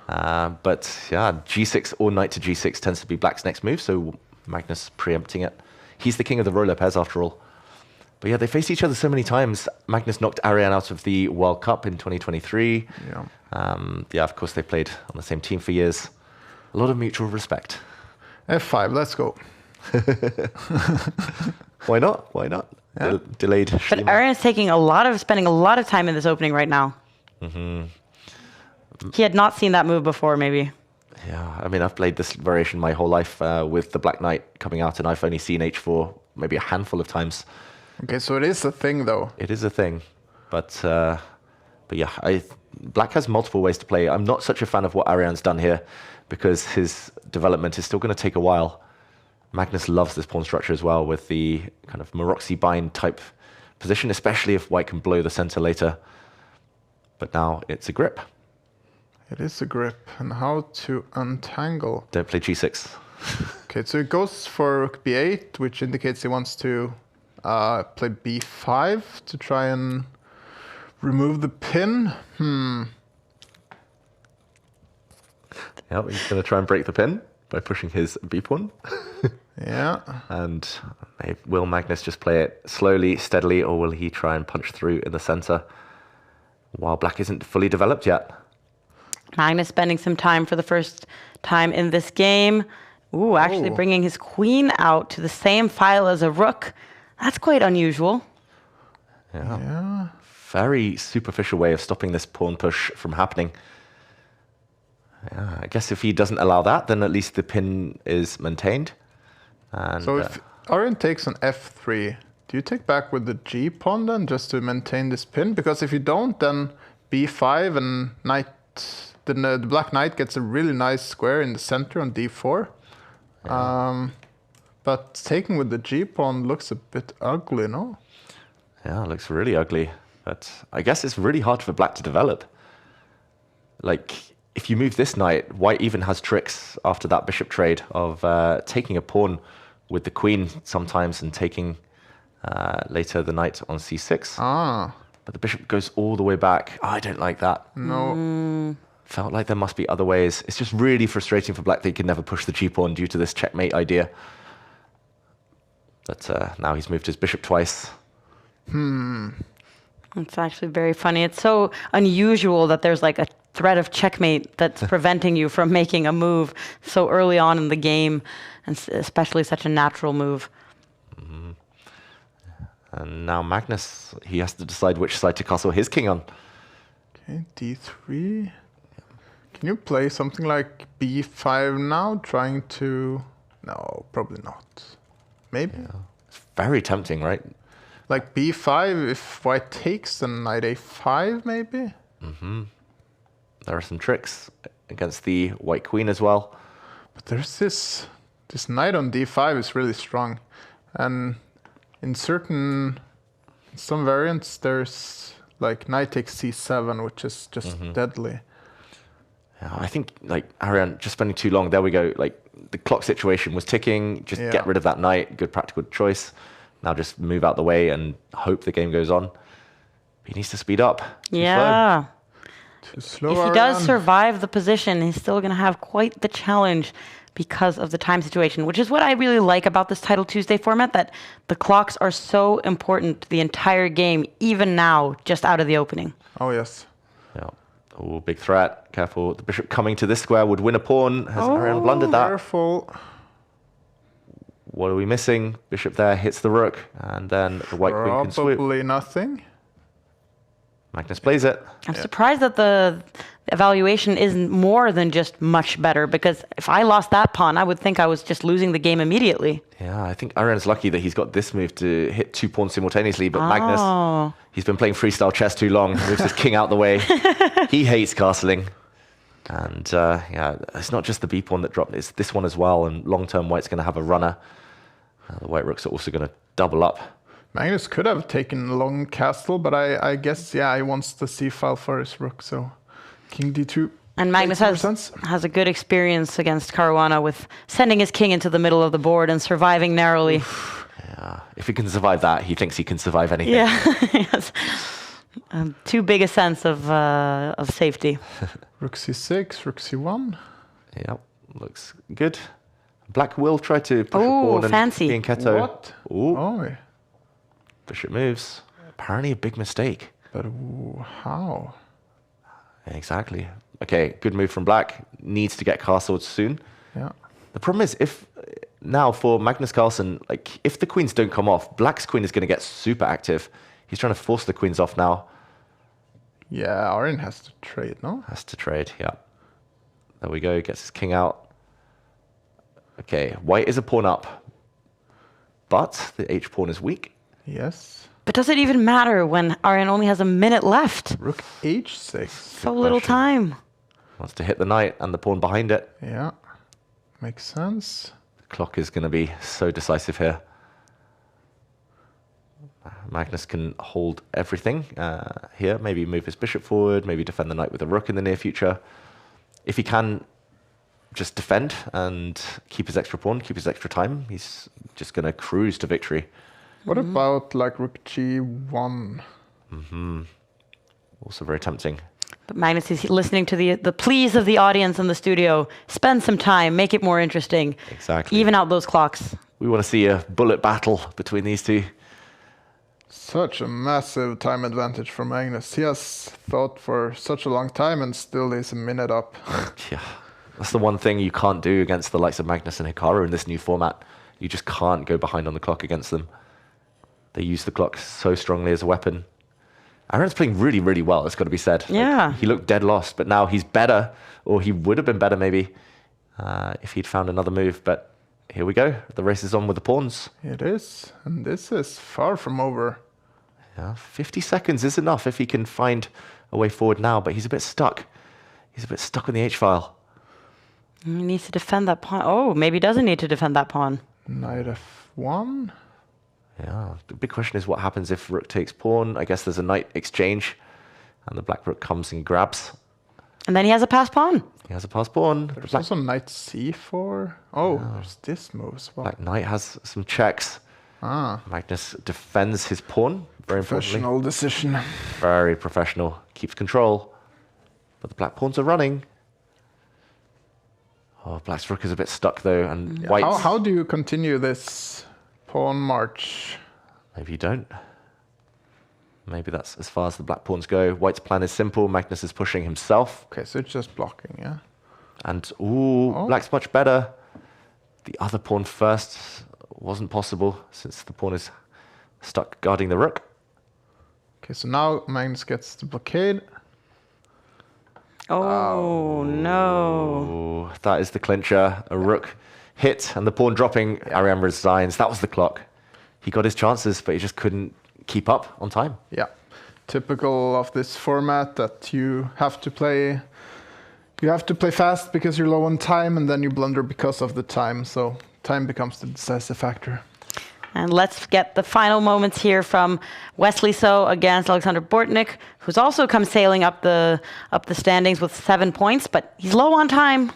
Speaker 4: But yeah, G6 or knight to G6 tends to be Black's next move, so Magnus preempting it. He's the king of the Roy Lopez after all. But yeah, they faced each other so many times. Magnus knocked Ariane out of the World Cup in 2023. Yeah, of course, they played on the same team for years. A lot of mutual respect.
Speaker 7: F5, let's go.
Speaker 4: Why not? Yeah. Delayed.
Speaker 3: But Ariane's spending a lot of time in this opening right now. He had not seen that move before, maybe.
Speaker 4: Yeah, I mean, I've played this variation my whole life with the Black Knight coming out, and I've only seen H4 maybe a handful of times.
Speaker 7: Okay, so it is a thing, though.
Speaker 4: It is a thing, but yeah, Black has multiple ways to play. I'm not such a fan of what Ariane's done here because his development is still going to take a while. Magnus loves this pawn structure as well with the kind of Maroczy bind type position, especially if white can blow the center later. But now it's a grip.
Speaker 7: It is a grip. And how to untangle?
Speaker 4: Don't play g6.
Speaker 7: Okay, so it goes for rook b8, which indicates he wants to play b5 to try and remove the pin.
Speaker 4: Yeah, he's going to try and break the pin by pushing his b pawn.
Speaker 7: Yeah.
Speaker 4: And will Magnus just play it slowly, steadily, or will he try and punch through in the center while black isn't fully developed yet?
Speaker 3: Magnus spending some time for the first time in this game. Ooh, actually bringing his queen out to the same file as a rook. That's quite unusual.
Speaker 7: Yeah.
Speaker 4: Very superficial way of stopping this pawn push from happening. Yeah, I guess if he doesn't allow that, then at least the pin is maintained. And,
Speaker 7: So if Arjen takes on f3, do you take back with the g pawn then, just to maintain this pin? Because if you don't, then b5 and knight, then the black knight gets a really nice square in the center on d4. But taking with the g pawn looks a bit ugly, no?
Speaker 4: Yeah, it looks really ugly. But I guess it's really hard for black to develop. Like, if you move this knight, white even has tricks after that bishop trade of taking a pawn with the queen sometimes and taking later the knight on c6. But the bishop goes all the way back. I don't like that.
Speaker 7: No.
Speaker 4: Felt like there must be other ways. It's just really frustrating for black that he can never push the g-pawn due to this checkmate idea. But now he's moved his bishop twice.
Speaker 3: It's actually very funny. It's so unusual that there's like a threat of checkmate that's preventing you from making a move so early on in the game, and especially such a natural move.
Speaker 4: And now Magnus, he has to decide which side to castle his king on.
Speaker 7: Okay, d3. Can you play something like b5 now, trying to... No, probably not. Maybe?
Speaker 4: It's very tempting, right?
Speaker 7: Like b5, if white takes, then knight a5, maybe?
Speaker 4: There are some tricks against the white queen as well.
Speaker 7: But there's this knight on d5 is really strong. And in some variants, there's like knight takes c7, which is just deadly.
Speaker 4: Yeah, I think, like, Ariane, just spending too long, there we go. Like, the clock situation was ticking. Just get rid of that knight. Good practical choice. Now just move out the way and hope the game goes on. He needs to speed up.
Speaker 3: Yeah.
Speaker 7: Too slow,
Speaker 3: If he does survive the position, he's still going to have quite the challenge because of the time situation, which is what I really like about this Title Tuesday format, that the clocks are so important the entire game, even now, just out of the opening.
Speaker 7: Oh, yes.
Speaker 4: Yeah. Oh, big threat. Careful. The bishop coming to this square would win a pawn. Has Ariane blundered that?
Speaker 7: Careful.
Speaker 4: What are we missing? Bishop there hits the rook, and then the white queen can swoop.
Speaker 7: Probably nothing.
Speaker 4: Magnus plays it.
Speaker 3: I'm surprised that the evaluation isn't more than just much better, because if I lost that pawn, I would think I was just losing the game immediately.
Speaker 4: Yeah, I think Ariane's lucky that he's got this move to hit two pawns simultaneously, but Magnus, he's been playing freestyle chess too long. Moves his king out the way. He hates castling. And yeah, it's not just the b pawn that dropped, it's this one as well, and long-term white's going to have a runner. The white rooks are also going to double up.
Speaker 7: Magnus could have taken a long castle, but I guess, yeah, he wants the c-file for his rook, so king d2.
Speaker 3: And Magnus has a good experience against Caruana with sending his king into the middle of the board and surviving narrowly.
Speaker 4: Yeah, if he can survive that, he thinks he can survive anything.
Speaker 3: Yeah, yes. Too big a sense of safety.
Speaker 7: Rook c6, rook c1.
Speaker 4: Yep, looks good. Black will try to push a pawn
Speaker 3: fancy.
Speaker 4: and be in Keto.
Speaker 7: What?
Speaker 4: Ooh.
Speaker 7: Oh,
Speaker 4: Bishop moves. Apparently a big mistake.
Speaker 7: but how?
Speaker 4: Exactly. Okay, good move from black. Needs to get castled soon.
Speaker 7: Yeah.
Speaker 4: The problem is, if now for Magnus Carlsen, like if the queens don't come off, black's queen is going to get super active. He's trying to force the queens off now.
Speaker 7: Yeah, Arjen has to trade, no?
Speaker 4: Has to trade, yeah. There we go, gets his king out. Okay, white is a pawn up, but the h-pawn is weak.
Speaker 7: Yes.
Speaker 3: But does it even matter when Arjen only has a minute left?
Speaker 7: Rook h6.
Speaker 3: So little time.
Speaker 4: Wants to hit the knight and the pawn behind it.
Speaker 7: Yeah. Makes sense.
Speaker 4: The clock is going to be so decisive here. Magnus can hold everything here. Maybe move his bishop forward, maybe defend the knight with a rook in the near future. If he can just defend and keep his extra pawn, keep his extra time, he's just going to cruise to victory.
Speaker 7: What about like rook g1?
Speaker 4: Also very tempting.
Speaker 3: But Magnus is listening to the pleas of the audience in the studio. Spend some time, make it more interesting.
Speaker 4: Exactly.
Speaker 3: Even out those clocks.
Speaker 4: We want to see a bullet battle between these two.
Speaker 7: Such a massive time advantage for Magnus. He has thought for such a long time and still is a minute up.
Speaker 4: Yeah, that's the one thing you can't do against the likes of Magnus and Hikaru in this new format. You just can't go behind on the clock against them. They use the clock so strongly as a weapon. Aaron's playing really, really well, it's got to be said.
Speaker 3: Yeah.
Speaker 4: He looked dead lost, but now he's better, or he would have been better maybe if he'd found another move. But here we go. The race is on with the pawns.
Speaker 7: It is, and this is far from over.
Speaker 4: Yeah, 50 seconds is enough if he can find a way forward now, but he's a bit stuck. He's a bit stuck on the H-file.
Speaker 3: He needs to defend that pawn. Oh, maybe he doesn't need to defend that pawn.
Speaker 7: Knight f1.
Speaker 4: Yeah, the big question is what happens if rook takes pawn. I guess there's a knight exchange, and the black rook comes and grabs.
Speaker 3: And then he has a passed pawn.
Speaker 4: He has a passed pawn.
Speaker 7: There's also knight c4. Oh, there's this move as well.
Speaker 4: Black knight has some checks. Magnus defends his pawn, very
Speaker 7: Professional
Speaker 4: importantly.
Speaker 7: decision.
Speaker 4: Very professional. Keeps control. But the black pawns are running. Oh, black's rook is a bit stuck though, and white's...
Speaker 7: How do you continue this pawn march?
Speaker 4: Maybe you don't. Maybe that's as far as the black pawns go. White's plan is simple. Magnus is pushing himself.
Speaker 7: Okay, so it's just blocking, yeah?
Speaker 4: And, black's much better. The other pawn first wasn't possible since the pawn is stuck guarding the rook.
Speaker 7: Okay, so now Magnus gets the blockade.
Speaker 3: Oh, no.
Speaker 4: Oh, that is the clincher. A rook hit and the pawn dropping. Ariane resigns. That was the clock. He got his chances, but he just couldn't keep up on time.
Speaker 7: Yeah, typical of this format that you have to play fast because you're low on time, and then you blunder because of the time. So time becomes the decisive factor.
Speaker 3: And let's get the final moments here from Wesley So against Alexander Bortnik, who's also come sailing up the standings with 7 points, but he's low on time.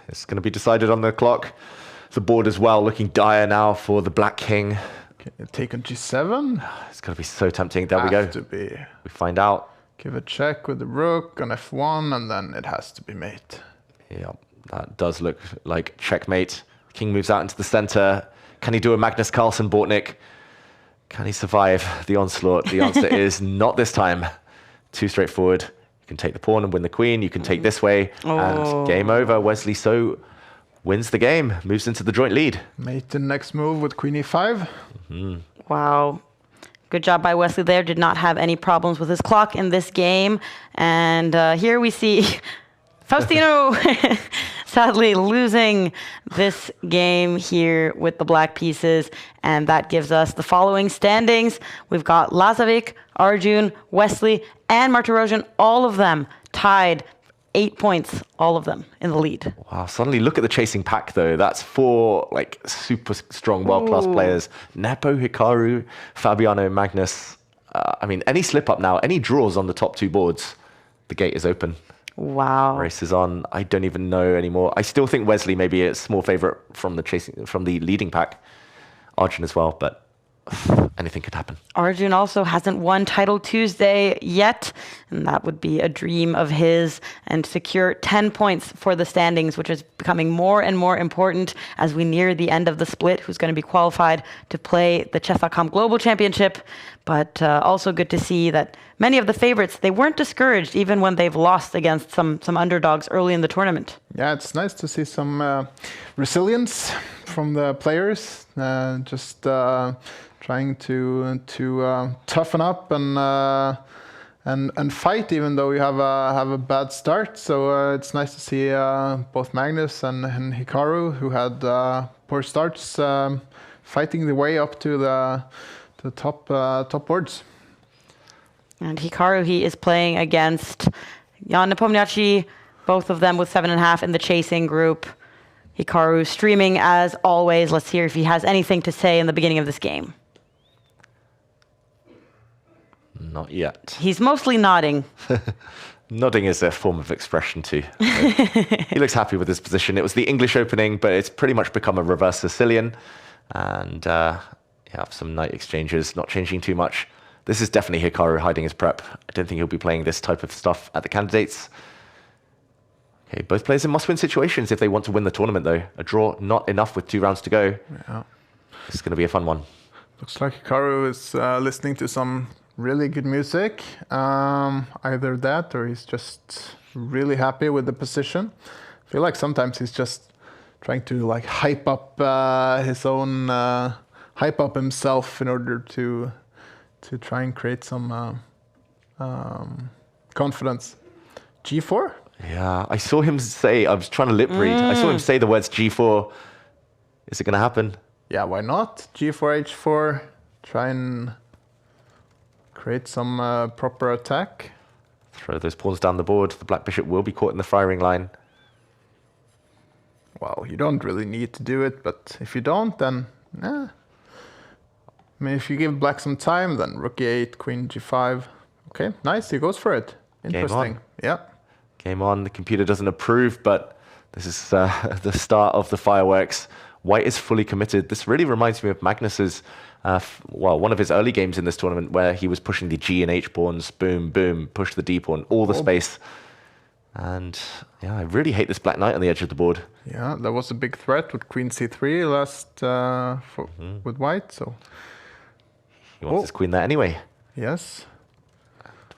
Speaker 4: It's going to be decided on the clock. The board as well looking dire now for the black king.
Speaker 7: Okay, take on g7.
Speaker 4: It's going to be so tempting. There we go.
Speaker 7: To be.
Speaker 4: We find out.
Speaker 7: Give a check with the rook on f1, and then it has to be mate.
Speaker 4: Yeah, that does look like checkmate. King moves out into the center. Can he do a Magnus Carlsen Bortnik? Can he survive the onslaught? The answer is not this time. Too straightforward. You can take the pawn and win the queen. You can take this way, and game over. Wesley So wins the game, moves into the joint lead.
Speaker 7: Mate the next move with queen e5.
Speaker 3: Wow. Good job by Wesley there. Did not have any problems with his clock in this game. And here we see Faustino sadly losing this game here with the black pieces. And that gives us the following standings. We've got Lazovic, Arjun, Wesley, and Martirosyan, all of them tied 8 points, all of them in the lead.
Speaker 4: Wow, suddenly look at the chasing pack though. That's 4 like super strong world-class players. Nepo, Hikaru, Fabiano, Magnus. I mean, any slip up now, any draws on the top 2 boards, the gate is open.
Speaker 3: Wow.
Speaker 4: Race is on. I don't even know anymore. I still think Wesley may be a small favorite from the leading pack. Arjun as well, but anything could happen.
Speaker 3: Arjun also hasn't won Title Tuesday yet, and that would be a dream of his, and secure 10 points for the standings, which is becoming more and more important as we near the end of the split, who's going to be qualified to play the Chess.com Global Championship. But also good to see that many of the favorites, they weren't discouraged even when they've lost against some underdogs early in the tournament.
Speaker 7: Yeah, it's nice to see some resilience from the players, just trying to toughen up and fight, even though you have a bad start. So it's nice to see both Magnus and Hikaru, who had poor starts, fighting the way up to the top boards.
Speaker 3: And Hikaru, he is playing against Jan Nepomniachtchi, both of them with 7.5 in the chasing group. Hikaru streaming as always. Let's hear if he has anything to say in the beginning of this game.
Speaker 4: Not yet.
Speaker 3: He's mostly nodding.
Speaker 4: Nodding is a form of expression too. He looks happy with his position. It was the English opening, but it's pretty much become a reverse Sicilian. And you have some knight exchanges, not changing too much. This is definitely Hikaru hiding his prep. I don't think he'll be playing this type of stuff at the candidates. Okay, both players in must-win situations if they want to win the tournament, though. A draw, not enough with 2 rounds to go.
Speaker 7: Yeah.
Speaker 4: It's going to be a fun one.
Speaker 7: Looks like Hikaru is listening to some really good music. Either that or he's just really happy with the position. I feel like sometimes he's just trying to like hype up his own, hype up himself in order to try and create some confidence. G4?
Speaker 4: Yeah, I saw him say, I was trying to lip read. I saw him say the words G4. Is it going to happen?
Speaker 7: Yeah, why not? G4, H4. Try and create some proper attack.
Speaker 4: Throw those pawns down the board. The black bishop will be caught in the firing line.
Speaker 7: Well, you don't really need to do it, but if you don't, then I mean, if you give black some time, then rook e8, queen g5. Okay, nice. He goes for it. Interesting. Yeah.
Speaker 4: Game on. The computer doesn't approve, but this is the start of the fireworks. White is fully committed. This really reminds me of Magnus's, one of his early games in this tournament where he was pushing the G and H pawns, boom, boom, push the D pawn, all the space. And yeah, I really hate this black knight on the edge of the board.
Speaker 7: Yeah, that was a big threat with queen c3 last with white. So
Speaker 4: He wants his queen there anyway.
Speaker 7: Yes.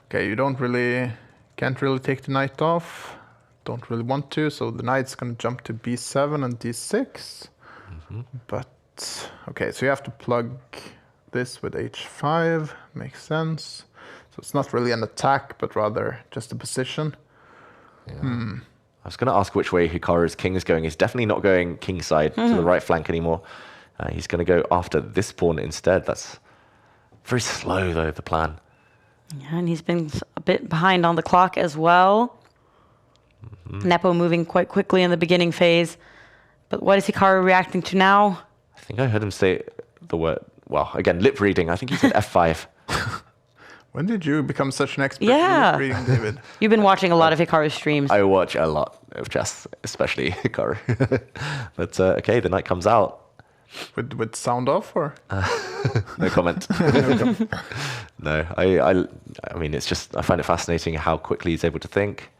Speaker 7: Okay, you can't really take the knight off. Don't really want to, so the knight's going to jump to b7 and d6. But, okay, so you have to plug this with h5. Makes sense. So it's not really an attack, but rather just a position.
Speaker 4: Yeah. I was going to ask which way Hikaru's king is going. He's definitely not going kingside to the right flank anymore. He's going to go after this pawn instead. That's very slow, though, the plan.
Speaker 3: Yeah, and he's been a bit behind on the clock as well. Nepo moving quite quickly in the beginning phase. But what is Hikaru reacting to now?
Speaker 4: I think I heard him say the word, well, again, lip reading. I think he said f5.
Speaker 7: When did you become such an expert
Speaker 3: Yeah.
Speaker 7: in reading, David?
Speaker 3: You've been watching a lot of Hikaru's streams.
Speaker 4: I watch a lot of chess, especially Hikaru. But okay, the knight comes out.
Speaker 7: With sound off, or?
Speaker 4: No comment. No, I mean, it's just, I find it fascinating how quickly he's able to think.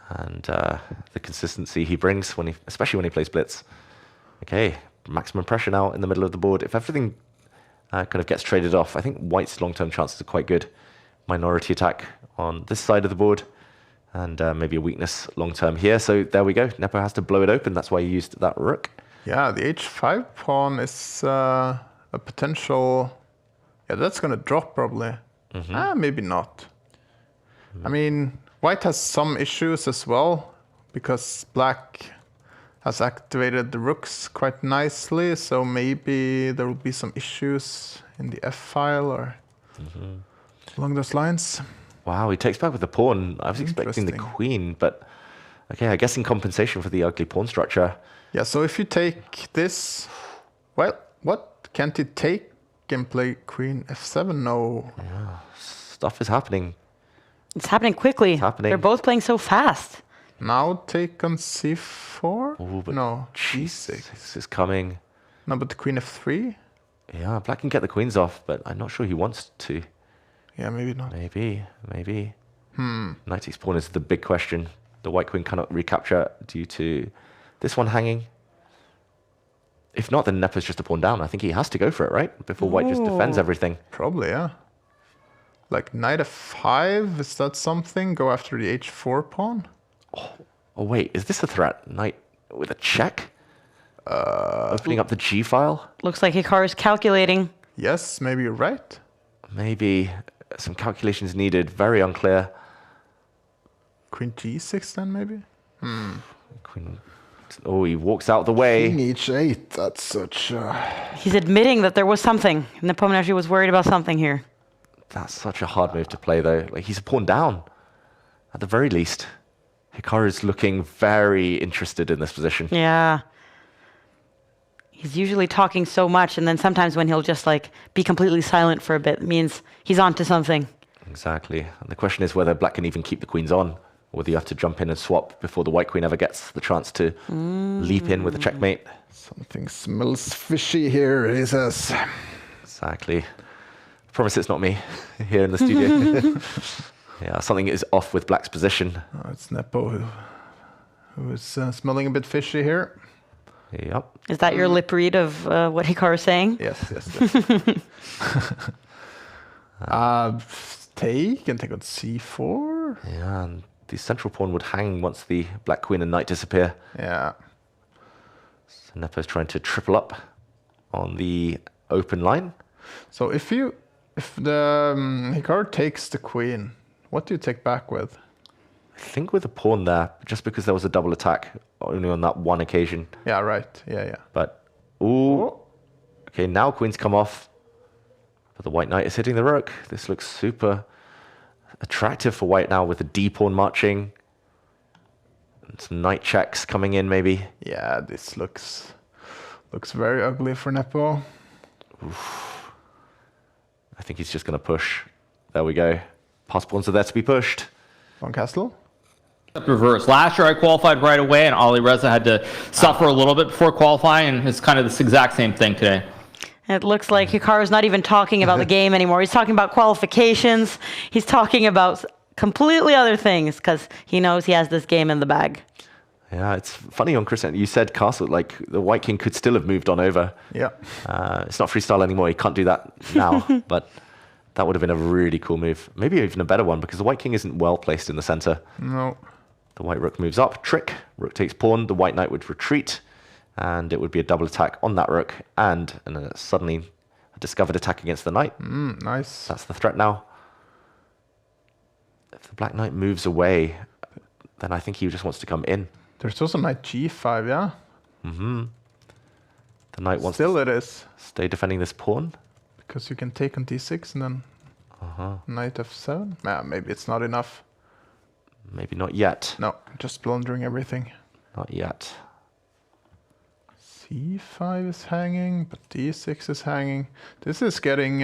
Speaker 4: And the consistency he brings, especially when he plays blitz. Okay, maximum pressure now in the middle of the board. If everything kind of gets traded off, I think white's long-term chances are quite good. Minority attack on this side of the board, and maybe a weakness long-term here. So there we go. Nepo has to blow it open. That's why he used that rook.
Speaker 7: Yeah, the h5 pawn is a potential... Yeah, that's going to drop probably. Maybe not. I mean, white has some issues as well, because black has activated the rooks quite nicely, so maybe there will be some issues in the f file or along those lines.
Speaker 4: Wow, he takes back with the pawn. I was expecting the
Speaker 7: Interesting.
Speaker 4: queen, but okay, I guess in compensation for the ugly pawn structure.
Speaker 7: Yeah, so if you take this... Well, what? Can't he take and play queen f7? No.
Speaker 4: Stuff is happening.
Speaker 3: It's happening quickly.
Speaker 4: It's happening.
Speaker 3: They're both playing so fast.
Speaker 7: Now take on c4?
Speaker 4: Ooh, but
Speaker 7: No,
Speaker 4: G6
Speaker 7: g6.
Speaker 4: is coming.
Speaker 7: No, but the queen f3?
Speaker 4: Yeah, black can get the queens off, but I'm not sure he wants to.
Speaker 7: Yeah, maybe not.
Speaker 4: Maybe. Knight takes pawn is the big question. The white queen cannot recapture due to this one hanging. If not, then Nepo's just a pawn down. I think he has to go for it, right? Before white just defends everything.
Speaker 7: Probably, yeah. Like knight f5, is that something? Go after the h4 pawn?
Speaker 4: Oh, wait, is this a threat? Knight with a check? Opening up the G file?
Speaker 3: Looks like Hikaru's calculating.
Speaker 7: Yes, maybe you're right.
Speaker 4: Maybe some calculations needed. Very unclear.
Speaker 7: Queen g6 then, maybe?
Speaker 4: Queen. Oh, he walks out the way.
Speaker 7: Queen h8, that's such
Speaker 3: He's admitting that there was something. Nepo actually was worried about something here.
Speaker 4: That's such a hard move to play, though. Like, he's a pawn down, at the very least. Hikaru's looking very interested in this position.
Speaker 3: Yeah. He's usually talking so much, and then sometimes when he'll just like be completely silent for a bit, it means he's on to something.
Speaker 4: Exactly. And the question is whether black can even keep the queens on, or whether you have to jump in and swap before the white queen ever gets the chance to leap in with a checkmate.
Speaker 7: Something smells fishy here, he says.
Speaker 4: Exactly. I promise it's not me here in the studio. Yeah, something is off with black's position.
Speaker 7: Oh, it's Nepo who is smelling a bit fishy here.
Speaker 4: Yep.
Speaker 3: Is that your lip read of what Hikaru is saying?
Speaker 7: Yes. Take on c4.
Speaker 4: Yeah, and the central pawn would hang once the black queen and knight disappear.
Speaker 7: Yeah.
Speaker 4: So Nepo's trying to triple up on the open line.
Speaker 7: So if the Hikaru takes the queen, what do you take back with?
Speaker 4: I think with a pawn there, just because there was a double attack only on that one occasion.
Speaker 7: Yeah, right. Yeah.
Speaker 4: But, ooh. Okay, now queen's come off. But the white knight is hitting the rook. This looks super attractive for white now with the d pawn marching. And some knight checks coming in maybe.
Speaker 7: Yeah, this looks very ugly for Nepo.
Speaker 4: Oof. I think he's just going to push. There we go. Pass pawns are there to be pushed.
Speaker 7: On castle?
Speaker 9: Reverse. Last year I qualified right away, and Ali Reza had to suffer a little bit before qualifying, and it's kind of this exact same thing today.
Speaker 3: It looks like Hikaru's not even talking about the game anymore. He's talking about qualifications. He's talking about completely other things because he knows he has this game in the bag.
Speaker 4: Yeah, it's funny, Jon Kristian. You said castle, like the white king could still have moved on over.
Speaker 7: Yeah.
Speaker 4: It's not freestyle anymore. He can't do that now, but that would have been a really cool move. Maybe even a better one because the white king isn't well placed in the center.
Speaker 7: No.
Speaker 4: The white rook moves up, trick, rook takes pawn, the white knight would retreat, and it would be a double attack on that rook, and suddenly a discovered attack against the knight.
Speaker 7: Nice.
Speaker 4: That's the threat now. If the black knight moves away, then I think he just wants to come in.
Speaker 7: There's also knight g5, yeah?
Speaker 4: The knight wants
Speaker 7: Still
Speaker 4: to
Speaker 7: it is.
Speaker 4: stay defending this pawn.
Speaker 7: Because you can take on d6 and then knight f7. Nah, maybe it's not enough.
Speaker 4: Maybe not yet.
Speaker 7: No, just blundering everything.
Speaker 4: Not yet.
Speaker 7: c5 is hanging, but d6 is hanging. This is getting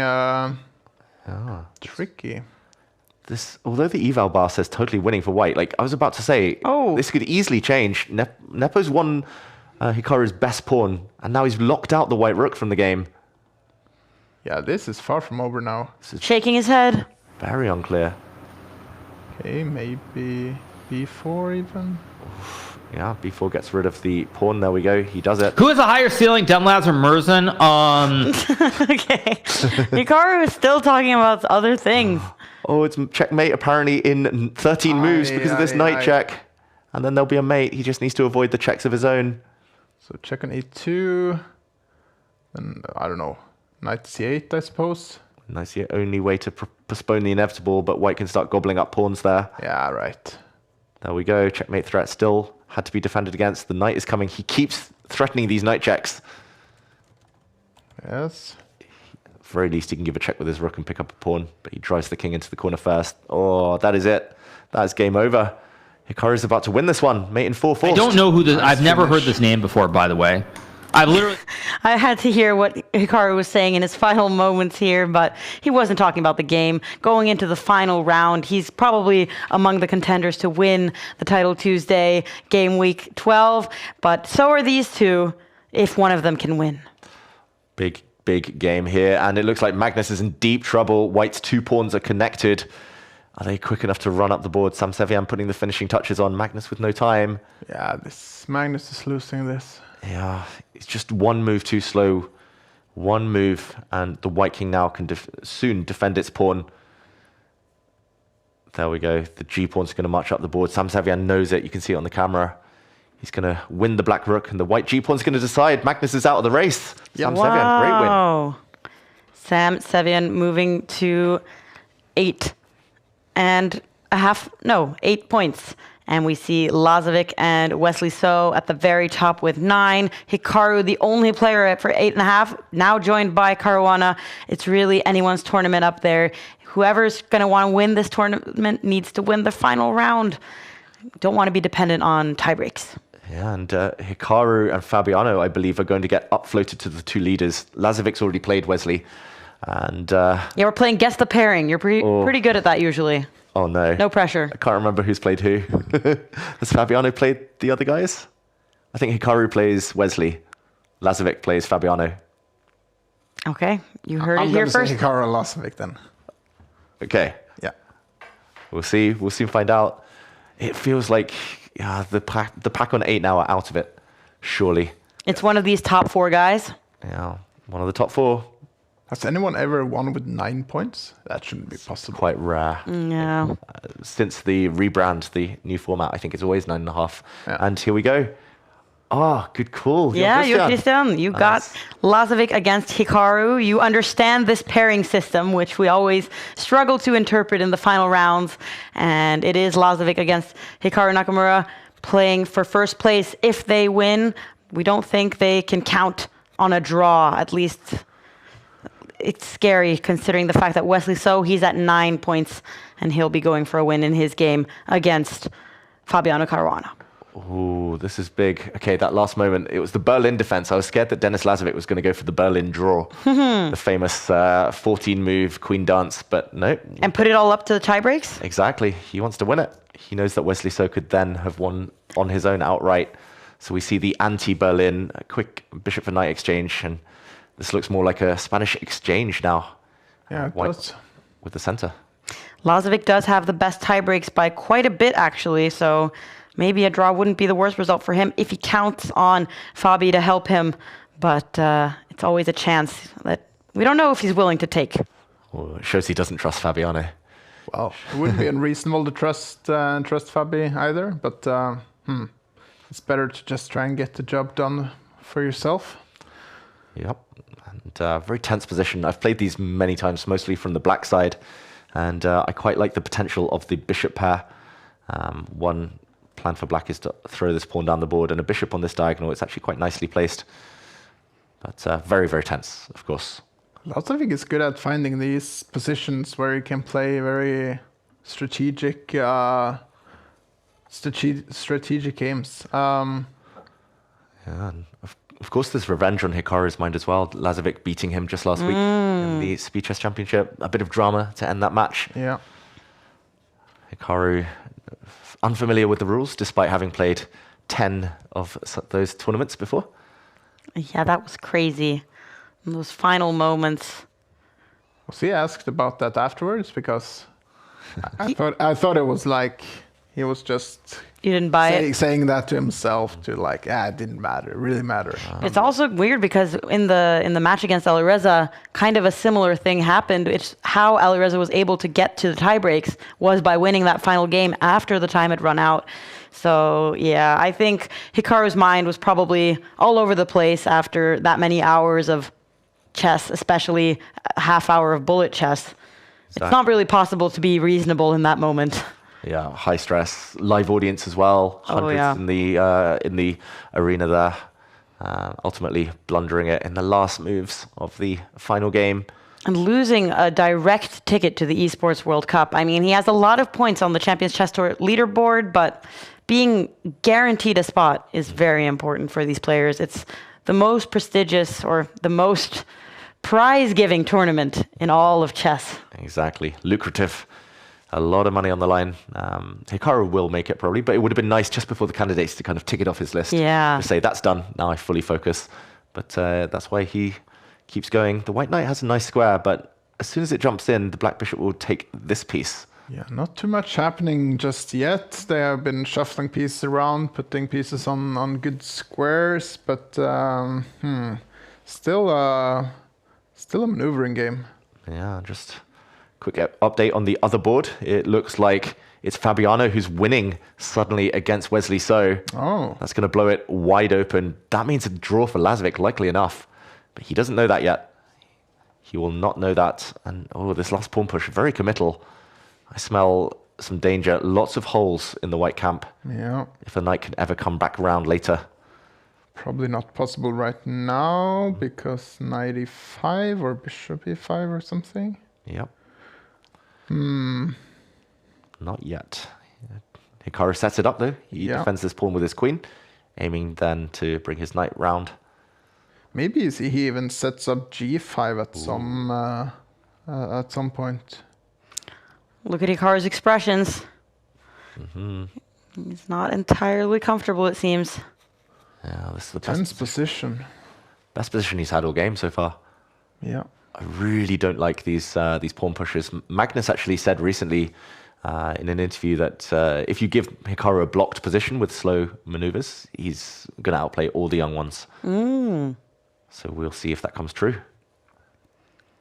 Speaker 7: tricky.
Speaker 4: This, although the eval bar says totally winning for white, like I was about to say, this could easily change. Nepo's won Hikaru's best pawn, and now he's locked out the white rook from the game.
Speaker 7: Yeah, this is far from over now.
Speaker 3: Shaking his head.
Speaker 4: Very unclear.
Speaker 7: Okay, maybe b4 even.
Speaker 4: Yeah, b4 gets rid of the pawn. There we go. He does it.
Speaker 9: Who has a higher ceiling, Demlaz or Merzan?
Speaker 3: Okay. Hikaru is still talking about other things.
Speaker 4: Oh, it's checkmate apparently in 13 moves because of this knight check. And then there'll be a mate. He just needs to avoid the checks of his own.
Speaker 7: So check on e2. Then, I don't know, knight c8, I suppose.
Speaker 4: Nice, the only way to postpone the inevitable, but white can start gobbling up pawns there.
Speaker 7: Yeah, right.
Speaker 4: There we go. Checkmate threat still had to be defended against. The knight is coming. He keeps threatening these knight checks.
Speaker 7: Yes.
Speaker 4: At the very least, he can give a check with his rook and pick up a pawn, but he drives the king into the corner first. Oh, that is it. That's game over. Hikaru's about to win this one. Mate in 4-4.
Speaker 9: I don't know who this... I've never heard this name before, by the way.
Speaker 3: I had to hear what Hikaru was saying in his final moments here, but he wasn't talking about the game. Going into the final round, he's probably among the contenders to win the title Tuesday, game week 12, but so are these two if one of them can win.
Speaker 4: Big game here, and it looks like Magnus is in deep trouble. White's two pawns are connected. Are they quick enough to run up the board? Sam Sevian putting the finishing touches on. Magnus with no time.
Speaker 7: Yeah, Magnus is losing this.
Speaker 4: Yeah, it's just one move too slow. One move, and the white king now can soon defend its pawn. There we go. The G pawn's going to march up the board. Sam Sevian knows it. You can see it on the camera. He's going to win the black rook, and the white G pawn's going to decide. Magnus is out of the race. Sam Sevian, great win.
Speaker 3: Sam Sevian moving to 8 points. And we see Lazovic and Wesley So at the very top with 9. Hikaru, the only player for 8.5, now joined by Caruana. It's really anyone's tournament up there. Whoever's going to want to win this tournament needs to win the final round. Don't want to be dependent on tie breaks.
Speaker 4: Yeah, and Hikaru and Fabiano, I believe, are going to get upfloated to the two leaders. Lazovic's already played Wesley. And
Speaker 3: yeah, we're playing Guess the Pairing. You're pretty good at that usually.
Speaker 4: Oh, no.
Speaker 3: No pressure.
Speaker 4: I can't remember who's played who. Has Fabiano played the other guys? I think Hikaru plays Wesley. Lazovic plays Fabiano.
Speaker 3: Okay, you heard it
Speaker 7: I'm
Speaker 3: here
Speaker 7: going to say
Speaker 3: first.
Speaker 7: Hikaru and Lasovic then.
Speaker 4: Okay.
Speaker 7: Yeah.
Speaker 4: We'll see. We'll soon find out. It feels like the pack on 8 now are out of it, surely.
Speaker 3: It's one of these top 4 guys.
Speaker 4: Yeah, one of the top 4.
Speaker 7: Has anyone ever won with 9 points? That shouldn't be possible.
Speaker 4: Quite rare.
Speaker 3: Yeah.
Speaker 4: Since the rebrand, the new format, I think it's always 9.5.
Speaker 7: Yeah.
Speaker 4: And here we go. Oh, good call.
Speaker 3: Yeah, Jon Kristian. You got Lazovic against Hikaru. You understand this pairing system, which we always struggle to interpret in the final rounds. And it is Lazovic against Hikaru Nakamura playing for first place. If they win, we don't think they can count on a draw, at least. It's scary considering the fact that Wesley So, he's at 9 points and he'll be going for a win in his game against Fabiano Caruana.
Speaker 4: Ooh, this is big. Okay, that last moment, it was the Berlin defense. I was scared that Dennis Lazovic was going to go for the Berlin draw, the famous 14-move queen dance, but no.
Speaker 3: And put it all up to the tie breaks?
Speaker 4: Exactly. He wants to win it. He knows that Wesley So could then have won on his own outright. So we see the anti-Berlin quick bishop for knight exchange, and this looks more like a Spanish exchange now.
Speaker 7: Yeah, it does.
Speaker 4: With the center.
Speaker 3: Lazovic does have the best tie breaks by quite a bit, actually, so maybe a draw wouldn't be the worst result for him if he counts on Fabi to help him, but it's always a chance that we don't know if he's willing to take.
Speaker 4: Well, it shows he doesn't trust Fabiano.
Speaker 7: Well, it wouldn't be unreasonable to trust Fabi either, but it's better to just try and get the job done for yourself.
Speaker 4: Yep, and very tense position. I've played these many times, mostly from the black side, and I quite like the potential of the bishop pair. One plan for black is to throw this pawn down the board, and a bishop on this diagonal. It's actually quite nicely placed, but very, very tense, of course.
Speaker 7: Lazovic is good at finding these positions where he can play very strategic games.
Speaker 4: Yeah, and of course, there's revenge on Hikaru's mind as well. Lazovic beating him just last week in the Speed Chess Championship. A bit of drama to end that match.
Speaker 7: Yeah.
Speaker 4: Hikaru, unfamiliar with the rules, despite having played 10 of those tournaments before.
Speaker 3: Yeah, that was crazy. In those final moments.
Speaker 7: Was he asked about that afterwards? Because I thought it was like he was just
Speaker 3: you didn't buy it,
Speaker 7: saying that to himself to like, it didn't matter, it really mattered.
Speaker 3: It's also weird because in the match against Alireza, kind of a similar thing happened. It's how Alireza was able to get to the tie breaks was by winning that final game after the time had run out. So yeah, I think Hikaru's mind was probably all over the place after that many hours of chess, especially a half hour of bullet chess. It's not really possible to be reasonable in that moment.
Speaker 4: Yeah, high stress, live audience as well. Hundreds in the arena there. Ultimately blundering it in the last moves of the final game.
Speaker 3: And losing a direct ticket to the Esports World Cup. I mean, he has a lot of points on the Champions Chess Tour leaderboard, but being guaranteed a spot is very important for these players. It's the most prestigious or the most prize-giving tournament in all of chess.
Speaker 4: Exactly. Lucrative. A lot of money on the line. Hikaru will make it probably, but it would have been nice just before the candidates to kind of tick it off his list.
Speaker 3: Yeah.
Speaker 4: To say, that's done. Now I fully focus. But that's why he keeps going. The white knight has a nice square, but as soon as it jumps in, the black bishop will take this piece.
Speaker 7: Yeah, not too much happening just yet. They have been shuffling pieces around, putting pieces on good squares, but still a maneuvering game.
Speaker 4: Yeah, just quick update on the other board. It looks like it's Fabiano who's winning suddenly against Wesley So.
Speaker 7: Oh.
Speaker 4: That's going to blow it wide open. That means a draw for Lazovic, likely enough. But he doesn't know that yet. He will not know that. And this last pawn push, very committal. I smell some danger. Lots of holes in the white camp.
Speaker 7: Yeah.
Speaker 4: If the knight can ever come back around later.
Speaker 7: Probably not possible right now because knight e5 or bishop e5 or something.
Speaker 4: Yep. Not yet. Hikaru sets it up though. He defends this pawn with his queen. aiming then to bring his knight round.
Speaker 7: Maybe he even sets up g5 at some point.
Speaker 3: Look at Hikaru's expressions. He's not entirely comfortable, it seems.
Speaker 4: Yeah, this is the
Speaker 7: Tense position.
Speaker 4: best position he's had all game so far.
Speaker 7: Yeah.
Speaker 4: I really don't like these pawn pushes. Magnus actually said recently in an interview that if you give Hikaru a blocked position with slow maneuvers, he's going to outplay all the young ones. So we'll see if that comes true.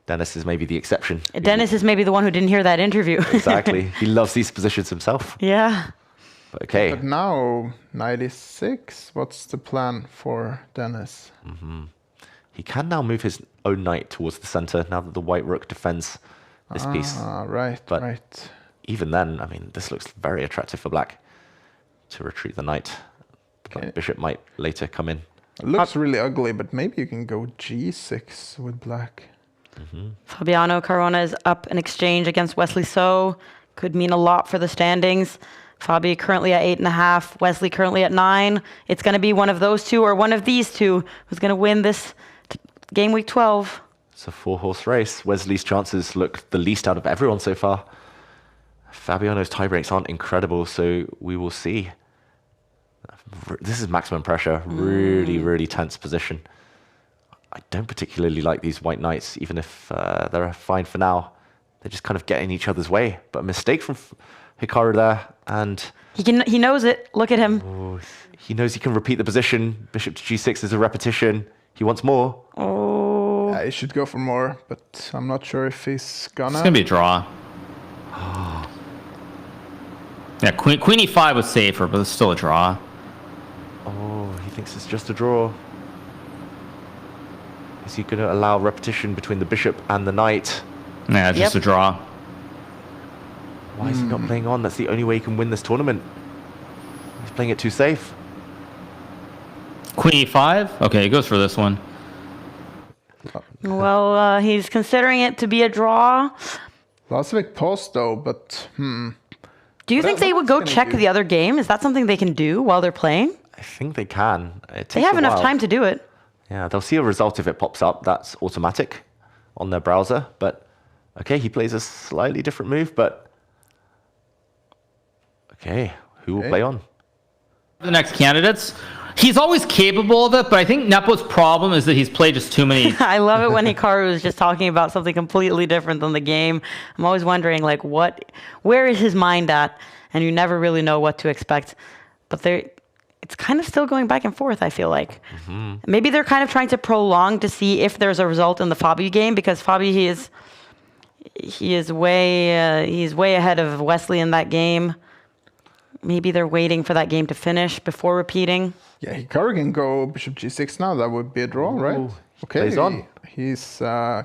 Speaker 4: Dennis is maybe the exception.
Speaker 3: Dennis is maybe the one who didn't hear that interview.
Speaker 4: Exactly. He loves these positions himself.
Speaker 3: Yeah.
Speaker 4: But okay.
Speaker 7: But now, 96, what's the plan for Dennis?
Speaker 4: He can now move his own knight towards the center now that the white rook defends this piece.
Speaker 7: Right,
Speaker 4: But
Speaker 7: right.
Speaker 4: even then, I mean, this looks very attractive for black to retreat the knight. But bishop might later come in.
Speaker 7: It looks really ugly, but maybe you can go g6 with black.
Speaker 3: Fabiano Caruana is up in exchange against Wesley So. Could mean a lot for the standings. Fabi currently at 8.5. Wesley currently at 9. It's going to be one of those two or one of these two who's going to win this game week 12.
Speaker 4: It's a 4-horse race. Wesley's chances look the least out of everyone so far. Fabiano's tie breaks aren't incredible, so we will see. This is maximum pressure. Really, really tense position. I don't particularly like these white knights, even if they're fine for now. They're just kind of getting each other's way. But a mistake from Hikaru there, and
Speaker 3: he knows it. Look at him.
Speaker 4: He knows he can repeat the position. Bishop to g6 is a repetition. He wants more.
Speaker 3: Oh.
Speaker 7: Yeah, he should go for more, but I'm not sure if he's gonna.
Speaker 9: It's going to be a draw. Yeah, Queen e5 was safer, but it's still a draw.
Speaker 4: Oh, he thinks it's just a draw. Is he going to allow repetition between the bishop and the knight?
Speaker 9: Yeah, just a draw.
Speaker 4: Why is he not playing on? That's the only way he can win this tournament. He's playing it too safe.
Speaker 9: Queen e5? Okay, he goes for this one.
Speaker 3: Well, he's considering it to be a draw.
Speaker 7: Lazovic paused though, but
Speaker 3: Do you think they would go check the other game? Is that something they can do while they're playing?
Speaker 4: I think they can.
Speaker 3: They have enough time to do it.
Speaker 4: Yeah, they'll see a result if it pops up. That's automatic on their browser. But okay, he plays a slightly different move, but okay, who will play on?
Speaker 9: The next candidates. He's always capable of it, but I think Nepo's problem is that he's played just too many.
Speaker 3: I love it when Hikaru is just talking about something completely different than the game. I'm always wondering, like, where is his mind at? And you never really know what to expect. But it's kind of still going back and forth, I feel like. Maybe they're kind of trying to prolong to see if there's a result in the Fabi game, because Fabi, he's way ahead of Wesley in that game. Maybe they're waiting for that game to finish before repeating.
Speaker 7: yeah, Hikaru can go bishop g6 now. That would be a draw, right? Okay,
Speaker 4: plays on.
Speaker 7: He's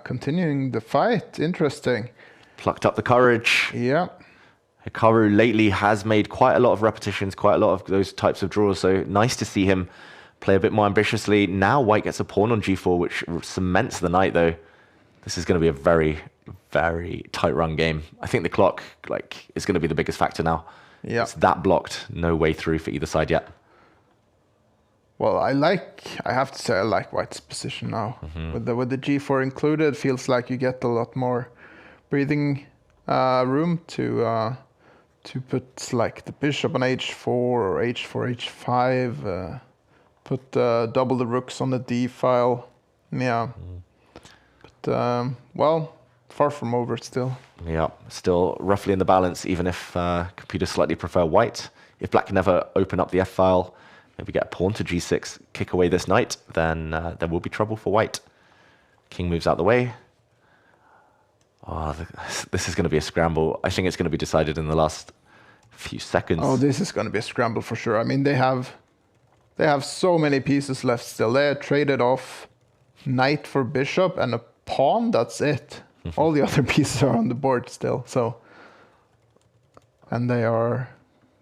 Speaker 7: continuing the fight. Interesting.
Speaker 4: Plucked up the courage.
Speaker 7: Yeah.
Speaker 4: Hikaru lately has made quite a lot of repetitions, quite a lot of those types of draws. So nice to see him play a bit more ambitiously. Now white gets a pawn on g4, which cements the knight, though. This is going to be a very, very tight run game. I think the clock is going to be the biggest factor now.
Speaker 7: Yeah.
Speaker 4: It's that blocked. No way through for either side yet.
Speaker 7: Well, I have to say I like white's position now. With the g4 included, feels like you get a lot more breathing room to put like the bishop on h4 or h4, h5, put double the rooks on the d file. Yeah. But, well, far from over still.
Speaker 4: Yeah, still roughly in the balance, even if computers slightly prefer white. If black can never open up the f file, maybe get a pawn to g6, kick away this knight, then there will be trouble for white. King moves out the way. Oh, this is going to be a scramble. I think it's going to be decided in the last few seconds.
Speaker 7: Oh, this is going to be a scramble for sure. I mean, they have so many pieces left still. They traded off knight for bishop and a pawn. That's it. All the other pieces are on the board still. So, and they are,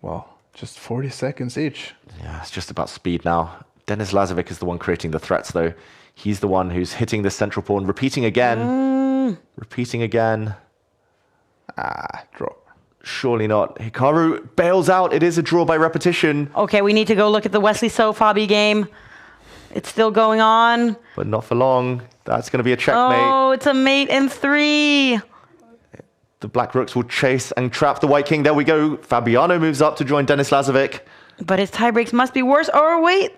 Speaker 7: well, just 40 seconds each.
Speaker 4: Yeah, it's just about speed now. Denis Lazovic is the one creating the threats, though. He's the one who's hitting the central pawn, repeating again. Repeating again.
Speaker 7: Draw.
Speaker 4: Surely not. Hikaru bails out. It is a draw by repetition.
Speaker 3: Okay, we need to go look at the Wesley So Fabi game. It's still going on.
Speaker 4: But not for long. That's going to be a checkmate.
Speaker 3: Oh, it's a mate in 3.
Speaker 4: The Black Rooks will chase and trap the White King. There we go. Fabiano moves up to join Denis Lazovic.
Speaker 3: But his tie breaks must be worse. Oh, wait.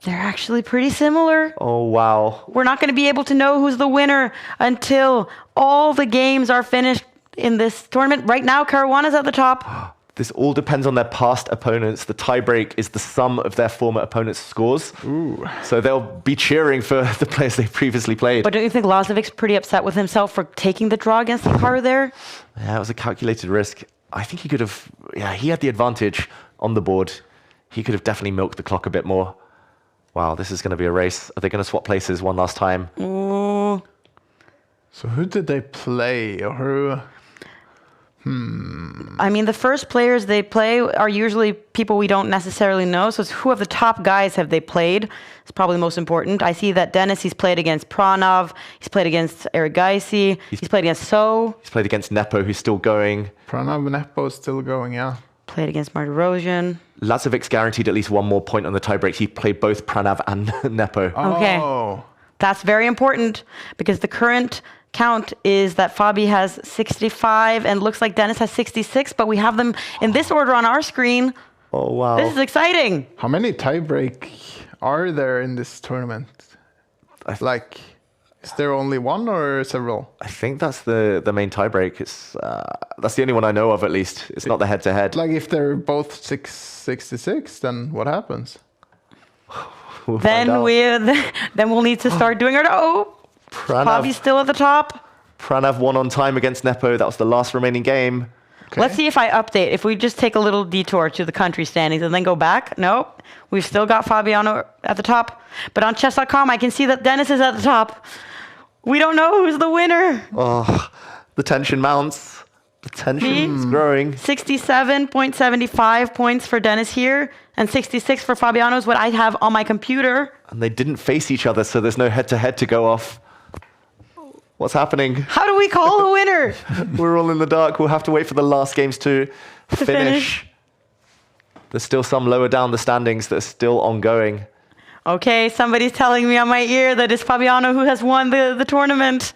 Speaker 3: They're actually pretty similar.
Speaker 4: Oh, wow.
Speaker 3: We're not going to be able to know who's the winner until all the games are finished in this tournament. Right now, Caruana's at the top.
Speaker 4: This all depends on their past opponents. The tiebreak is the sum of their former opponents' scores.
Speaker 7: Ooh.
Speaker 4: So they'll be cheering for the players they've previously played.
Speaker 3: But don't you think Lazovic's pretty upset with himself for taking the draw against Hikaru there?
Speaker 4: Yeah, it was a calculated risk. I think he could have... Yeah, he had the advantage on the board. He could have definitely milked the clock a bit more. Wow, this is going to be a race. Are they going to swap places one last time?
Speaker 3: Ooh.
Speaker 7: So who did they play? Or who?
Speaker 3: I mean, the first players they play are usually people we don't necessarily know. So it's who of the top guys have they played? It's probably most important. I see that Dennis, he's played against Pranav. He's played against Eric Geisy. He's played against So.
Speaker 4: He's played against Nepo, who's still going.
Speaker 7: Pranav Nepo is still going, yeah.
Speaker 3: Played against Martirosyan.
Speaker 4: Lazovic's guaranteed at least one more point on the tiebreak. He played both Pranav and Nepo.
Speaker 3: Okay.
Speaker 7: Oh.
Speaker 3: That's very important because the current count is that Fabi has 65 and looks like Dennis has 66, but we have them in this order on our screen.
Speaker 4: Oh, wow.
Speaker 3: This is exciting.
Speaker 7: How many tiebreak are there in this tournament? Like, is there only one or several?
Speaker 4: I think that's the main tiebreak. It's that's the only one I know of, at least. It's not the head-to-head.
Speaker 7: Like, if they're both 666, then what happens?
Speaker 4: We'll find out.
Speaker 3: Then we'll need to start doing our... Oh, Fabi's still at the top.
Speaker 4: Pranav won on time against Nepo. That was the last remaining game.
Speaker 7: Okay.
Speaker 3: Let's see if I update. If we just take a little detour to the country standings and then go back. Nope. We've still got Fabiano at the top. But on chess.com, I can see that Dennis is at the top. We don't know who's the winner.
Speaker 4: Oh, the tension mounts. The tension's growing.
Speaker 3: 67.75 points for Dennis here, and 66 for Fabiano is what I have on my computer.
Speaker 4: And they didn't face each other, so there's no head-to-head to go off. What's happening?
Speaker 3: How do we call a winner?
Speaker 4: We're all in the dark. We'll have to wait for the last games to finish. There's still some lower down the standings that are still ongoing.
Speaker 3: Okay, somebody's telling me on my ear that it's Fabiano who has won the tournament.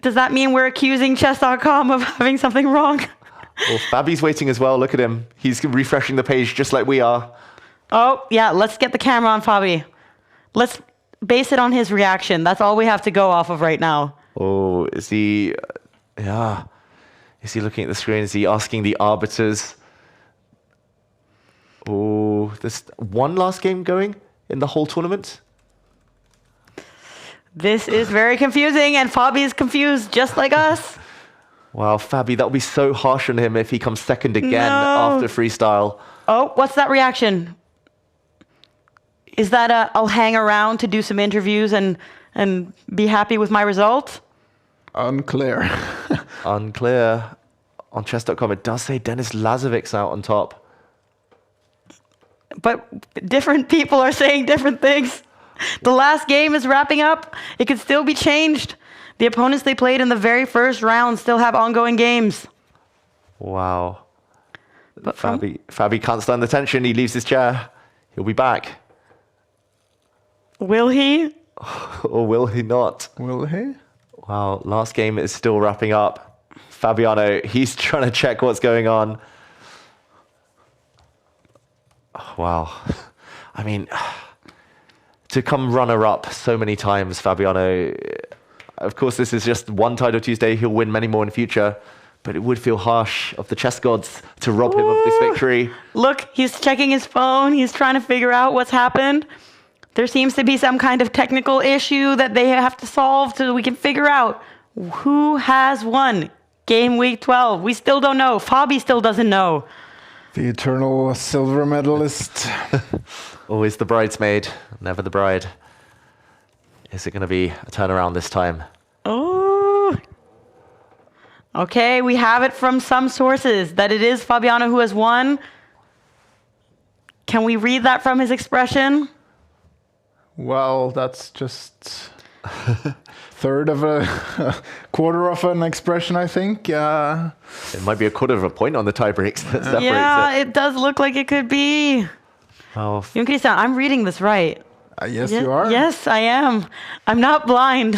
Speaker 3: Does that mean we're accusing chess.com of having something wrong?
Speaker 4: Well, Fabi's waiting as well. Look at him. He's refreshing the page just like we are.
Speaker 3: Oh, yeah, let's get the camera on Fabi. Let's base it on his reaction. That's all we have to go off of right now.
Speaker 4: Oh, is he... yeah. Is he looking at the screen? Is he asking the arbiters? Oh, there's one last game going in the whole tournament?
Speaker 3: This is very confusing, and Fabi is confused just like us.
Speaker 4: Wow, Fabi, that would be so harsh on him if he comes second again after freestyle.
Speaker 3: Oh, what's that reaction? Is that I'll hang around to do some interviews and be happy with my result?
Speaker 7: Unclear.
Speaker 4: Unclear. On chess.com, it does say Denis Lazovic's out on top.
Speaker 3: But different people are saying different things. The last game is wrapping up. It could still be changed. The opponents they played in the very first round still have ongoing games.
Speaker 4: Wow.
Speaker 3: But
Speaker 4: Fabi can't stand the tension. He leaves his chair. He'll be back.
Speaker 3: Will he?
Speaker 4: Or will he not?
Speaker 7: Will he?
Speaker 4: Wow, last game is still wrapping up. Fabiano, he's trying to check what's going on. Wow. I mean, to come runner-up so many times, Fabiano, of course, this is just one Title Tuesday. He'll win many more in the future. But it would feel harsh of the chess gods to rob him of this victory.
Speaker 3: Look, he's checking his phone. He's trying to figure out what's happened. There seems to be some kind of technical issue that they have to solve so we can figure out who has won Game Week 12. We still don't know. Fabi still doesn't know.
Speaker 7: The eternal silver medalist.
Speaker 4: Always the bridesmaid, never the bride. Is it going to be a turnaround this time?
Speaker 3: Oh. Okay, we have it from some sources that it is Fabiano who has won. Can we read that from his expression?
Speaker 7: Well, that's just third of a quarter of an expression, I think.
Speaker 4: It might be a quarter of a point on the tie breaks that separates
Speaker 3: Yeah, it does look like it could be.
Speaker 4: Well,
Speaker 3: Jon Kristian, I'm reading this right.
Speaker 7: Yes, you are.
Speaker 3: Yes, I am. I'm not blind.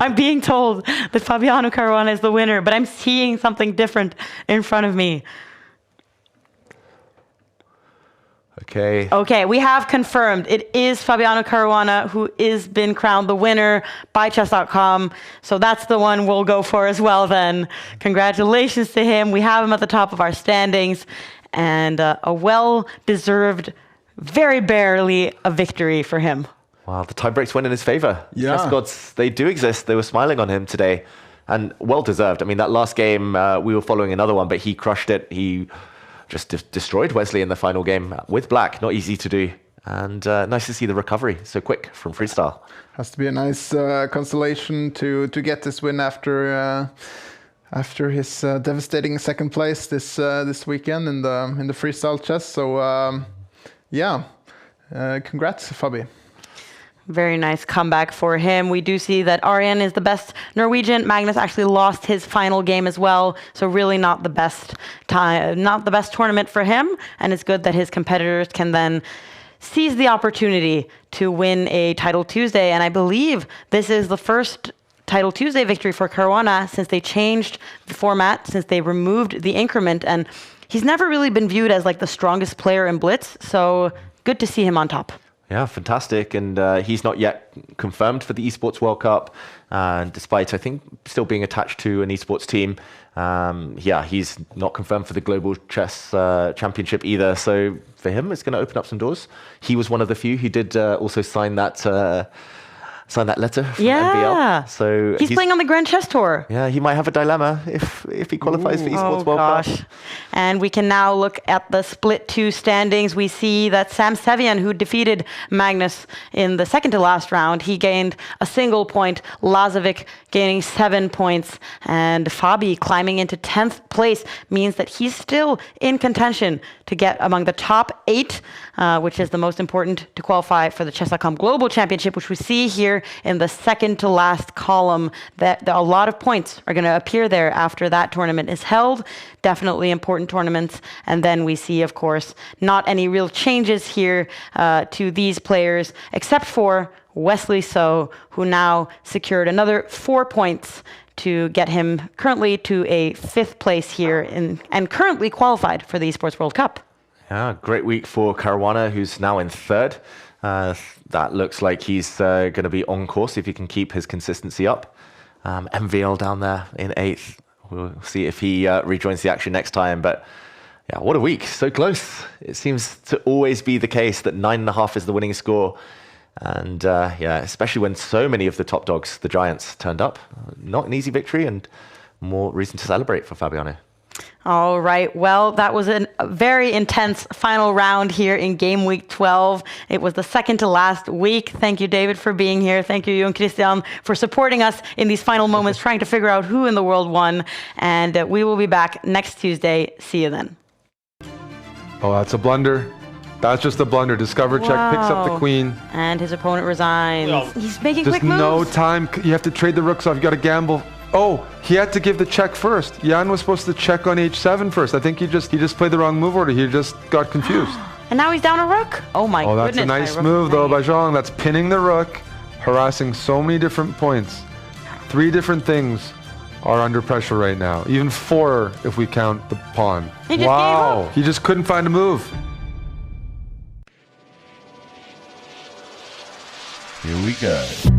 Speaker 3: I'm being told that Fabiano Caruana is the winner, but I'm seeing something different in front of me. Okay, we have confirmed it is Fabiano Caruana who is been crowned the winner by chess.com. So that's the one we'll go for as well then. Congratulations to him. We have him at the top of our standings, and a well-deserved, very barely a victory for him.
Speaker 4: wow, the tie breaks went in his favor.
Speaker 7: Yeah.
Speaker 4: Chess gods, they do exist. They were smiling on him today, and well-deserved. I mean, that last game, we were following another one, but he crushed it. He just destroyed Wesley in the final game with black. Not easy to do. And nice to see the recovery so quick from Freestyle.
Speaker 7: Has to be a nice consolation to get this win after his devastating second place this weekend in the freestyle chess. So congrats, Fabi.
Speaker 3: Very nice comeback for him. We do see that Arjen is the best Norwegian. Magnus actually lost his final game as well, so really not the best tournament for him. And it's good that his competitors can then seize the opportunity to win a Title Tuesday. And I believe this is the first Title Tuesday victory for Caruana since they changed the format, since they removed the increment. And he's never really been viewed as like the strongest player in Blitz, so good to see him on top.
Speaker 4: Yeah, fantastic. And he's not yet confirmed for the Esports World Cup. And despite, I think, still being attached to an esports team, he's not confirmed for the Global Chess Championship either. So for him, it's going to open up some doors. He was one of the few who did also sign that letter from NVL. So
Speaker 3: he's playing on the Grand Chess Tour.
Speaker 4: Yeah, he might have a dilemma if he qualifies for Esports World Cup.
Speaker 3: And we can now look at the split 2 standings. We see that Sam Sevian, who defeated Magnus in the second to last round, he gained a single point. Lazovic gaining 7 points. And Fabi climbing into 10th place means that he's still in contention to get among the top 8, which is the most important to qualify for the Chess.com Global Championship, which we see here in the second to last column, that a lot of points are going to appear there after that tournament is held. Definitely important tournaments. And then we see, of course, not any real changes here to these players, except for Wesley So, who now secured another 4 points to get him currently to a 5th place here and currently qualified for the Esports World Cup.
Speaker 4: Yeah, great week for Caruana, who's now in 3rd. That looks like he's going to be on course if he can keep his consistency up. MVL down there in 8th. We'll see if he rejoins the action next time. But yeah, what a week. So close. It seems to always be the case that 9.5 is the winning score. And especially when so many of the top dogs, the giants, turned up. Not an easy victory, and more reason to celebrate for Fabiano.
Speaker 3: All right. Well, that was a very intense final round here in Game Week 12. It was the second to last week. Thank you, David, for being here. Thank you, Jon Kristian, for supporting us in these final moments, trying to figure out who in the world won. And we will be back next Tuesday. See you then.
Speaker 2: Oh, that's a blunder. That's just a blunder. Discover check, picks up the queen.
Speaker 3: And his opponent resigns.
Speaker 9: No.
Speaker 3: He's making
Speaker 2: Just
Speaker 3: quick moves.
Speaker 2: no time. You have to trade the rooks off. You got to gamble. Oh, he had to give the check first. Jan was supposed to check on h7 first. I think he just played the wrong move order. He just got confused.
Speaker 3: And now he's down a rook. Oh my goodness.
Speaker 2: Oh, that's a nice move though by Zhang. That's pinning the rook, harassing so many different points. 3 different things are under pressure right now. Even 4 if we count the pawn.
Speaker 3: He just gave up.
Speaker 2: He just couldn't find a move.
Speaker 8: Here we go.